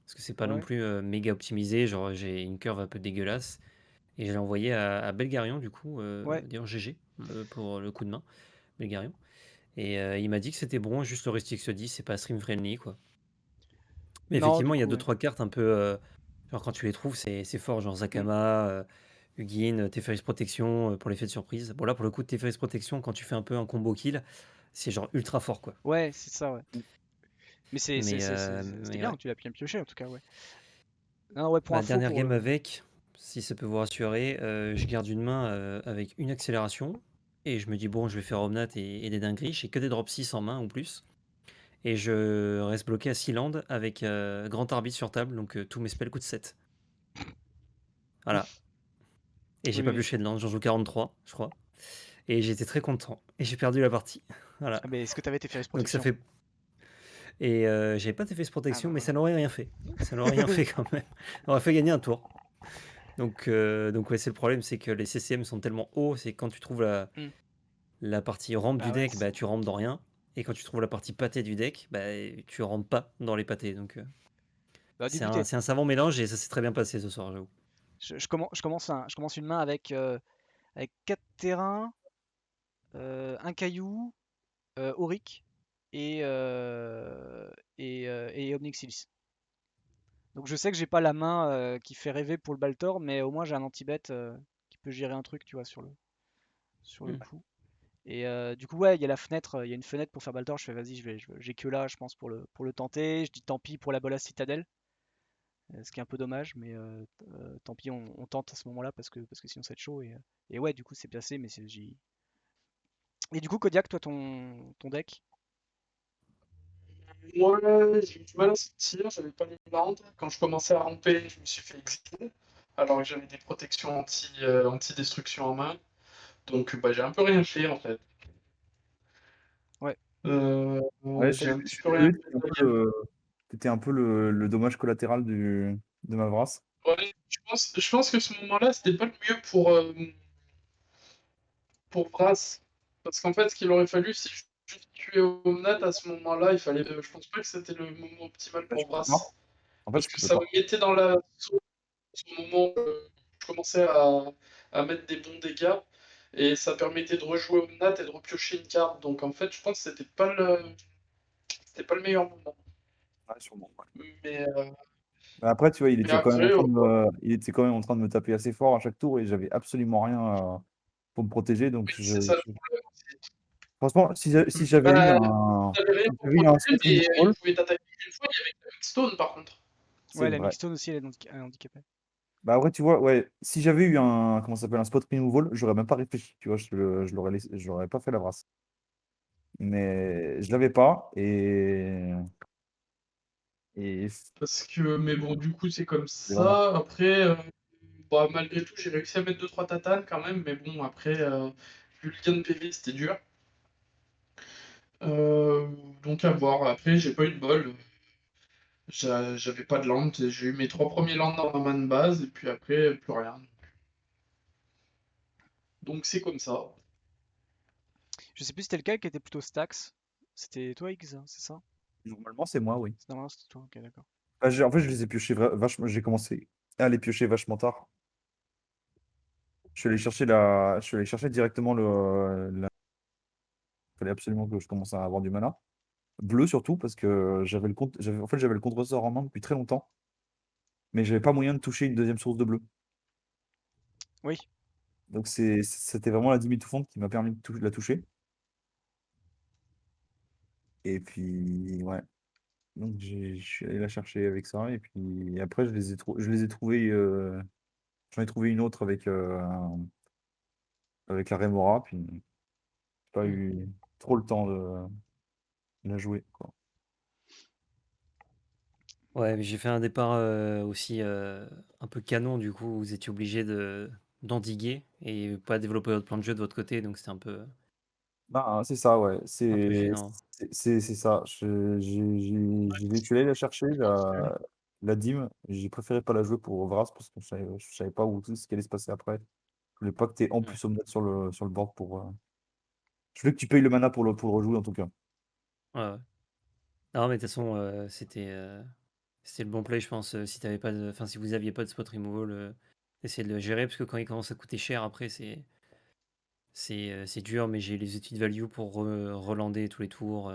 B: Parce que c'est pas non
A: ouais.
B: plus méga optimisé. Genre, j'ai une curve un peu dégueulasse. Et je l'ai envoyé à Belgarion, du coup.
A: Ouais.
B: D'ailleurs, GG pour le coup de main, Belgarion. Et il m'a dit que c'était bon, juste le Restix 10, c'est pas stream friendly, quoi. Mais
A: Non, du
B: effectivement, il y a
A: coup,
B: deux
A: ouais.
B: trois cartes un peu. Genre, quand tu les trouves, c'est fort. Genre
A: Mm.
B: Zakama, Hugin, Teferi's Protection pour l'effet de surprise. Bon, là, pour le coup, Teferi's Protection, quand tu fais un peu un combo kill, c'est genre ultra fort, quoi.
A: Ouais, c'est ça, ouais. Mais c'était
B: Mais
A: bien,
B: ouais.
A: tu l'as bien pioché en tout cas, ouais. Non, ouais, pour
B: Ma
A: info,
B: dernière game avec, si ça peut vous rassurer, je garde une main avec une accélération. Et je me dis, bon, je vais faire Omnat et des dingueries. J'ai que des drop 6 en main ou plus. Et je reste bloqué à 6 landes avec Grand Arbitre sur table. Donc tous mes spells coûtent 7. Voilà. Et j'ai
A: Oui,
B: pas
A: oui.
B: pioché de land, j'en joue 43, je crois. Et j'étais très content. Et j'ai perdu la partie. Voilà.
A: Ah, mais est-ce que t'avais tes Fairies
B: Donc ça
A: Protection?
B: fait. Et j'avais pas d'effet de
A: Ah
B: protection,
A: bah
B: mais ça
A: voilà.
B: n'aurait rien fait. Ça n'aurait rien fait quand même. Ça aurait fait gagner un tour. Donc ouais, c'est le problème, c'est que les CCM sont tellement hauts, c'est que quand tu trouves
A: Hmm.
B: la partie rampe du
A: Bah ouais,
B: deck, bah tu rampes dans rien. Et quand tu trouves la partie pâté du deck, bah tu rampes pas dans les pâtés. Donc
A: bah du
B: c'est
A: coup,
B: un savant mélange et ça s'est très bien passé ce soir, j'avoue.
A: je commence une main avec 4 terrains, un caillou, Auric et Omnixilis. Donc je sais que j'ai pas la main qui fait rêver pour le Baltor, mais au moins j'ai un anti-bet qui peut gérer un truc, tu vois, sur le
B: Hmm.
A: coup. Et du coup, ouais, il y a la fenêtre, il y a une fenêtre pour faire Baltor. Je fais, vas-y, j'ai que là, je pense, pour le tenter. Je dis tant pis pour la Bolas Citadelle, ce qui est un peu dommage, mais tant pis, on tente à ce moment-là parce que sinon ça va être chaud. Et ouais, du coup, c'est placé, mais Et du coup, Kodiak, toi, ton deck?
D: Moi, j'ai eu du mal à sortir, j'avais pas les landes. Quand je commençais à ramper, je me suis fait exiler, alors que j'avais des protections anti-destruction en main. Donc bah, j'ai un peu rien fait en fait.
A: Ouais.
C: Ouais,
D: J'ai un
C: je
D: petit
C: suis
D: peu rien
C: désolé,
D: fait de la game.
C: t'étais un peu le dommage collatéral de Mavras.
D: Ouais, je pense que ce moment-là, c'était pas le mieux pour Brass. Parce qu'en fait, ce qu'il aurait fallu, c'est juste tuer Omnat à ce moment-là. Je pense pas que c'était le moment optimal
C: Ouais, je
D: pour
C: pouvais pas.
D: Brass.
C: En fait,
D: Parce
C: je
D: que
C: pouvais
D: ça
C: pas.
D: me mettait dans la sauce au moment où je commençais à mettre des bons dégâts. Et ça permettait de rejouer Omnat et de repiocher une carte. Donc en fait, je pense que c'était pas le meilleur moment.
C: Ouais, sûrement. Ouais.
D: Mais,
C: Mais après, tu vois,
D: mais après,
C: il était quand même en train de me taper assez fort à chaque tour et j'avais absolument rien pour me protéger. Donc,
D: oui, c'est ça le problème.
C: franchement, si j'avais eu
D: Bah,
C: un,
D: t'avais rien
C: si
D: pour
C: j'avais eu un
D: protéger,
C: spot
D: mais il
C: removal,
D: pouvait t'attaquer une fois, il y avait la Stone par contre.
C: c'est
A: Ouais, la
C: vrai.
A: Mixstone aussi, elle est handicapée.
C: Bah après, tu vois, ouais, si j'avais eu comment ça s'appelle, un spot removal, j'aurais même pas réfléchi, tu vois, je l'aurais pas fait la brasse. Mais je l'avais pas et
D: Mais bon, du coup, c'est comme
C: c'est vraiment.
D: ça. Après, bah, malgré tout, j'ai réussi à mettre 2-3 tatanes quand même. Mais bon, après, vu le gain de PV, c'était dur. Euh, donc à voir. Après, j'ai pas eu de bol. J'avais pas de land. J'ai eu mes 3 premiers lands dans ma main de base. Et puis après, plus rien. Donc c'est comme ça.
A: Je sais plus si c'était le cas qui était plutôt Stax. C'était toi, X, hein, c'est ça?
C: Normalement, c'est moi, oui.
A: Non, c'était toi, ok, d'accord.
C: En fait, je les ai piochés vachement. J'ai commencé à les piocher vachement tard. Je suis allé chercher directement il fallait absolument que je commence à avoir du mana. Bleu surtout, parce que en fait, j'avais le contre-sort en main depuis très longtemps, mais j'avais pas moyen de toucher une deuxième source de bleu.
A: Oui,
C: Donc c'était vraiment la Dimitoufante qui m'a permis de la toucher. Et puis, ouais. Donc je suis allé la chercher avec ça. Et puis après, je les ai trouvés. J'en ai trouvé une autre avec la Remora. Puis j'ai pas
B: Hmm.
C: eu trop le temps de la jouer, quoi.
B: Ouais, mais j'ai fait un départ aussi un peu canon, du coup, vous étiez obligé d'endiguer et pas développer votre plan de jeu de votre côté, donc c'était
C: Bah, c'est ça, ouais.
B: un peu gênant.
C: C'est ça. Je suis allé la chercher, la Dim. J'ai préféré pas la jouer pour Vras parce que je savais pas ce qui allait se passer après. Je voulais pas que tu en
B: Ouais,
C: plus Omnat sur le board pour. Je voulais que tu payes le mana pour le rejouer en tout cas.
B: ouais, ouais. Non, mais de toute façon, c'était le bon play, je pense. Si t'avais pas enfin, si vous aviez pas de spot removal, essayez de le gérer, parce que quand il commence à coûter cher, après, c'est dur, mais j'ai les outils de value pour relander tous les tours,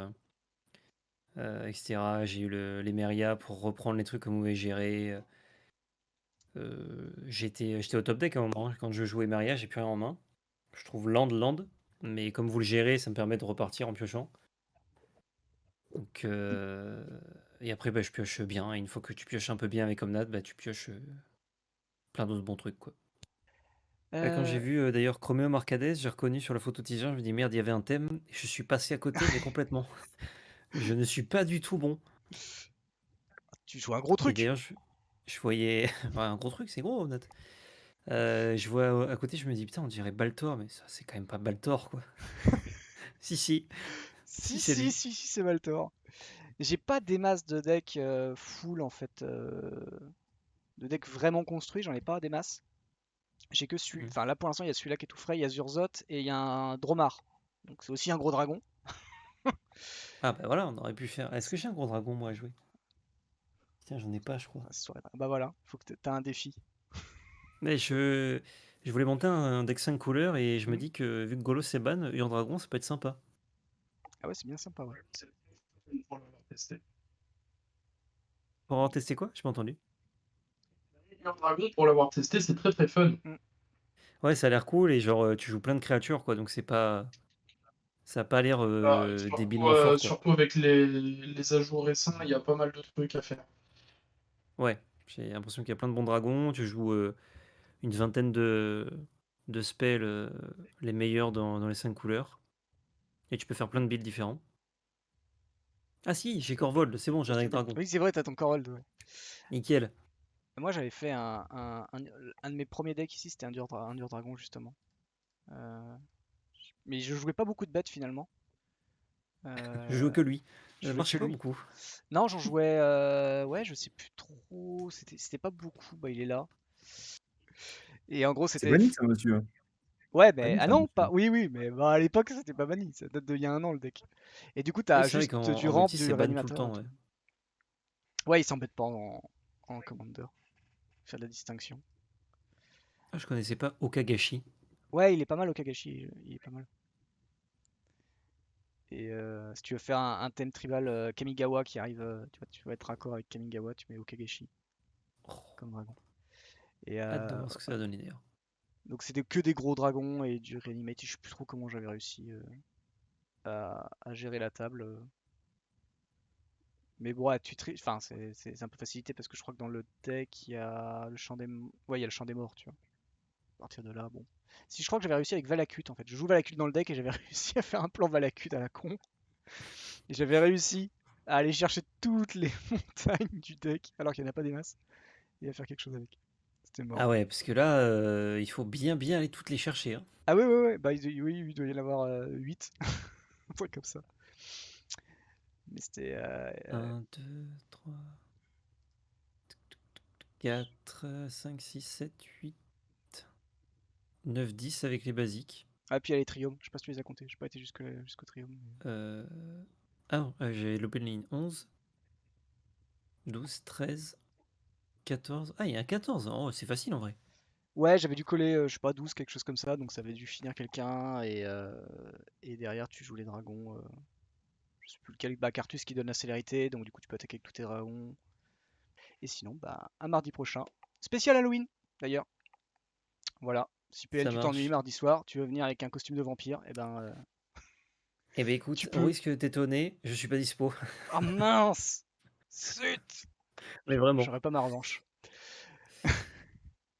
B: etc. J'ai eu l'Emeria pour reprendre les trucs que vous avez gérés. J'étais au top deck à un moment, hein. Quand je jouais Emeria, j'ai plus rien en main. Je trouve land, mais comme vous le gérez, ça me permet de repartir en piochant. Donc, et après, bah, je pioche bien. Et une fois que tu pioches un peu bien avec Omnat, bah, tu pioches plein d'autres bons trucs, quoi. Ouais, quand j'ai
A: Euh,
B: vu d'ailleurs Chromium Arcades, j'ai reconnu sur la photo teaser, je me dis merde, il y avait un thème. Et je suis passé à côté, mais complètement. Je ne suis pas du tout bon.
A: tu joues un gros
B: Et
A: truc.
B: d'ailleurs, je voyais ouais, un gros truc, c'est gros, Omnat. Je vois à côté, je me dis putain, on dirait Baltor, mais ça, c'est quand même pas Baltor, quoi. Si, si, si,
A: Si,
B: c'est
A: si,
B: lui.
A: si, si, c'est Valtor. J'ai pas des masses de decks full en fait, de decks vraiment construits, j'en ai pas des masses. J'ai que celui,
B: Mm.
A: enfin là pour l'instant il y a celui-là qui est tout frais, il y a Zurzot et il y a un Dromar. Donc c'est aussi un gros dragon.
B: Ah bah voilà, on aurait pu faire. Est-ce que j'ai un gros dragon moi à jouer? Tiens, j'en ai pas, je crois.
A: Enfin, bah voilà, faut que t'as un défi.
B: Mais je voulais monter un deck 5 couleurs et je me
A: Mhm.
B: dis que vu que Golos c'est ban, Ur Dragon ça peut être sympa.
A: Ah ouais, c'est bien sympa, ouais.
D: C'est pour l'avoir testé.
B: Pour avoir testé quoi? J'ai pas entendu.
D: Ur Dragon, pour l'avoir testé, c'est très très fun.
A: Mm.
B: Ouais, ça a l'air cool et genre tu joues plein de créatures quoi, donc c'est pas. Ça a pas l'air
D: Surtout,
B: débilement fort quoi.
D: surtout avec les ajouts récents, il y a pas mal de trucs à faire.
B: Ouais, j'ai l'impression qu'il y a plein de bons dragons, tu joues une vingtaine de spells, les meilleurs dans les 5 couleurs, et tu peux faire plein de builds différents. Ah si, j'ai Corvold, c'est bon, j'ai un deck dragon.
A: Oui, c'est vrai, t'as ton Corold, ouais.
B: Nickel.
A: Moi j'avais fait un de mes premiers decks ici, c'était un dur dragon justement. Euh, mais je jouais pas beaucoup de bêtes finalement.
B: Je joue
A: Euh,
B: que lui.
A: je
B: Ça
A: jouais que
B: marchait pas
A: lui.
B: beaucoup.
A: Non, j'en jouais, ouais, je sais plus trop. C'était pas beaucoup. Bah, il est là. Et en gros,
C: C'est
A: c'était.
C: banni, ça, monsieur.
A: Ouais, mais.
C: Banni,
A: Ah
C: ça,
A: non,
C: monsieur.
A: pas. Oui, oui, mais bah, à l'époque, c'était pas banni. Ça date d'il y a un an le deck. Et du coup,
B: Oui,
A: t'as
B: c'est vrai
A: juste du
B: qu'en
A: ramp,
B: multi
A: du
B: c'est ban tout le
A: réanimateur et
B: temps, ouais.
A: tout. Ouais, il s'embête pas en commander. Faire de la distinction.
B: Ah, je connaissais pas Okagashi.
A: Ouais, il est pas mal au Kagashi. Il est pas mal. Et si tu veux faire un thème tribal Kamigawa qui arrive, tu vas être raccord avec Kamigawa, tu mets Okagashi
B: Oh,
A: comme dragon. Et
B: hâte de voir ce que ça va donner d'ailleurs.
A: donc c'était que des gros dragons et du reanimate. Je sais plus trop comment j'avais réussi à gérer la table. Mais bon, enfin, c'est un peu facilité parce que je crois que dans le deck, il y a le champ ouais, il y a le champ des morts, tu vois. À partir de là, bon. Si je crois que j'avais réussi avec Valakut en fait. Je joue Valakut dans le deck et j'avais réussi à faire un plan Valakut à la con. Et j'avais réussi à aller chercher toutes les montagnes du deck alors qu'il n'y en a pas des masses et à faire quelque chose avec. C'était
B: Ah
A: marrant.
B: ouais, parce que là, il faut bien bien aller toutes les chercher, hein.
A: Ah ouais, ouais, ouais. Bah, oui, il doit y en avoir 8. Un truc comme ça. Mais c'était.
B: 1, 2, 3, 4, 5, 6, 7, 8, 9, 10 avec les basiques.
A: Ah, puis il y a les triomes. Je sais pas si tu les as comptés. J'ai pas été jusqu'au triome.
B: Euh, Ah non, j'ai loupé une ligne. 11, 12, 13, 14. Ah, il y a un 14. Oh, c'est facile en vrai.
A: Ouais, j'avais dû coller, je sais pas, 12, quelque chose comme ça, donc ça avait dû finir quelqu'un, et derrière tu joues les dragons, je sais plus lequel, bah Cartus qui donne la célérité, donc du coup tu peux attaquer avec tous tes dragons, et sinon, bah, à mardi prochain. Spécial Halloween, d'ailleurs, voilà. Si PL
B: Ça
A: tu t'ennuies
B: marche.
A: mardi soir, tu veux venir avec un costume de vampire, et ben
B: Eh ben
A: tu
B: écoute, au
A: peux.
B: risque de t'étonner, je suis pas dispo.
A: Ah mince! Zut!
B: Mais vraiment.
A: J'aurais pas ma revanche.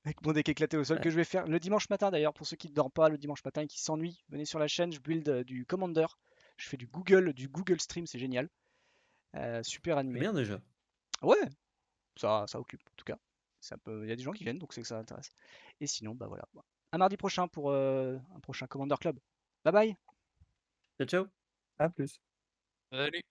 A: Avec mon deck éclaté au sol
B: Ouais.
A: que je vais faire le dimanche matin d'ailleurs, pour ceux qui ne dorment pas le dimanche matin et qui s'ennuient, venez sur la chaîne, je build du Commander, je fais du Google Stream, c'est génial. Super
B: C'est
A: animé.
B: bien déjà.
A: Ouais, ça occupe en tout cas. Il y a des gens qui viennent, donc c'est que ça intéresse. Et sinon, bah voilà. À mardi prochain pour un prochain Commander Club. Bye bye.
B: Ciao, ciao.
C: À plus.
A: Salut.